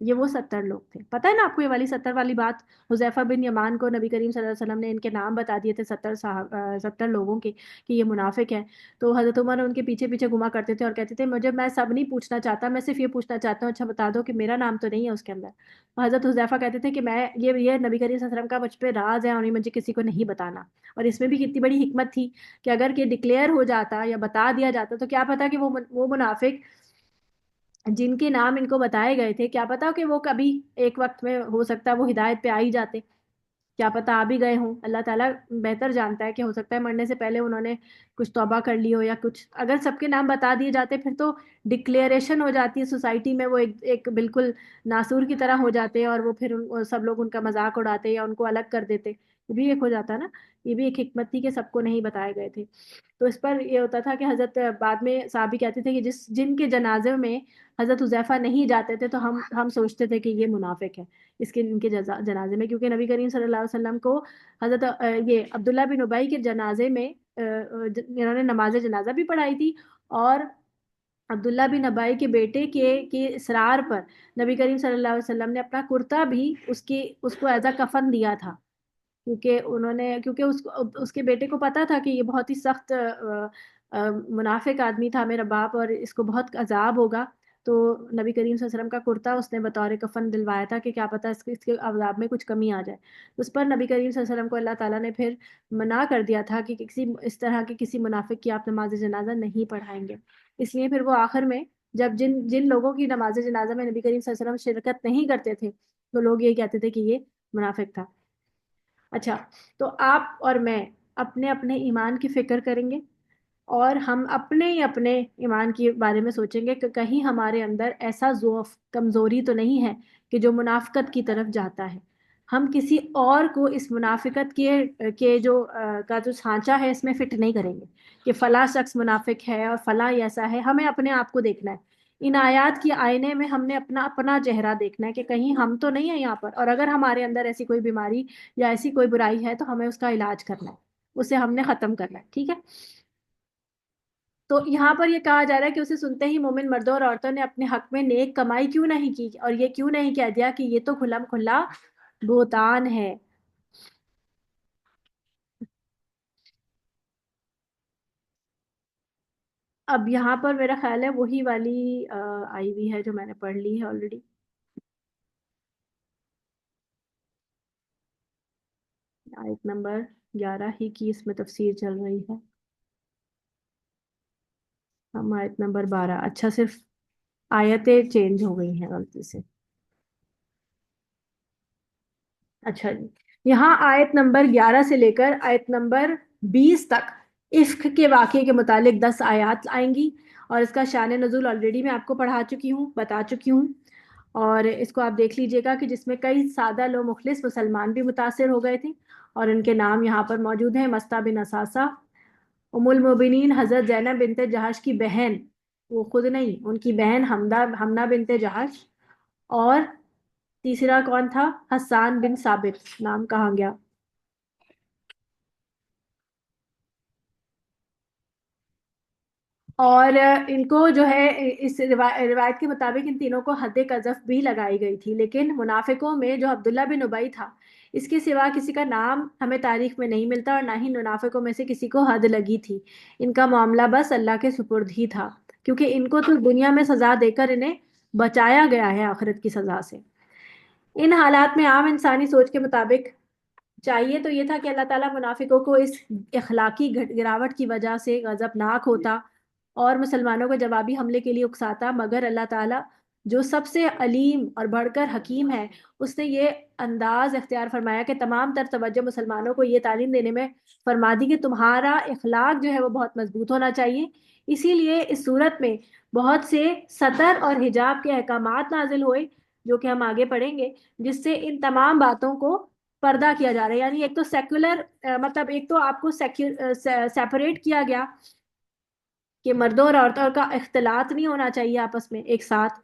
یہ وہ 70 لوگ تھے. پتہ ہے نا آپ کو یہ والی 70 والی بات؟ حذیفہ بن یمان کو نبی کریم صلی اللہ علیہ وسلم نے ان کے نام بتا دیے تھے 70 لوگوں کے کہ یہ منافق ہیں. تو حضرت عمر ان کے پیچھے پیچھے گھما کرتے تھے اور کہتے تھے میں سب نہیں پوچھنا چاہتا، میں صرف یہ پوچھنا چاہتا ہوں، اچھا بتا دو کہ میرا نام تو نہیں ہے اس کے اندر. حضرت حذیفہ کہتے تھے کہ یہ نبی کریم صلی اللہ علیہ وسلم کا مجھ پہ راز ہے اور یہ مجھے کسی کو نہیں بتانا. اور اس میں بھی کتنی بڑی حکمت تھی کہ اگر کہ ڈکلیئر ہو جاتا یا بتا دیا جاتا تو کیا پتا کہ وہ منافق جن کے نام ان کو بتائے گئے تھے، کیا پتا کہ وہ کبھی ایک وقت میں ہو سکتا ہے وہ ہدایت پہ آ ہی جاتے، کیا پتا آ بھی گئے ہوں. اللہ تعالیٰ بہتر جانتا ہے کہ ہو سکتا ہے مرنے سے پہلے انہوں نے کچھ توبہ کر لی ہو یا کچھ. اگر سب کے نام بتا دیے جاتے پھر تو ڈکلیریشن ہو جاتی ہے سوسائٹی میں، وہ ایک بالکل ناسور کی طرح ہو جاتے اور وہ پھر سب لوگ ان کا مذاق اڑاتے یا ان کو الگ کر دیتے. یہ بھی ایک ہو جاتا نا. یہ بھی ایک حکمت تھی کہ سب کو نہیں بتائے گئے تھے. تو اس پر یہ ہوتا تھا کہ حضرت بعد میں صحابی کہتے تھے کہ جن کے جنازے میں حضرت حذیفہ نہیں جاتے تھے تو ہم سوچتے تھے کہ یہ منافق ہے ان کے جنازے میں، کیونکہ نبی کریم صلی اللہ علیہ وسلم کو حضرت یہ عبداللہ بن ابئی کے جنازے میں انہوں نے نماز جنازہ بھی پڑھائی تھی، اور عبداللہ بن ابئی کے بیٹے کے اصرار پر نبی کریم صلی اللہ علیہ وسلم نے اپنا کرتا بھی اس کو ایز اے کفن دیا تھا، کیونکہ اس کے بیٹے کو پتا تھا کہ یہ بہت ہی سخت منافق آدمی تھا میرا باپ اور اس کو بہت عذاب ہوگا. تو نبی کریم صلی اللہ علیہ وسلم کا کرتا اس نے بطور کفن دلوایا تھا کہ کیا پتہ اس کے عذاب میں کچھ کمی آ جائے. اس پر نبی کریم صلی اللہ علیہ وسلم کو اللہ تعالیٰ نے پھر منع کر دیا تھا کہ کسی اس طرح کے کسی منافق کی آپ نماز جنازہ نہیں پڑھائیں گے. اس لیے پھر وہ آخر میں جب جن لوگوں کی نماز جنازہ میں نبی کریم صلی اللہ علیہ وسلم شرکت نہیں کرتے تھے تو لوگ یہ کہتے تھے کہ یہ منافق تھا. اچھا، تو آپ اور میں اپنے اپنے ایمان کی فکر کریں گے اور ہم اپنے ہی اپنے ایمان کے بارے میں سوچیں گے کہ کہیں ہمارے اندر ایسا ضعف، کمزوری تو نہیں ہے کہ جو منافقت کی طرف جاتا ہے. ہم کسی اور کو اس منافقت کے جو سانچہ ہے اس میں فٹ نہیں کریں گے کہ فلاں شخص منافق ہے اور فلاں ایسا ہے. ہمیں اپنے آپ کو دیکھنا ہے. ان آیات کی آئینے میں ہم نے اپنا چہرہ دیکھنا ہے کہ کہیں ہم تو نہیں ہیں یہاں پر، اور اگر ہمارے اندر ایسی کوئی بیماری یا ایسی کوئی برائی ہے تو ہمیں اس کا علاج کرنا ہے، اسے ہم نے ختم کرنا ہے. ٹھیک ہے، تو یہاں پر یہ کہا جا رہا ہے کہ اسے سنتے ہی مومن مردوں اور عورتوں نے اپنے حق میں نیک کمائی کیوں نہیں کی، اور یہ کیوں نہیں کہہ دیا کہ یہ تو کھلا کھلا بہتان ہے. اب یہاں پر میرا خیال ہے وہی والی آئی ہوئی ہے جو میں نے پڑھ لی ہے آلریڈی. آیت نمبر 11 ہی کی اس میں تفسیر چل رہی ہے. ہم آیت نمبر 12، اچھا صرف آیتیں چینج ہو گئی ہیں غلطی سے. اچھا جی، یہاں آیت نمبر 11 سے لے کر آیت نمبر 20 تک عفق کے واقعے کے متعلق 10 آیات آئیں گی، اور اس کا شان نزول آلریڈی میں آپ کو بتا چکی ہوں، اور اس کو آپ دیکھ لیجئے گا کہ جس میں کئی سادہ لو مخلص مسلمان بھی متاثر ہو گئے تھے، اور ان کے نام یہاں پر موجود ہیں: مستہ بن اساسہ، ام المؤمنین حضرت زینب بنت جہش کی بہن، وہ خود نہیں، ان کی بہن حمنہ بنت جہش، اور تیسرا کون تھا؟ حسان بن ثابت. نام کہاں گیا؟ اور ان کو جو ہے اس روایت کے مطابق ان تینوں کو حد قذف بھی لگائی گئی تھی، لیکن منافقوں میں جو عبداللہ بن ابی تھا، اس کے سوا کسی کا نام ہمیں تاریخ میں نہیں ملتا، اور نہ ہی منافقوں میں سے کسی کو حد لگی تھی. ان کا معاملہ بس اللہ کے سپرد ہی تھا، کیونکہ ان کو تو دنیا میں سزا دے کر انہیں بچایا گیا ہے آخرت کی سزا سے. ان حالات میں عام انسانی سوچ کے مطابق چاہیے تو یہ تھا کہ اللہ تعالیٰ منافقوں کو اس اخلاقی گراوٹ کی وجہ سے غضبناک ہوتا اور مسلمانوں کو جوابی حملے کے لیے اکساتا، مگر اللہ تعالیٰ جو سب سے علیم اور بڑھ کر حکیم ہے، اس نے یہ انداز اختیار فرمایا کہ تمام تر توجہ مسلمانوں کو یہ تعلیم دینے میں فرما دی کہ تمہارا اخلاق جو ہے وہ بہت مضبوط ہونا چاہیے. اسی لیے اس صورت میں بہت سے ستر اور حجاب کے احکامات نازل ہوئے، جو کہ ہم آگے پڑھیں گے، جس سے ان تمام باتوں کو پردہ کیا جا رہا ہے. یعنی ایک تو سیکولر، مطلب ایک تو آپ کو سیپریٹ کیا گیا کہ مردوں اور عورتوں کا اختلاط نہیں ہونا چاہیے آپس میں ایک ساتھ،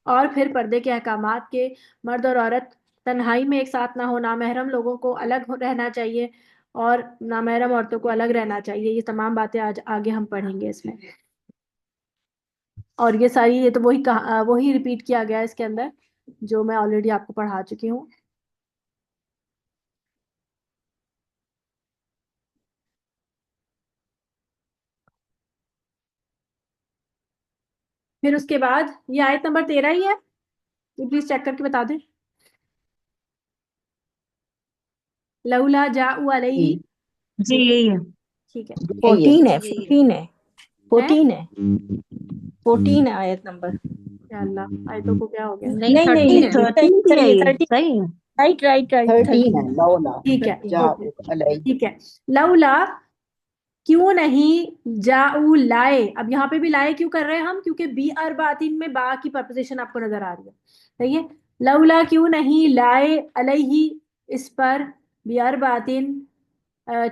اور پھر پردے کے احکامات کے مرد اور عورت تنہائی میں ایک ساتھ نہ ہو، نامحرم لوگوں کو الگ رہنا چاہیے اور نامحرم عورتوں کو الگ رہنا چاہیے. یہ تمام باتیں آج آگے ہم پڑھیں گے اس میں، اور یہ ساری یہ تو وہی ریپیٹ کیا گیا اس کے اندر جو میں آلریڈی آپ کو پڑھا چکی ہوں. پھر اس کے بعد یہ آیت نمبر 13 ہی ہے، پلیز چیک کر کے بتا دیں. لولا جاءوا علیہ، جی یہی ہے. ٹھیک ہے. 14 ہے، 15 ہے، 14 ہے، 14 ہے آیت نمبر. یا اللہ، آیتوں کو کیا ہو گیا؟ نہیں، نہیں 13 ہے. 13 ہے یہ، 13 صحیح ہے. رائٹ 13 ہے. لولا ٹھیک ہے، جاءوا علیہ. ٹھیک ہے. لولا کیوں نہیں، جاؤ لائے. اب یہاں پہ بھی لائے کیوں کر رہے ہیں ہم؟ کیونکہ بی اربعین میں با کی پرپوزیشن آپ کو نظر آ رہی ہے. صحیح ہے. لولا کیوں نہیں لائے علیہ اس پر، بی اربعین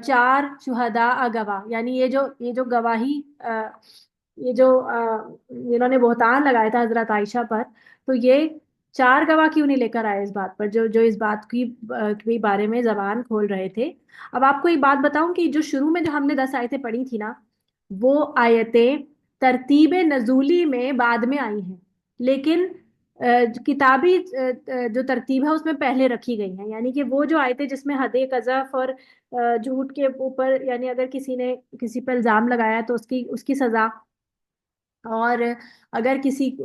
4 شہداء گواہ، یعنی یہ جو گواہی یہ جو انہوں نے بہتان لگایا تھا حضرت عائشہ پر، تو یہ 4 گواہ کیوں نہیں لے کر آئے اس بات پر، جو اس بات کی بارے میں زبان کھول رہے تھے. اب آپ کو ایک بات بتاؤں کہ جو شروع میں جو ہم نے 10 آیتیں پڑھی تھی نا، وہ آیتیں ترتیب نزولی میں بعد میں آئی ہیں، لیکن کتابی جو ترتیب ہے اس میں پہلے رکھی گئی ہیں. یعنی کہ وہ جو آیتیں جس میں حد قذف اور جھوٹ کے اوپر، یعنی اگر کسی نے کسی پر الزام لگایا تو اس کی سزا اور اگر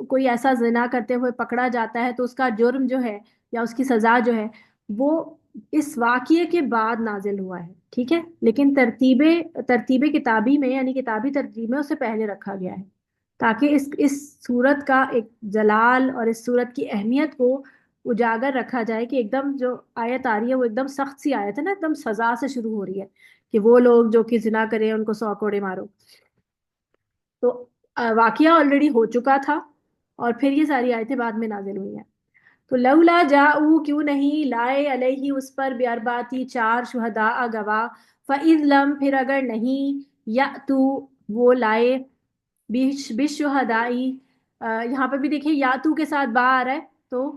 کوئی ایسا زنا کرتے ہوئے پکڑا جاتا ہے تو اس کا جرم جو ہے یا اس کی سزا جو ہے وہ اس واقعے کے بعد نازل ہوا ہے، ٹھیک ہے، لیکن ترتیب کتابی میں یعنی کتابی ترتیب میں اسے پہلے رکھا گیا ہے تاکہ اس صورت کا ایک جلال اور اس صورت کی اہمیت کو اجاگر رکھا جائے کہ ایک دم جو آیت آ رہی ہے وہ ایک دم سخت سی آیت ہے نا، ایک دم سزا سے شروع ہو رہی ہے کہ وہ لوگ جو کہ زنا کریں ان کو 100 کوڑے مارو. تو واقعہ آلریڈی ہو چکا تھا اور پھر یہ ساری آیتیں بعد میں نازل ہوئی ہیں. تو لولا جاؤ، کیوں نہیں لائے علیہ اس پر بیارباتی 4 شہداء گواہ، فَإِذْ لَمْ پھر اگر نہیں یأتو وہ لائے بالشہدائی، یہاں پہ بھی دیکھیں یاتو کے ساتھ با آ رہا ہے تو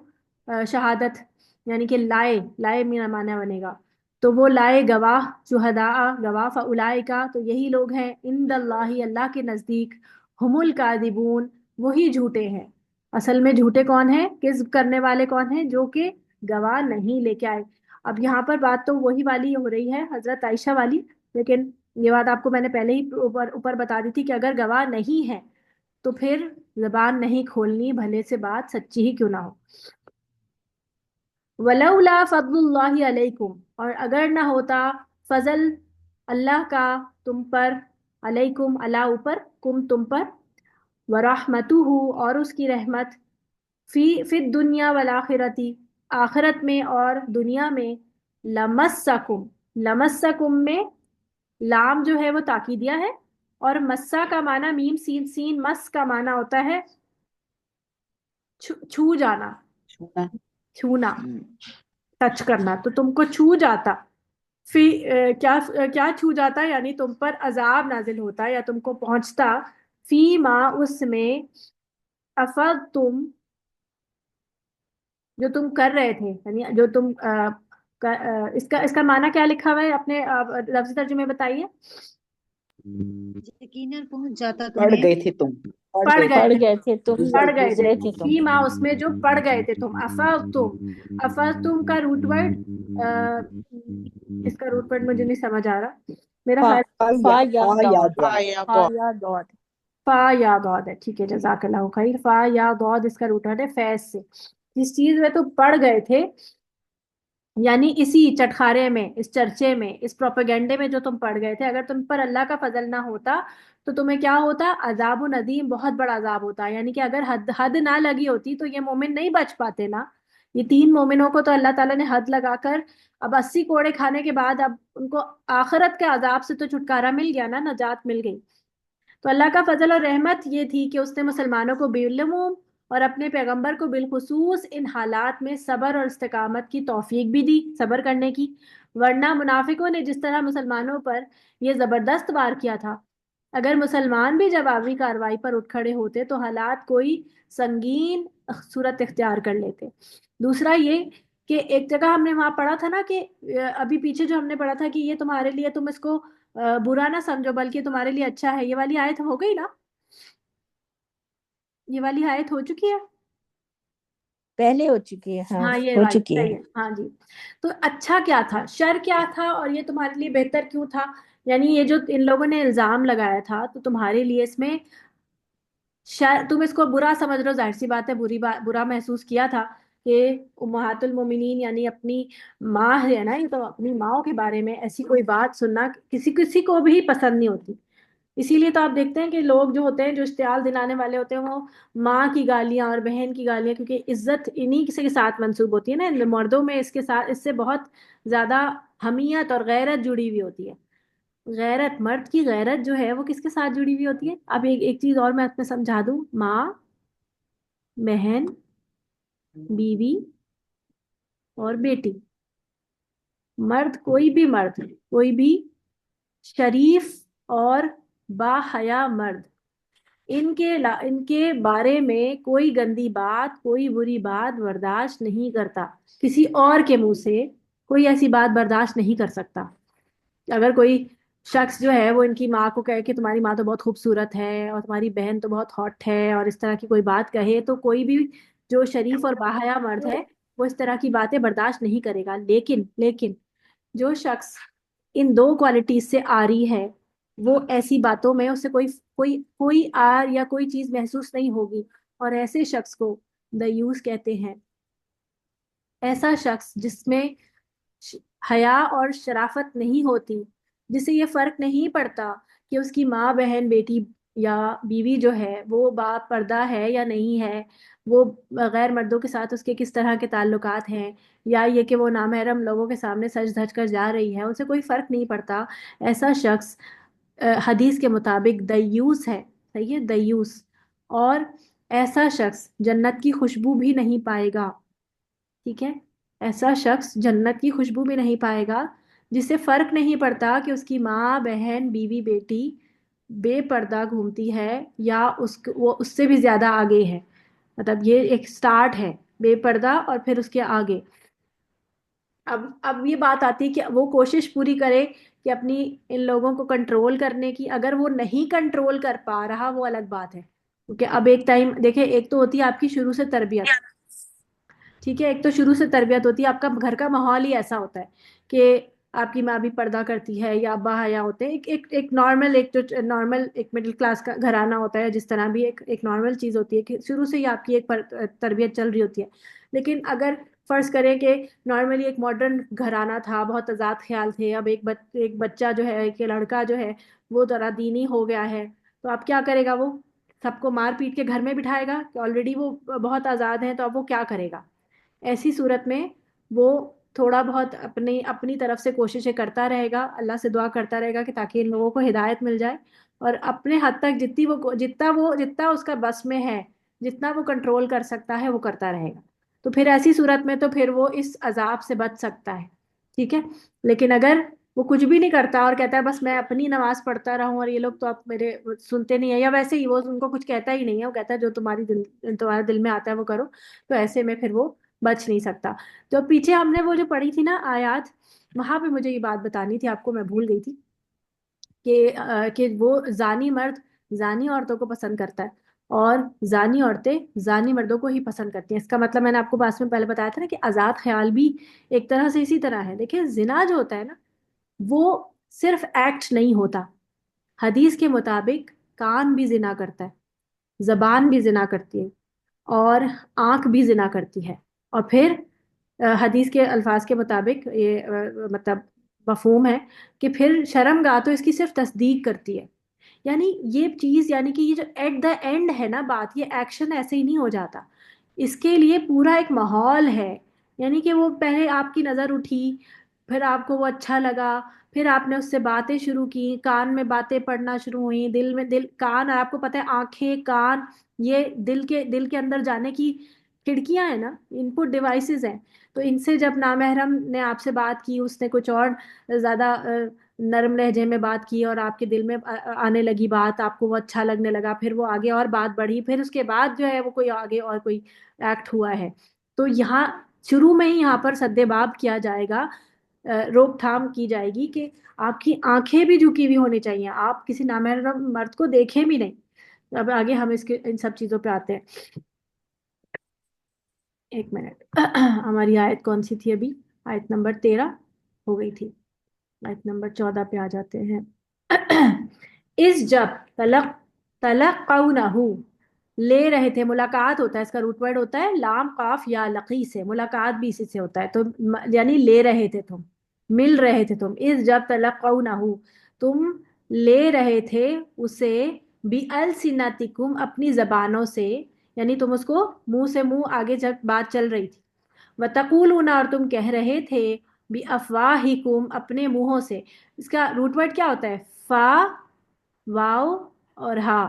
شہادت یعنی کہ لائے میرا معنی بنے گا، تو وہ لائے گواہ شہداء گواہ، فاولئک تو یہی لوگ ہیں عند اللہ اللہ کے نزدیک ہم الکاذبون وہی جھوٹے ہیں. اصل میں جھوٹے کون ہیں؟ کذب کرنے والے کون ہیں؟ جو کہ گواہ نہیں لے کے آئے. اب یہاں پر بات تو وہی والی ہو رہی ہے حضرت عائشہ والی، لیکن یہ بات آپ کو میں نے پہلے ہی اوپر بتا دی تھی کہ اگر گواہ نہیں ہے تو پھر زبان نہیں کھولنی، بھلے سے بات سچی ہی کیوں نہ ہو. ولولا فضل اللہ علیکم اور اگر نہ ہوتا فضل اللہ کا تم پر، علیکم اللہ اوپر، کم تم پر، ورحمتہ اور اس کی رحمت، فی الدنیا والآخرتی آخرت میں اور دنیا میں، لمسکم میں لام جو ہے وہ تاکیدیہ ہے اور مسا کا معنی میم سین سین مس کا معنی ہوتا ہے چھو جانا، چھونا، ٹچ کرنا، تو تم کو چھو جاتا. فی کیا چھو جاتا یعنی تم پر عذاب نازل ہوتا یا تم کو پہنچتا، فی ما اس میں، افضتم جو تم کر رہے تھے، یعنی جو تم اس کا معنی کیا لکھا ہوا ہے اپنے لفظی ترجمے بتائیے. یقیناً پہنچ جاتا پڑ تمہیں، گئے تھے تم، پڑ گئے تھے تم پڑ گئے تھے گزرے تھے تم. فی ما اس میں جو پڑ گئے تھے تم، افضتم کا روٹ ورڈ، اس کا روٹ ورڈ مجھے نہیں سمجھ آ رہا، میرا خیال فا یا ضاد، فا یا ضاد، فا یا ضاد ہے، ٹھیک ہے، جزاک اللہ خیر. فا یا ضاد اس کا روٹ ورڈ ہے فیض سے. جس چیز میں تو پڑ گئے تھے یعنی اسی چٹخارے میں، اس چرچے میں، اس پروپیگنڈے میں جو تم پڑ گئے تھے، اگر تم پر اللہ کا فضل نہ ہوتا تو تمہیں کیا ہوتا؟ عذاب و ندیم، بہت بڑا عذاب ہوتا. یعنی کہ اگر حد نہ لگی ہوتی تو یہ مومن نہیں بچ پاتے نا. یہ 3 مومنوں کو تو اللہ تعالیٰ نے حد لگا کر اب 80 کوڑے کھانے کے بعد اب ان کو آخرت کے عذاب سے تو چھٹکارا مل گیا نا، نجات مل گئی. تو اللہ کا فضل اور رحمت یہ تھی کہ اس نے مسلمانوں کو بالعموم اور اپنے پیغمبر کو بالخصوص ان حالات میں صبر اور استقامت کی توفیق بھی دی، صبر کرنے کی. ورنہ منافقوں نے جس طرح مسلمانوں پر یہ زبردست وار کیا تھا، اگر مسلمان بھی جوابی کارروائی پر اٹھ کھڑے ہوتے تو حالات کوئی سنگین صورت اختیار کر لیتے. دوسرا یہ کہ ایک جگہ ہم نے وہاں پڑھا تھا نا کہ ابھی پیچھے جو ہم نے پڑھا تھا کہ یہ تمہارے لیے، تم اس کو برا نہ سمجھو بلکہ تمہارے لیے اچھا ہے، یہ والی آیت ہو گئی نا، یہ والی آیت ہو چکی ہے، پہلے ہو چکی ہے، ہاں یہ ہو والی چکی صحیح ہے. ہے، ہاں جی. تو اچھا کیا تھا، شر کیا تھا، اور یہ تمہارے لیے بہتر کیوں تھا؟ یعنی یہ جو ان لوگوں نے الزام لگایا تھا تو تمہارے لیے اس میں تم اس کو برا سمجھ رہے ہو، ظاہر سی بات ہے، برا محسوس کیا تھا کہ امہات المومنین یعنی اپنی ماں ہے نا، یہ تو اپنی ماؤں کے بارے میں ایسی کوئی بات سننا کسی کو بھی پسند نہیں ہوتی. اسی لیے تو آپ دیکھتے ہیں کہ لوگ جو ہوتے ہیں، جو اشتعال دلانے والے ہوتے ہیں، وہ ماں کی گالیاں اور بہن کی گالیاں، کیونکہ عزت انہی کے ساتھ منسوب ہوتی ہے نا، مردوں میں اس کے ساتھ اس سے بہت زیادہ حمیت اور غیرت جڑی ہوئی ہوتی ہے. غیرت، مرد کی غیرت جو ہے وہ کس کے ساتھ جڑی ہوئی ہوتی ہے؟ اب ایک چیز اور میں اپنے سمجھا دوں، ماں، بہن، بیوی اور بیٹی. مرد، کوئی بھی شریف اور با حیا مرد، ان کے بارے میں کوئی گندی بات، کوئی بری بات برداشت نہیں کرتا. کسی اور کے منہ سے کوئی ایسی بات برداشت نہیں کر سکتا. اگر کوئی شخص جو ہے وہ ان کی ماں کو کہے کہ تمہاری ماں تو بہت خوبصورت ہے اور تمہاری بہن تو بہت ہاٹ ہے اور اس طرح کی کوئی بات کہے، تو کوئی بھی جو شریف اور باحیا مرد ہے وہ اس طرح کی باتیں برداشت نہیں کرے گا. لیکن جو شخص ان 2 کوالٹیز سے آری ہے، وہ ایسی باتوں میں اسے کوئی کوئی کوئی آر یا کوئی چیز محسوس نہیں ہوگی، اور ایسے شخص کو دیوس کہتے ہیں۔ ایسا شخص جس میں حیا اور شرافت نہیں ہوتی، جسے یہ فرق نہیں پڑتا کہ اس کی ماں، بہن، بیٹی یا بیوی جو ہے وہ با پردہ ہے یا نہیں ہے، وہ غیر مردوں کے ساتھ اس کے کس طرح کے تعلقات ہیں، یا یہ کہ وہ نامحرم لوگوں کے سامنے سج دھج کر جا رہی ہے، اسے کوئی فرق نہیں پڑتا۔ ایسا شخص حدیث کے مطابق دیوس ہے، صحیح ہے، دیوس۔ اور ایسا شخص جنت کی خوشبو بھی نہیں پائے گا، ٹھیک ہے؟ ایسا شخص جنت کی خوشبو بھی نہیں پائے گا جسے فرق نہیں پڑتا کہ اس کی ماں، بہن، بیوی، بیٹی بے پردہ گھومتی ہے یا وہ اس سے بھی زیادہ آگے ہے۔ مطلب یہ ایک سٹارٹ ہے، بے پردہ، اور پھر اس کے آگے۔ اب یہ بات آتی ہے کہ وہ کوشش پوری کرے کہ اپنی ان لوگوں کو کنٹرول کرنے کی۔ اگر وہ نہیں کنٹرول کر پا رہا وہ الگ بات ہے، کیونکہ اب ایک ٹائم دیکھیں، ایک تو ہوتی ہے آپ کی شروع سے تربیت، ٹھیک ہے، ایک تو شروع سے تربیت ہوتی ہے، آپ کا گھر کا ماحول ہی ایسا ہوتا ہے کہ آپ کی ماں بھی پردہ کرتی ہے یا ابا حیا ہوتے ہیں، ایک نارمل، ایک مڈل کلاس کا گھرانہ ہوتا ہے، جس طرح بھی ایک نارمل چیز ہوتی ہے کہ شروع سے ہی آپ کی ایک تربیت چل رہی ہوتی ہے۔ لیکن اگر فرض کریں کہ نارملی ایک ماڈرن گھرانہ تھا، بہت آزاد خیال تھے، اب ایک بچہ جو ہے، ایک لڑکا جو ہے وہ ذرا دینی ہو گیا ہے، تو اب کیا کرے گا؟ وہ سب کو مار پیٹ کے گھر میں بٹھائے گا کہ آلریڈی وہ بہت آزاد ہیں، تو اب وہ کیا کرے گا؟ ایسی صورت میں وہ تھوڑا بہت اپنی طرف سے کوششیں کرتا رہے گا، اللہ سے دعا کرتا رہے گا کہ تاکہ ان لوگوں کو ہدایت مل جائے، اور اپنے حد تک جتنا اس کا بس میں ہے، جتنا وہ کنٹرول کر سکتا ہے وہ کرتا رہے گا۔ تو پھر ایسی صورت میں تو پھر وہ اس عذاب سے بچ سکتا ہے، ٹھیک ہے۔ لیکن اگر وہ کچھ بھی نہیں کرتا اور کہتا ہے بس میں اپنی نماز پڑھتا رہوں اور یہ لوگ تو اب میرے سنتے نہیں ہیں، یا ویسے ہی وہ ان کو کچھ کہتا ہی نہیں ہے، وہ کہتا ہے جو تمہارے دل میں آتا ہے وہ کرو، تو ایسے میں پھر وہ بچ نہیں سکتا۔ تو پیچھے ہم نے وہ جو پڑھی تھی نا آیات، وہاں پہ مجھے یہ بات بتانی تھی آپ کو، میں بھول گئی تھی کہ وہ زانی مرد زانی عورتوں کو پسند کرتا ہے اور زانی عورتیں زانی مردوں کو ہی پسند کرتی ہیں۔ اس کا مطلب میں نے آپ کو پاس میں پہلے بتایا تھا نا کہ آزاد خیال بھی ایک طرح سے اسی طرح ہے۔ دیکھیں، زنا جو ہوتا ہے نا وہ صرف ایکٹ نہیں ہوتا، حدیث کے مطابق کان بھی زنا کرتا ہے، زبان بھی زنا کرتی ہے، اور آنکھ بھی زنا کرتی ہے، اور پھر حدیث کے الفاظ کے مطابق یہ مطلب مفہوم ہے کہ پھر شرم گاہ تو اس کی صرف تصدیق کرتی ہے۔ یعنی یہ چیز، یعنی کہ یہ جو ایٹ دا اینڈ ہے نا بات، یہ ایکشن ایسے ہی نہیں ہو جاتا، اس کے لیے پورا ایک ماحول ہے۔ یعنی کہ وہ پہلے آپ کی نظر اٹھی، پھر آپ کو وہ اچھا لگا، پھر آپ نے اس سے باتیں شروع کی، کان میں باتیں پڑنا شروع ہوئیں، کان، آپ کو پتہ ہے آنکھیں، کان، یہ دل کے اندر جانے کی کھڑکیاں ہیں نا، ان پٹ ڈیوائسز ہیں۔ تو ان سے جب نامحرم نے آپ سے بات کی، اس نے کچھ اور زیادہ نرم لہجے میں بات کی اور آپ کے دل میں آنے لگی بات، آپ کو وہ اچھا لگنے لگا، پھر وہ آگے اور بات بڑھی، پھر اس کے بعد جو ہے وہ کوئی آگے اور کوئی ایکٹ ہوا ہے، تو یہاں شروع میں ہی یہاں پر سد باب کیا جائے گا، روک تھام کی جائے گی کہ آپ کی آنکھیں بھی جھکی ہوئی ہونی چاہیے، آپ کسی نامحرم مرد کو دیکھیں بھی نہیں۔ اب آگے ہم ان سب چیزوں پہ آتے ہیں۔ ایک منٹ، ہماری آیت کون سی تھی ابھی؟ آیت نمبر 13 ہو گئی تھی، آیت نمبر 14 پہ آ جاتے ہیں۔ اس جب تلقونہ، لے رہے تھے، ملاقات ہوتا ہے، اس کا روٹ ورڈ ہوتا ہے لام قاف یا لقی سے، ملاقات بھی اسی سے ہوتا ہے، تو یعنی لے رہے تھے تم، مل رہے تھے تم، اس جب تلقونہ، تم لے رہے تھے اسے، بِأَلْسِنَتِكُمْ، اپنی زبانوں سے، یعنی تم اس کو منہ سے منہ آگے جب بات چل رہی تھی، وَتَقُولُونَ، اور تم کہہ رہے تھے، بِأَفْوَاهِكُمْ، اپنے منہوں سے۔ اس کا روٹ ورڈ کیا ہوتا ہے؟ فا، واو اور ہا،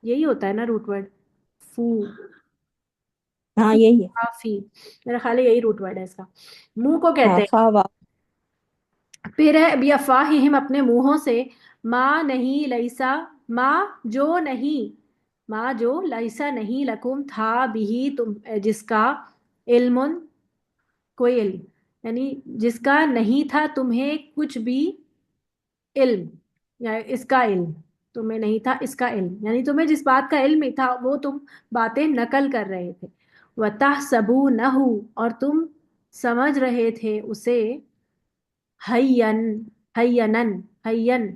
یہی ہوتا ہے نا روٹ ورڈ، فو، ہاں یہی ہے، کافی، میرا خیال ہے یہی روٹ ورڈ ہے اس کا، منہ کو ہاں کہتے ہیں۔ فا وا، پھر ہے بیافواہہم، اپنے منہوں سے، ما نہیں، لیسا، ما جو نہیں، ما جو، لیسا نہیں، لکم تھا، بھی تم، جس کا، علم، کوئی علم، یعنی جس کا نہیں تھا تمہیں کچھ بھی علم، یا اس کا علم تمہیں نہیں تھا، اس کا علم یعنی تمہیں جس بات کا علم تھا وہ تم باتیں نقل کر رہے تھے۔ وَتَحْسَبُونَهُ، اور تم سمجھ رہے تھے اسے، ہین، ہینن، ہین،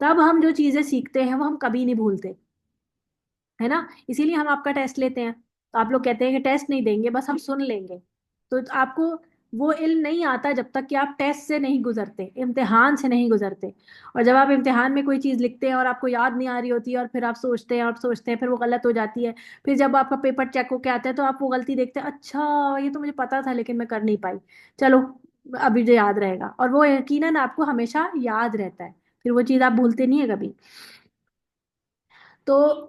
تب ہم جو چیزیں سیکھتے ہیں وہ ہم کبھی نہیں بھولتے، ہے نا. اسی لیے ہم آپ کا ٹیسٹ لیتے ہیں. تو آپ لوگ کہتے ہیں کہ ٹیسٹ نہیں دیں گے، بس ہم سن لیں گے. تو آپ کو وہ علم نہیں آتا جب تک کہ آپ ٹیسٹ سے نہیں گزرتے، امتحان سے نہیں گزرتے. اور جب آپ امتحان میں کوئی چیز لکھتے ہیں اور آپ کو یاد نہیں آ رہی ہوتی ہے، اور پھر آپ سوچتے ہیں پھر وہ غلط ہو جاتی ہے. پھر جب آپ کا پیپر چیک ہو کے آتا ہے تو آپ وہ غلطی دیکھتے ہیں، اچھا یہ تو مجھے پتا تھا لیکن میں کر نہیں پائی، چلو ابھی جو یاد رہے گا. اور وہ یقیناً آپ کو ہمیشہ یاد رہتا ہے، پھر وہ چیز آپ بھولتے نہیں ہیں کبھی. تو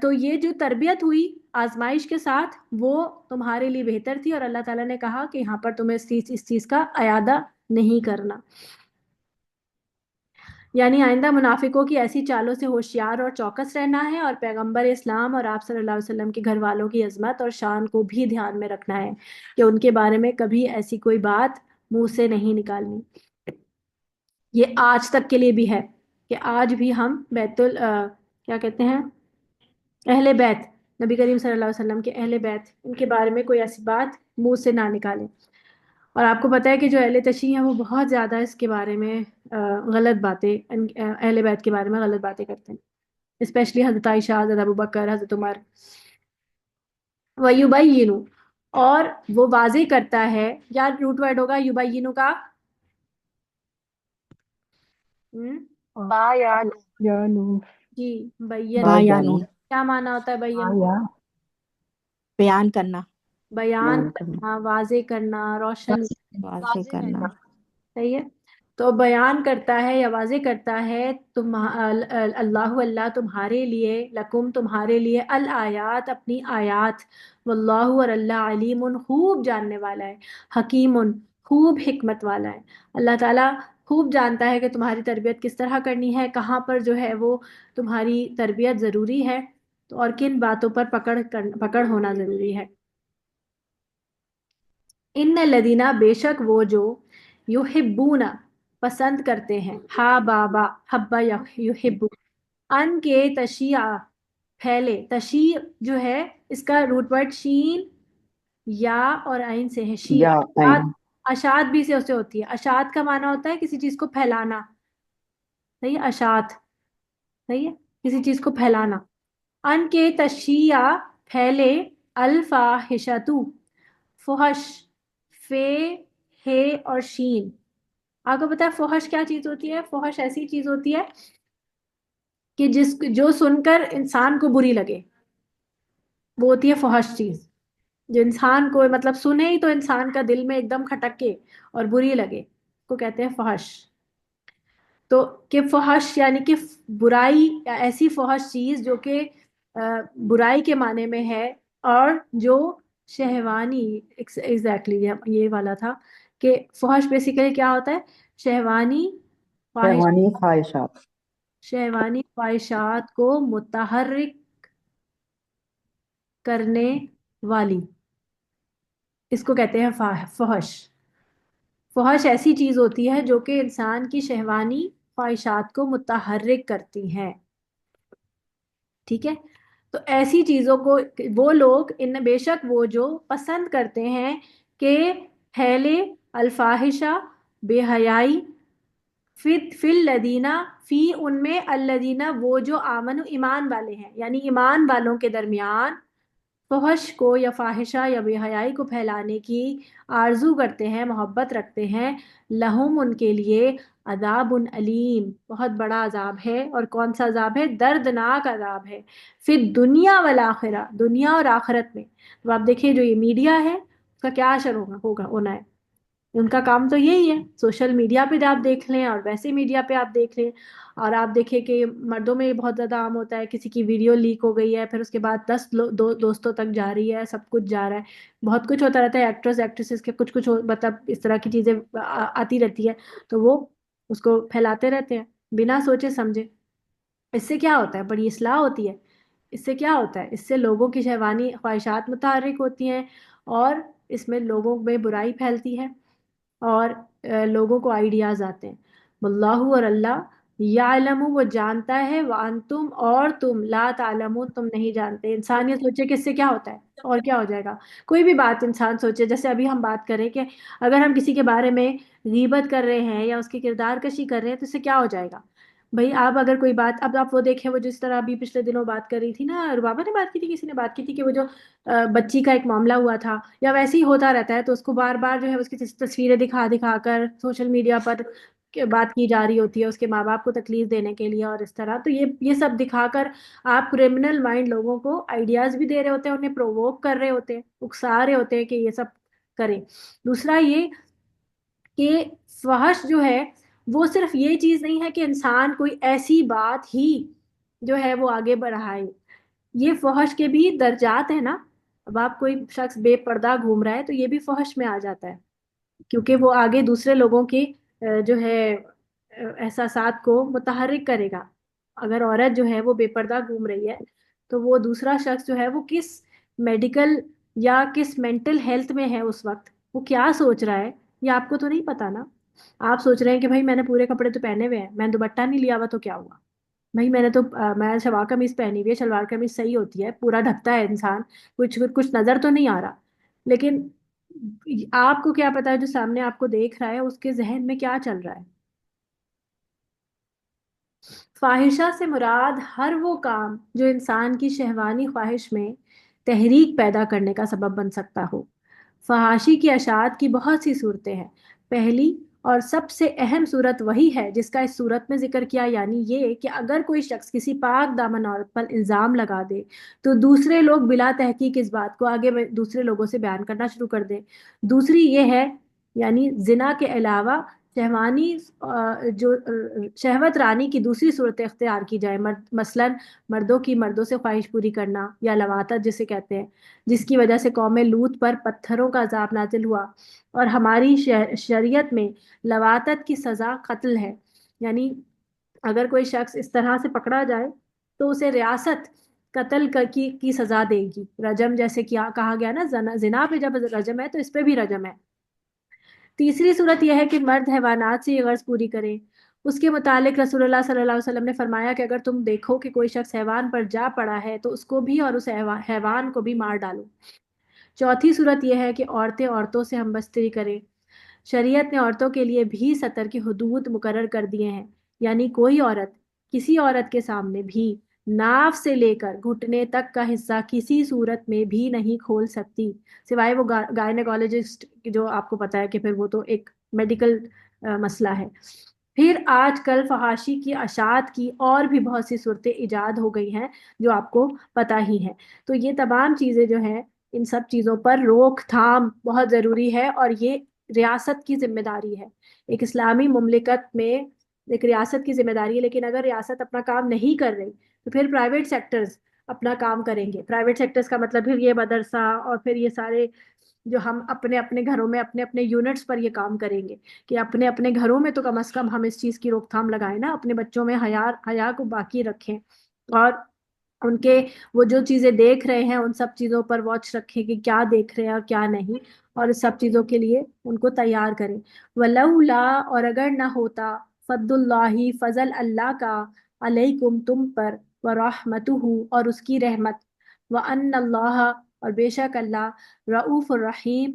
تو یہ جو تربیت ہوئی آزمائش کے ساتھ وہ تمہارے لیے بہتر تھی، اور اللہ تعالیٰ نے کہا کہ یہاں پر تمہیں اس چیز کا اعادہ نہیں کرنا. یعنی آئندہ منافقوں کی ایسی چالوں سے ہوشیار اور چوکس رہنا ہے، اور پیغمبر اسلام اور آپ صلی اللہ علیہ وسلم کے گھر والوں کی عظمت اور شان کو بھی دھیان میں رکھنا ہے کہ ان کے بارے میں کبھی ایسی کوئی بات منہ سے نہیں نکالنی. یہ آج تک کے لیے بھی ہے کہ آج بھی ہم کیا کہتے ہیں، اہل بیت، نبی کریم صلی اللہ علیہ وسلم کے اہل بیت، ان کے بارے میں کوئی ایسی بات منہ سے نہ نکالیں. اور آپ کو پتہ ہے کہ جو اہل تشیع ہیں وہ بہت زیادہ اس کے بارے میں غلط باتیں، اہل بیت کے بارے میں غلط باتیں کرتے ہیں، اسپیشلی حضرت عائشہ، حضرت ابو بکر، حضرت عمر. وَيُبَيِّنُ، اور وہ واضح کرتا ہے. یا روٹ ورڈ ہوگا یبینو کا با یا جی با بینا. یا نون، کیا معنی ہوتا ہے بینا؟ بیان کرنا، بیان کرنا، واضح کرنا، روشن، واضح کرنا. صحیح ہے. تو بیان کرتا ہے یا واضح کرتا ہے اللہ تمہارے لیے، لکم تمہارے لیے، الآیات اپنی آیات، واللہ اور اللہ علیم خوب جاننے والا ہے، حکیم خوب حکمت والا ہے. اللہ تعالیٰ خوب جانتا ہے کہ تمہاری تربیت کس طرح کرنی ہے، کہاں پر جو ہے وہ تمہاری تربیت ضروری ہے، اور کن باتوں پر پکڑ ہونا ضروری ہے. ان الذین، بے شک وہ جو، یحبون پسند کرتے ہیں، ہا بابا حبا یحب، ان کے تشیع پھیلے. تشیع جو ہے اس کا روٹ ورڈ شین یا اور عین سے ہے. شیع اشاعت بھی سے ہوتی ہے. اشاعت کا معنی ہوتا ہے کسی چیز کو پھیلانا، صحیح ہے، اشاعت، صحیح ہے، کسی چیز کو پھیلانا. ان کے تشیع پھیلے، الفاحشتو فحش، فے ہے اور شین. آپ کو پتا ہے فحش کیا چیز ہوتی ہے؟ فحش ایسی چیز ہوتی ہے کہ جو سن کر انسان کو بری لگے، وہ ہوتی ہے فحش چیز. جو انسان کو مطلب سنے ہی تو انسان کا دل میں ایک دم کھٹکے اور بری لگے، کو کہتے ہیں فحش. تو کہ فحش یعنی کہ برائی، یا ایسی فحش چیز جو کہ برائی کے معنی میں ہے، اور جو شہوانی، ایگزیکٹلی یہ والا تھا کہ فحش بیسیکلی کیا ہوتا ہے؟ شہوانی خواہش، شہوانی خواہشات کو متحرک کرنے والی، اس کو کہتے ہیں فحش. فحش ایسی چیز ہوتی ہے جو کہ انسان کی شہوانی خواہشات کو متحرک کرتی ہیں. ٹھیک ہے. تو ایسی چیزوں کو وہ لوگ، بے شک وہ جو پسند کرتے ہیں کہ پھیلے، الفاحشہ بے حیائی، فی الذین، فی ان میں، الذین وہ جو آمنوا ایمان والے ہیں، یعنی ایمان والوں کے درمیان فحش کو یا فاحشہ یا بے حیائی کو پھیلانے کی آرزو کرتے ہیں، محبت رکھتے ہیں. لہم ان کے لیے، عذاب علیم بہت بڑا عذاب ہے. اور کون سا عذاب ہے؟ دردناک عذاب ہے. فی الدنیا والآخرہ، دنیا اور آخرت میں. تو آپ دیکھیں جو یہ میڈیا ہے اس کا کیا اثر ہونا ہے. ان کا کام تو یہی ہے، سوشل میڈیا پہ آپ دیکھ لیں اور ویسے میڈیا پہ آپ دیکھ لیں، اور آپ دیکھیں کہ مردوں میں بہت زیادہ عام ہوتا ہے، کسی کی ویڈیو لیک ہو گئی ہے، پھر اس کے بعد 10 دوستوں تک جا رہی ہے، سب کچھ جا رہا ہے، بہت کچھ ہوتا رہتا ہے. ایکٹریسز کے کچھ مطلب اس طرح کی چیزیں آتی رہتی ہے، تو وہ اس کو پھیلاتے رہتے ہیں بنا سوچے سمجھے. اس سے کیا ہوتا ہے؟ بڑی اصلاح ہوتی ہے. اس سے کیا ہوتا ہے؟ اس سے لوگوں کی شہوانی خواہشات متحرک ہوتی ہیں، اور اس میں لوگوں میں برائی پھیلتی ہے، اور لوگوں کو آئیڈیاز آتے ہیں. واللہ اور اللہ، یعلم وہ جانتا ہے، وانتم اور تم لا تعلمون تم نہیں جانتے. انسان یہ سوچے کہ اس سے کیا ہوتا ہے اور کیا ہو جائے گا. کوئی بھی بات انسان سوچے، جیسے ابھی ہم بات کریں کہ اگر ہم کسی کے بارے میں غیبت کر رہے ہیں یا اس کی کردار کشی کر رہے ہیں تو اس سے کیا ہو جائے گا. بھائی آپ اگر کوئی بات، اب آپ وہ دیکھیں، وہ جس طرح ابھی پچھلے دنوں بات کر رہی تھی نا، ربابا نے بات کی تھی، کسی نے بات کی تھی کہ وہ جو بچی کا ایک معاملہ ہوا تھا، یا ویسے ہی ہوتا رہتا ہے تو اس کو بار بار جو ہے اس کی تصویریں دکھا دکھا کر سوشل میڈیا پر بات کی جا رہی ہوتی ہے اس کے ماں باپ کو تکلیف دینے کے لیے، اور اس طرح تو یہ سب دکھا کر آپ کرمنل مائنڈ لوگوں کو آئیڈیاز بھی دے رہے ہوتے ہیں، انہیں پرووک کر رہے ہوتے ہیں، اکسا رہے ہوتے ہیں کہ یہ سب کریں۔ دوسرا یہ کہ فحش جو ہے وہ صرف یہ چیز نہیں ہے کہ انسان کوئی ایسی بات ہی جو ہے وہ آگے بڑھائے، یہ فحش کے بھی درجات ہیں نا۔ اب آپ کوئی شخص بے پردہ گھوم رہا ہے تو یہ بھی فحش میں آ جاتا ہے، کیونکہ وہ آگے دوسرے لوگوں کی جو ہے احساسات کو متحرک کرے گا۔ اگر عورت جو ہے وہ بے پردہ گھوم رہی ہے تو وہ دوسرا شخص جو ہے وہ کس میڈیکل یا کس مینٹل ہیلتھ میں ہے اس وقت، وہ کیا سوچ رہا ہے، یہ آپ کو تو نہیں پتا نا۔ آپ سوچ رہے ہیں کہ بھائی میں نے پورے کپڑے تو پہنے ہوئے ہیں، میں نے دوپٹہ نہیں لیا ہوا تو کیا ہوا، بھائی میں نے تو میں شلوار قمیض پہنی ہوئی ہے، شلوار قمیض صحیح ہوتی ہے، پورا ڈھکتا ہے انسان، کچھ نظر تو نہیں آ رہا۔ لیکن آپ کو کیا پتا ہے جو سامنے آپ کو دیکھ رہا ہے اس کے ذہن میں کیا چل رہا ہے۔ فاحشہ سے مراد ہر وہ کام جو انسان کی شہوانی خواہش میں تحریک پیدا کرنے کا سبب بن سکتا ہو۔ فحاشی کی اشاعت کی بہت سی صورتیں ہیں۔ پہلی اور سب سے اہم صورت وہی ہے جس کا اس صورت میں ذکر کیا، یعنی یہ کہ اگر کوئی شخص کسی پاک دامن عورت پر الزام لگا دے تو دوسرے لوگ بلا تحقیق اس بات کو آگے دوسرے لوگوں سے بیان کرنا شروع کر دیں۔ دوسری یہ ہے، یعنی زنا کے علاوہ شہوانی جو شہوت رانی کی دوسری صورت اختیار کی جائے، مثلاً مردوں کی مردوں سے خواہش پوری کرنا یا لواطت جسے کہتے ہیں، جس کی وجہ سے قوم لوط پر پتھروں کا عذاب نازل ہوا، اور ہماری شریعت میں لواطت کی سزا قتل ہے۔ یعنی اگر کوئی شخص اس طرح سے پکڑا جائے تو اسے ریاست قتل کی سزا دے گی، رجم جیسے کیا کہا گیا نا، زنا پہ جب رجم ہے تو اس پہ بھی رجم ہے۔ تیسری صورت یہ ہے کہ مرد حیوانات سے یہ غرض پوری کرے۔ اس کے متعلق رسول اللہ صلی اللہ علیہ وسلم نے فرمایا کہ اگر تم دیکھو کہ کوئی شخص حیوان پر جا پڑا ہے تو اس کو بھی اور اس حیوان کو بھی مار ڈالو۔ چوتھی صورت یہ ہے کہ عورتیں عورتوں سے ہم بستری کریں۔ شریعت نے عورتوں کے لیے بھی سطر کی حدود مقرر کر دیے ہیں، یعنی کوئی عورت کسی عورت کے سامنے بھی ناف سے لے کر گھٹنے تک کا حصہ کسی صورت میں بھی نہیں کھول سکتی، سوائے وہ گائنیکولوجسٹ، جو آپ کو پتا ہے کہ پھر وہ تو ایک میڈیکل مسئلہ ہے۔ پھر آج کل فحاشی کی اشاعت کی اور بھی بہت سی صورتیں ایجاد ہو گئی ہیں جو آپ کو پتہ ہی ہیں۔ تو یہ تمام چیزیں جو ہیں، ان سب چیزوں پر روک تھام بہت ضروری ہے، اور یہ ریاست کی ذمہ داری ہے۔ ایک اسلامی مملکت میں ایک ریاست کی ذمہ داری ہے، لیکن اگر ریاست اپنا کام نہیں کر رہی تو پھر پرائیویٹ سیکٹرز اپنا کام کریں گے۔ پرائیویٹ سیکٹرز کا مطلب پھر یہ مدرسہ اور پھر یہ سارے جو ہم اپنے اپنے گھروں میں اپنے اپنے یونٹس پر یہ کام کریں گے کہ اپنے اپنے گھروں میں تو کم از کم ہم اس چیز کی روک تھام لگائیں نا، اپنے بچوں میں حیا کو باقی رکھیں، اور ان کے وہ جو چیزیں دیکھ رہے ہیں ان سب چیزوں پر واچ رکھیں کہ کیا دیکھ رہے ہیں اور کیا نہیں، اور اس سب چیزوں کے لیے ان کو تیار کریں۔ ولولا، اور اگر نہ ہوتا، فضل اللہ، فضل اللہ کا، علیکم تم پر، ورحمتہ، اور اس کی رحمت، وان اللہ، اور بے شک اللہ، رؤوف الرحیم،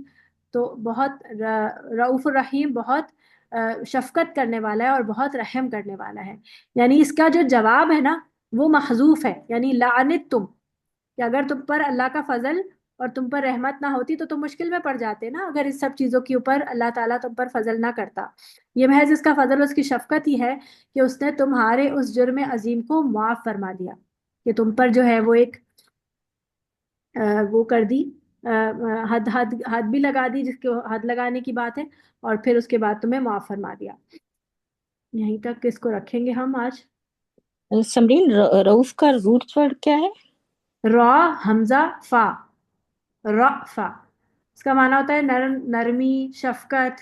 تو بہت رؤوف الرحیم، بہت شفقت کرنے والا ہے اور بہت رحم کرنے والا ہے۔ یعنی اس کا جو جواب ہے نا وہ محذوف ہے، یعنی لعنت تم، کہ اگر تم پر اللہ کا فضل اور تم پر رحمت نہ ہوتی تو تم مشکل میں پڑ جاتے نا، اگر اس سب چیزوں کے اوپر اللہ تعالیٰ تم پر فضل نہ کرتا۔ یہ محض اس کا فضل، اس کی شفقت ہی ہے کہ اس نے تمہارے اس جرم عظیم کو معاف فرما دیا، کہ تم پر جو ہے وہ ایک وہ کر دی، حد حد حد بھی لگا دی، جس کو حد لگانے کی بات ہے، اور پھر اس کے بعد تمہیں معاف فرما دیا۔ یہیں تک اس کو رکھیں گے ہم آج۔ سمرین، رؤوف کا روٹ ورڈ کیا ہے؟ را حمزہ فا، رأفا، اس کا معنی ہوتا ہے نرمی، شفقت،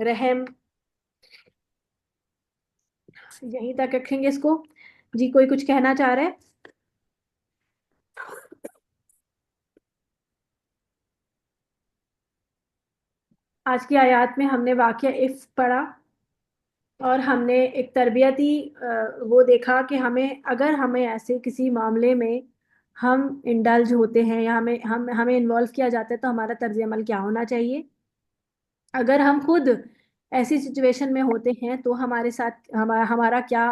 رحم۔ یہیں تک رکھیں گے اس کو۔ جی کوئی کچھ کہنا چاہ رہے؟ آج کی آیات میں ہم نے واقعہ عف پڑھا، اور ہم نے ایک تربیتی وہ دیکھا کہ اگر ہمیں ایسے کسی معاملے میں ہم انڈلج ہوتے ہیں یا ہمیں انوالو کیا جاتا ہے تو ہمارا طرز عمل کیا ہونا چاہیے۔ اگر ہم خود ایسی سچویشن میں ہوتے ہیں تو ہمارے ساتھ ہمارا کیا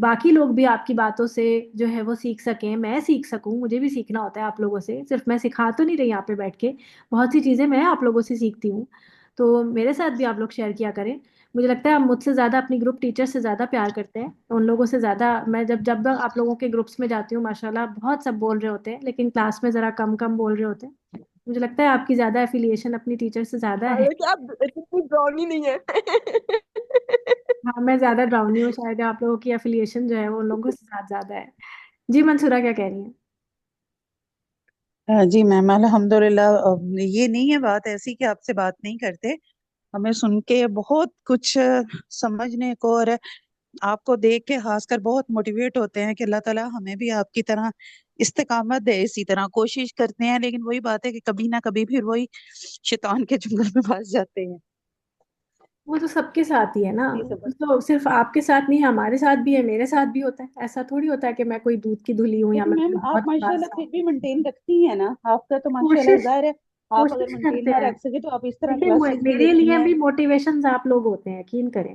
باقی لوگ بھی آپ کی باتوں سے جو ہے وہ سیکھ سکیں، میں سیکھ سکوں، مجھے بھی سیکھنا ہوتا ہے آپ لوگوں سے، صرف میں سکھا تو نہیں رہی یہاں پہ بیٹھ کے، بہت سی چیزیں میں آپ لوگوں سے سیکھتی ہوں، تو میرے ساتھ بھی آپ لوگ شیئر کیا کریں۔ مجھے لگتا ہے آپ مجھ سے زیادہ اپنی گروپ ٹیچر سے زیادہ پیار کرتے ہیں، ان لوگوں سے زیادہ میں جب جب آپ لوگوں کے گروپس میں جاتی ہوں ماشاءاللہ بہت سب بول رہے ہوتے ہیں، لیکن کلاس میں ذرا کم کم بول رہے ہوتے ہیں۔ مجھے لگتا ہے آپ کی زیادہ ایفیلیشن اپنی ٹیچر سے زیادہ ہے۔ حالانکہ آپ اتنی براؤنی نہیں ہے۔ ہاں میں زیادہ ڈراؤنی ہوں، شاید آپ لوگوں کی ایفیلیشن جو ہے وہ ان لوگوں سے ساتھ زیادہ ہے۔ جی منصورہ کیا کہہ رہی ہیں؟ جی میم الحمدللہ، یہ نہیں ہے بات ایسی کہ آپ سے بات نہیں کرتے، ہمیں سن کے بہت کچھ سمجھنے کو اور آپ کو دیکھ کے خاص کر بہت موٹیویٹ ہوتے ہیں کہ اللہ تعالیٰ ہمیں بھی آپ کی طرح استقامت دے، اسی طرح کوشش کرتے ہیں، لیکن وہی بات ہے کہ کبھی نہ کبھی پھر وہی شیطان کے جنگل میں پھنس جاتے ہیں۔ وہ تو سب کے ساتھ ہی ہے نا، یہ سب تو صرف آپ کے ساتھ نہیں ہے، ہمارے ساتھ بھی ہے، میرے ساتھ بھی ہوتا ہے، ایسا تھوڑی ہوتا ہے کہ میں کوئی دودھ کی دھلی ہوں یا لیکن میں میم کوئی آپ بہت ماشاءاللہ خاص پھر ہوں۔ بھی مینٹین رکھتی ہیں نا، آپ کا تو ماشاءاللہ کوشش ظاہر ہے، آپ اگر کوشش مینٹین کرتے نہ ہیں، رکھ سکے تو آپ اس طرح دیکھیں کلاسز بھی میرے لیتی لیے ہیں۔ بھی موٹیویشنز آپ لوگ ہوتے ہیں، یقین کریں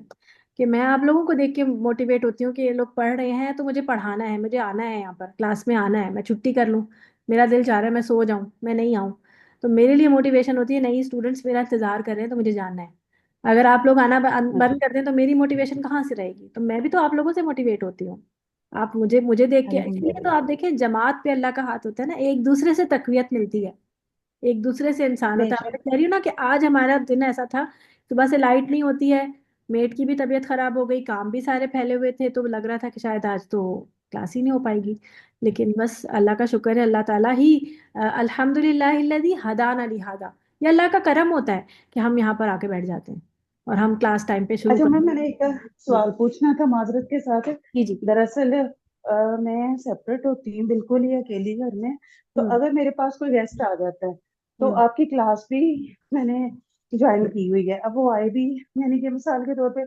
کہ میں آپ لوگوں کو دیکھ کے موٹیویٹ ہوتی ہوں کہ یہ لوگ پڑھ رہے ہیں تو مجھے پڑھانا ہے، مجھے آنا ہے یہاں پر کلاس میں آنا ہے، میں چھٹی کر لوں، میرا دل چاہ رہا ہے میں سو جاؤں، میں نہیں آؤں، تو میرے لیے موٹیویشن ہوتی ہے نہیں اسٹوڈنٹس میرا انتظار کر رہے ہیں تو مجھے جانا ہے۔ اگر آپ لوگ آنا بند کر دیں تو میری موٹیویشن کہاں سے رہے گی؟ تو میں بھی تو آپ لوگوں سے موٹیویٹ ہوتی ہوں، آپ مجھے دیکھ کے، اس لیے تو الحمدللہ آپ دیکھیں جماعت پہ اللہ کا ہاتھ ہوتا ہے نا، ایک دوسرے سے تقویت ملتی ہے، ایک دوسرے سے انسان بے ہوتا ہے۔ شک۔ میں کہہ رہی ہوں نا کہ آج ہمارا دن ایسا تھا، صبح سے لائٹ نہیں ہوتی ہے، میٹ کی بھی طبیعت خراب ہو گئی، کام بھی سارے پھیلے ہوئے تھے، تو لگ رہا تھا کہ شاید آج تو کلاس ہی نہیں ہو پائے گی، لیکن بس اللہ کا شکر ہے، اللہ تعالیٰ ہی الحمد للہ الذی ہدانا لہذا، یہ اللہ کا کرم ہوتا ہے کہ ہم یہاں پر آ کے بیٹھ جاتے ہیں اور ہم کلاس ٹائم پہ شروع اچھا کر میم، دیں۔ میں نے ایک سوال پوچھنا تھا معذرت کے ساتھ۔ جی جی۔ دراصل میں سیپریٹ ہوتی ہوں بالکل ہی اکیلی گھر میں، تو ہوں اگر میرے پاس کوئی گیسٹ آ جاتا ہے تو ہوں آپ کی کلاس بھی میں نے جوائن کی ہوئی ہے، اب وہ آئے بھی، یعنی کہ مثال کے طور پہ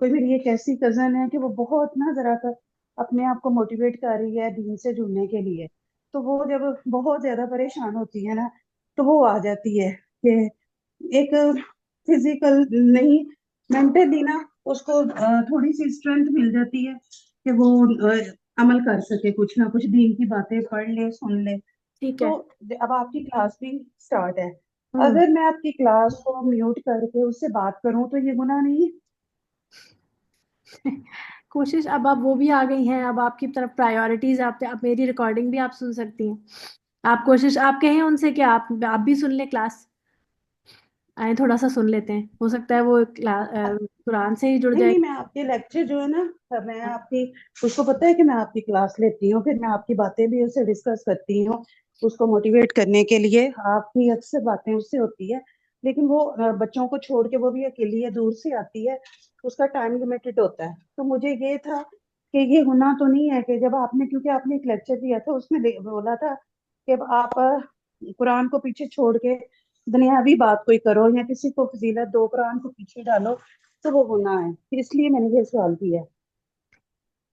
کوئی میری ایک ایسی کزن ہے کہ وہ بہت نا ذرا کر اپنے آپ کو موٹیویٹ کر رہی ہے دین سے جڑنے کے لیے، تو وہ جب بہت زیادہ پریشان ہوتی ہے نا تو وہ آ جاتی ہے کہ ایک فزیکل نہیں، مینٹلی نا اس کو تھوڑی سی اسٹرینتھ مل جاتی ہے کہ وہ عمل کر سکے، کچھ نہ کچھ دین کی باتیں پڑھ لے، سن لے۔ ٹھیک ہے۔ تو اب آپ کی کلاس بھی سٹارٹ ہے، ہوں اگر میں آپ کی کلاس کو میوٹ کر کے اس سے بات کروں تو یہ گناہ نہیں ہے؟ کوشش اب وہ بھی آ گئی ہیں، اب آپ کی طرف پرائیورٹیز، آپ میری ریکارڈنگ بھی آپ سن سکتی ہیں، آپ کوشش آپ کہیں ان سے کہ آپ بھی سن لیں، کلاس آئیں تھوڑا سا سن لیتے ہیں، ہو سکتا ہے وہ قرآن سے ہی جڑ نہیں جائے۔ نہیں، میں آپ کے لیکچر جو ہے نا، میں آپ کی، اس کو پتہ ہے کہ میں آپ کی کلاس لیتی ہوں، پھر میں آپ کی باتیں بھی اس سے ڈسکس کرتی ہوں اس کو موٹیویٹ کرنے کے لیے، آپ کی اکثر باتیں اس سے ہوتی ہے، لیکن وہ بچوں کو چھوڑ کے وہ بھی اکیلی ہے، دور سے آتی ہے، اس کا ٹائم لمیٹڈ ہوتا ہے، تو مجھے یہ تھا کہ یہ گناہ تو نہیں ہے کہ جب آپ نے، کیونکہ آپ نے ایک لیکچر دیا تھا اس میں بولا تھا کہ آپ قرآن کو پیچھے چھوڑ کے دنیاوی بات کوئی کرو یا کسی کو فضیلت دو، قرآن کو پیچھے ڈالو تو وہ گناہ ہے، پھر اس لیے میں نے یہ سوال کیا۔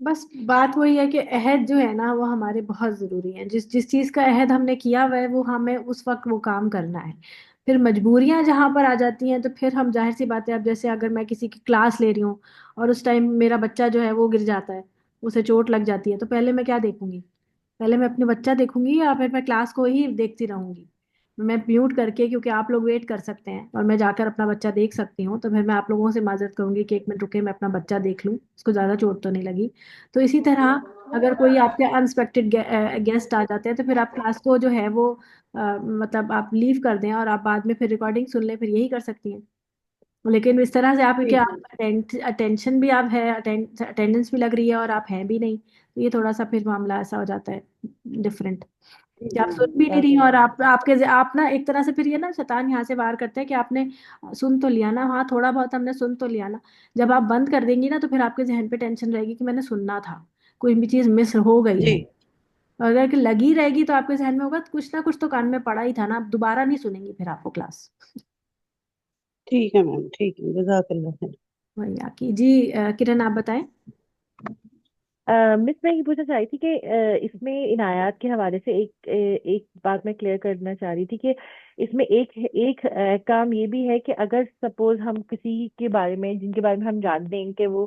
بس بات وہی ہے کہ عہد جو ہے نا وہ ہمارے بہت ضروری ہیں، جس چیز کا عہد ہم نے کیا ہوا ہے وہ ہمیں اس وقت وہ کام کرنا ہے، پھر مجبوریاں جہاں پر آ جاتی ہیں تو پھر ہم ظاہر سی بات ہے، اب جیسے اگر میں کسی کی کلاس لے رہی ہوں اور اس ٹائم میرا بچہ جو ہے وہ گر جاتا ہے، اسے چوٹ لگ جاتی ہے، تو پہلے میں کیا دیکھوں گی؟ پہلے میں اپنے بچہ دیکھوں گی یا پھر میں کلاس کو ہی دیکھتی رہوں گی؟ میں میوٹ کر کے، کیونکہ آپ لوگ ویٹ کر سکتے ہیں اور میں جا کر اپنا بچہ دیکھ سکتی ہوں، تو پھر میں آپ لوگوں سے معذرت کروں گی کہ ایک منٹ رکے میں اپنا بچہ دیکھ لوں، اس کو زیادہ چوٹ تو نہیں لگی۔ تو اسی طرح اگر کوئی آپ کے انسپیکٹڈ گیسٹ آ جاتے ہیں تو پھر آپ کلاس کو جو ہے وہ مطلب آپ لیو کر دیں اور آپ بعد میں پھر ریکارڈنگ سن لیں، پھر یہی کر سکتی ہیں، لیکن اس طرح سے آپ کہ ٹھیک ہے، آپ اٹینشن بھی آپ ہے، اٹینڈنس بھی لگ رہی ہے اور آپ ہیں بھی نہیں، تو یہ تھوڑا سا پھر معاملہ ایسا ہو جاتا ہے ڈفرینٹ، کہ ٹھیک ہے آپ میم، سن بھی نہیں جزاک رہی ہیں اور اللہ خیر۔ آپ نا ایک طرح سے پھر یہ نا شیطان یہاں سے وار کرتے ہیں کہ آپ نے سن تو لیا نا، ہاں تھوڑا بہت ہم نے سن تو لیا نا، جب آپ بند کر دیں گی نا تو پھر آپ کے ذہن پہ ٹینشن رہے گی کہ میں نے سننا تھا، کوئی بھی چیز مس ہو گئی جی ہے، اور اگر کہ لگی رہے گی تو آپ کے ذہن میں ہوگا کچھ نہ کچھ تو کان میں پڑا ہی تھا نا، آپ دوبارہ نہیں سنیں گی پھر آپ کو کلاس۔ ٹھیک ہے میم، ٹھیک ہے، جزاک اللہ خیر۔ وہی کی جی۔ کرن آپ بتائیں۔ مس میں یہ پوچھنا چاہ رہی تھی کہ اس میں ان آیات کے حوالے سے ایک بات میں کلیئر کرنا چاہ رہی تھی کہ اس میں ایک کام یہ بھی ہے کہ اگر سپوز ہم کسی کے بارے میں، جن کے بارے میں ہم جانتے ہیں کہ وہ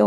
تو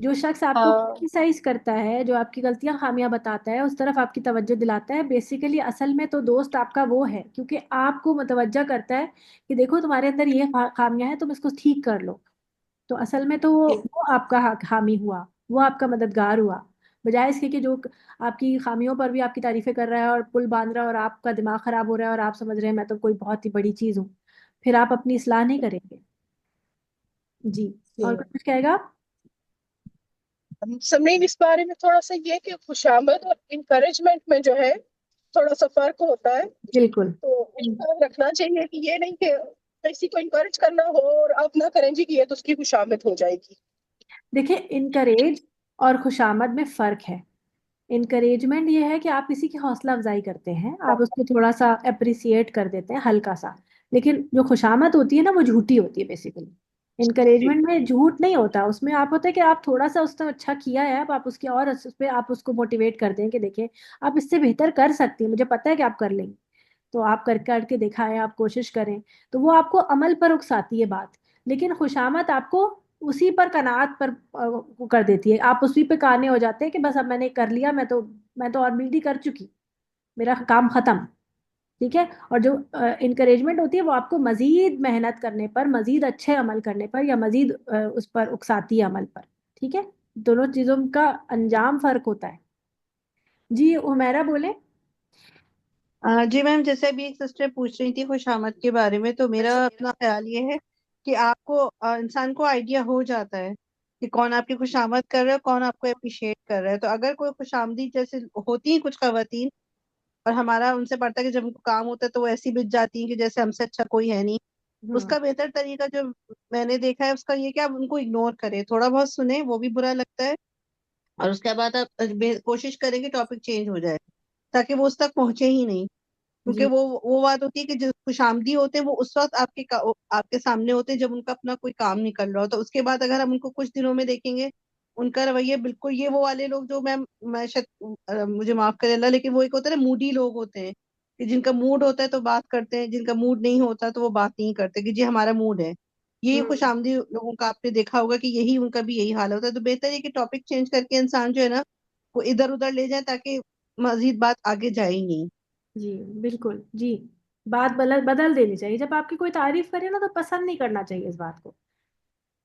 جو شخص آپ کو کرٹیسائز کرتا ہے، جو آپ کی غلطیاں خامیاں بتاتا ہے، اس طرف آپ کی توجہ دلاتا ہے، بیسیکلی اصل میں تو دوست آپ کا وہ ہے، کیونکہ آپ کو متوجہ کرتا ہے کہ دیکھو تمہارے اندر یہ خامیاں ہیں، تم اس کو ٹھیک کر لو. تو اصل میں تو وہ آپ کا حامی ہوا، وہ آپ کا مددگار ہوا، بجائے اس کے کہ جو آپ کی خامیوں پر بھی آپ کی تعریفیں کر رہا ہے اور پل باندھ رہا ہے اور آپ کا دماغ خراب ہو رہا ہے اور آپ سمجھ رہے ہیں میں تو کوئی بہت ہی بڑی چیز ہوں. پھر آپ اپنی اصلاح نہیں کریں گے. جی، اور کچھ کہے گا؟ سمین اس بارے میں تھوڑا سا یہ کہ خوشامد اور انکریجمنٹ میں جو ہے تھوڑا سا فرق ہوتا ہے، بالکل. تو اس کو رکھنا چاہیے کہ یہ نہیں کہ کسی کو انکریج کرنا ہو اور آپ نہ کریں جی کہ یہ تو اس کی خوشامد ہو جائے گی. دیکھیں، انکریج اور خوشامد میں فرق ہے. انکریجمنٹ یہ ہے کہ آپ کسی کی حوصلہ افزائی کرتے ہیں، آپ اس کو تھوڑا سا اپریسیٹ کر دیتے ہیں ہلکا سا، لیکن جو خوشامد ہوتی ہے نا وہ جھوٹی ہوتی ہے بیسیکلی. انکریجمنٹ میں جھوٹ نہیں ہوتا، اس میں آپ ہوتا ہے کہ آپ تھوڑا سا اس نے اچھا کیا ہے، آپ اس کے اور اس پہ آپ اس کو موٹیویٹ کر دیں کہ دیکھیں آپ اس سے بہتر کر سکتی ہیں، مجھے پتا ہے کہ آپ کر لیں گے، تو آپ کر کے دکھائیں، آپ کوشش کریں، تو وہ آپ کو عمل پر اکساتی ہے بات. لیکن خوشامد آپ کو اسی پر قناعت پر کر دیتی ہے، آپ اسی پہ قانے ہو جاتے ہیں کہ بس اب میں نے کر لیا، میں تو آلریڈی کر چکی، میرا کام ختم. ٹھیک ہے. اور جو انکریجمنٹ ہوتی ہے وہ آپ کو مزید محنت کرنے پر، مزید اچھے عمل کرنے پر، یا مزید اس پر اکساتی ہے عمل پر. ٹھیک ہے. دونوں چیزوں کا انجام فرق ہوتا ہے. جی عمیرہ بولیں. جی میم، جیسے ابھی ایک سسٹر پوچھ رہی تھی خوشامد کے بارے میں، تو میرا اپنا خیال یہ ہے کہ آپ کو انسان کو آئیڈیا ہو جاتا ہے کہ کون آپ کی خوشامد کر رہا ہے، کون آپ کو اپریشیٹ کر رہا ہے. تو اگر کوئی خوشامدی جیسے ہوتی ہیں کچھ خواتین، اور ہمارا ان سے پڑتا ہے کہ جب ان کو کام ہوتا ہے تو وہ ایسی بچ جاتی ہیں کہ جیسے ہم سے اچھا کوئی ہے نہیں. اس کا بہتر طریقہ جو میں نے دیکھا ہے اس کا یہ کہ آپ ان کو اگنور کریں، تھوڑا بہت سنیں، وہ بھی برا لگتا ہے، اور اس کے بعد آپ کوشش کریں کہ ٹاپک چینج ہو جائے تاکہ وہ اس تک پہنچے ہی نہیں. کیونکہ وہ بات ہوتی ہے کہ جو خوش آمدی ہوتے ہیں وہ اس وقت آپ کے سامنے ہوتے ہیں جب ان کا اپنا کوئی کام نکل رہا ہو. تو اس کے بعد اگر ہم ان کو کچھ دنوں میں دیکھیں گے، ان کا رویہ بالکل یہ وہ والے لوگ جو میں شاید مجھے معاف کرے اللہ، لیکن وہ ایک ہوتا ہے نا موڈی لوگ ہوتے ہیں کہ جن کا موڈ ہوتا ہے تو بات کرتے ہیں، جن کا موڈ نہیں ہوتا تو وہ بات نہیں کرتے کہ جی ہمارا موڈ ہے. یہی خوش آمدی لوگوں کا آپ نے دیکھا ہوگا کہ یہی ان کا بھی یہی حال ہوتا ہے. تو بہتر ہے کہ ٹاپک چینج کر کے انسان جو ہے نا وہ ادھر ادھر لے جائے تاکہ مزید بات آگے جائے ہی نہیں. جی بالکل. جی، بات بدل دینی چاہیے. جب آپ کی کوئی تعریف کرے نا تو پسند نہیں کرنا چاہیے اس بات کو.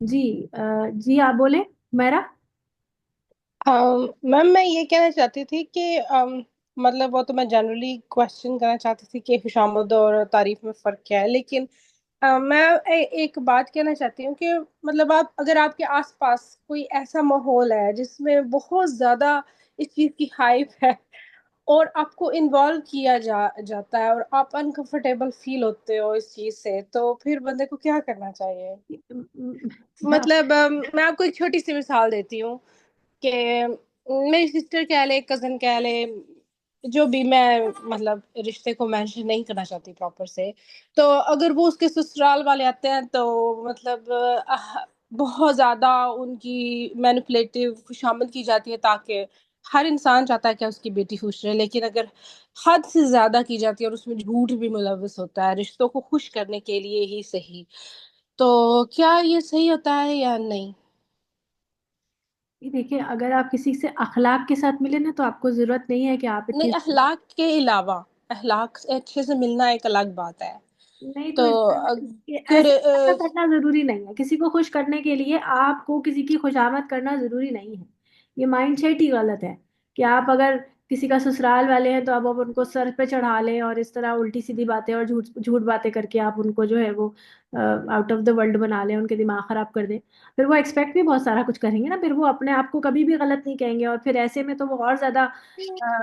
جی جی آپ بولیں میرا. میم میں یہ کہنا چاہتی تھی کہ مطلب وہ تو میں جنرلی کوشچن کرنا چاہتی تھی کہ خوشامد اور تعریف میں فرق کیا ہے، لیکن میں ایک بات کہنا چاہتی ہوں کہ مطلب اگر آپ کے آس پاس کوئی ایسا ماحول ہے جس میں بہت زیادہ اس چیز کی ہائپ ہے اور آپ کو انوالو کیا جاتا ہے اور آپ انکمفرٹیبل فیل ہوتے ہو اس چیز سے، تو پھر بندے کو کیا کرنا چاہیے؟ مطلب میں آپ کو ایک چھوٹی سی مثال دیتی ہوں کہ میری سسٹر کہہ لے، کزن کہہ لے، جو بھی، میں مطلب رشتے کو مینشن نہیں کرنا چاہتی پراپر سے، تو اگر وہ اس کے سسرال والے آتے ہیں تو مطلب بہت زیادہ ان کی مینپولیٹو خوشامد کی جاتی ہے، تاکہ ہر انسان چاہتا ہے کہ اس کی بیٹی خوش رہے، لیکن اگر حد سے زیادہ کی جاتی ہے اور اس میں جھوٹ بھی ملوث ہوتا ہے رشتوں کو خوش کرنے کے لیے ہی صحیح، تو کیا یہ صحیح ہوتا ہے یا نہیں؟ دیکھیں، اگر آپ کسی سے اخلاق کے ساتھ ملے نا تو آپ کو ضرورت نہیں ہے کہ آپ نہیں، اخلاق کے علاوہ اخلاق سے اچھے سے ملنا ایک الگ بات ہے. نہیں، تو تو اگر ایسا کرنا ضروری نہیں ہے. کسی کو خوش کرنے کے لیے آپ کو کسی کی خوشامد کرنا ضروری نہیں ہے. یہ مائنڈ سیٹ ہی غلط ہے کہ آپ اگر کسی کا سسرال والے ہیں تو اب ان کو سر پہ چڑھا لیں اور اس طرح الٹی سیدھی باتیں اور جھوٹ باتیں کر کے آپ ان کو جو ہے وہ آؤٹ آف دا ورلڈ بنا لیں، ان کے دماغ خراب کر دیں. پھر وہ ایکسپیکٹ بھی بہت سارا کچھ کریں گے نا، پھر وہ اپنے آپ کو کبھی بھی غلط نہیں کہیں گے، اور پھر ایسے میں تو وہ اور زیادہ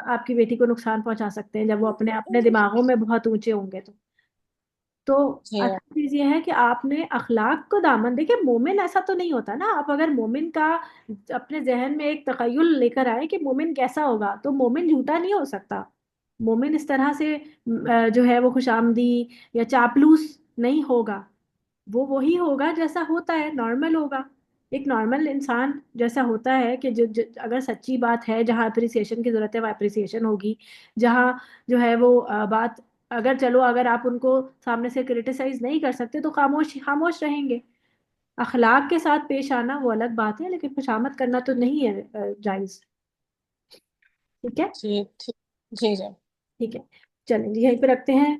آپ کی بیٹی کو نقصان پہنچا سکتے ہیں جب وہ اپنے دماغوں میں بہت اونچے ہوں گے. تو اصل چیز یہ ہے کہ آپ نے اخلاق کو دامن دیکھیں. مومن ایسا تو نہیں ہوتا نا. آپ اگر مومن کا اپنے ذہن میں ایک تخیل لے کر آئے کہ مومن کیسا ہوگا، تو مومن جھوٹا نہیں ہو سکتا. مومن اس طرح سے جو ہے وہ خوش آمدی یا چاپلوس نہیں ہوگا. وہ وہی ہوگا جیسا ہوتا ہے، نارمل ہوگا. ایک نارمل انسان جیسا ہوتا ہے کہ اگر سچی بات ہے، جہاں اپریسیشن کی ضرورت ہے وہ اپریسیشن ہوگی، جہاں جو ہے وہ بات اگر چلو اگر آپ ان کو سامنے سے کرٹیسائز نہیں کر سکتے تو خاموش رہیں گے. اخلاق کے ساتھ پیش آنا وہ الگ بات ہے، لیکن خوشامد کرنا تو نہیں ہے جائز. ٹھیک ہے جی جی جی ٹھیک ہے. چلیں جی یہیں پہ رکھتے ہیں.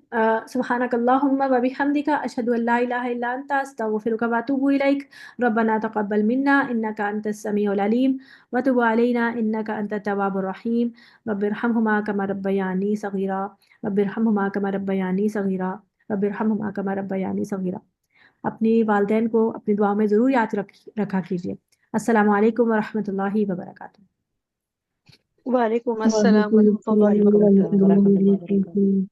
سبحانک اللہم و بحمدک اشہد ان لا الہ الا انت استغفرک و اتوب الیک. ربنا تقبل منا انک انت السمیع العلیم وتب علینا انک انت التواب الرحیم. رب ارحمہما کما ربیانی صغیرا. رب ارحمہما کما ربیانی صغیرا. رب ارحمہما کما ربیانی صغیرا. اپنی والدین کو اپنی دعا میں ضرور یاد رکھا کیجیے. السلام علیکم ورحمۃ اللہ وبرکاتہ. وعلیکم السلام وعلیکم ورحمۃ اللہ السلام وبرکاتہ. ورحمۃ اللہ وبرکاتہ.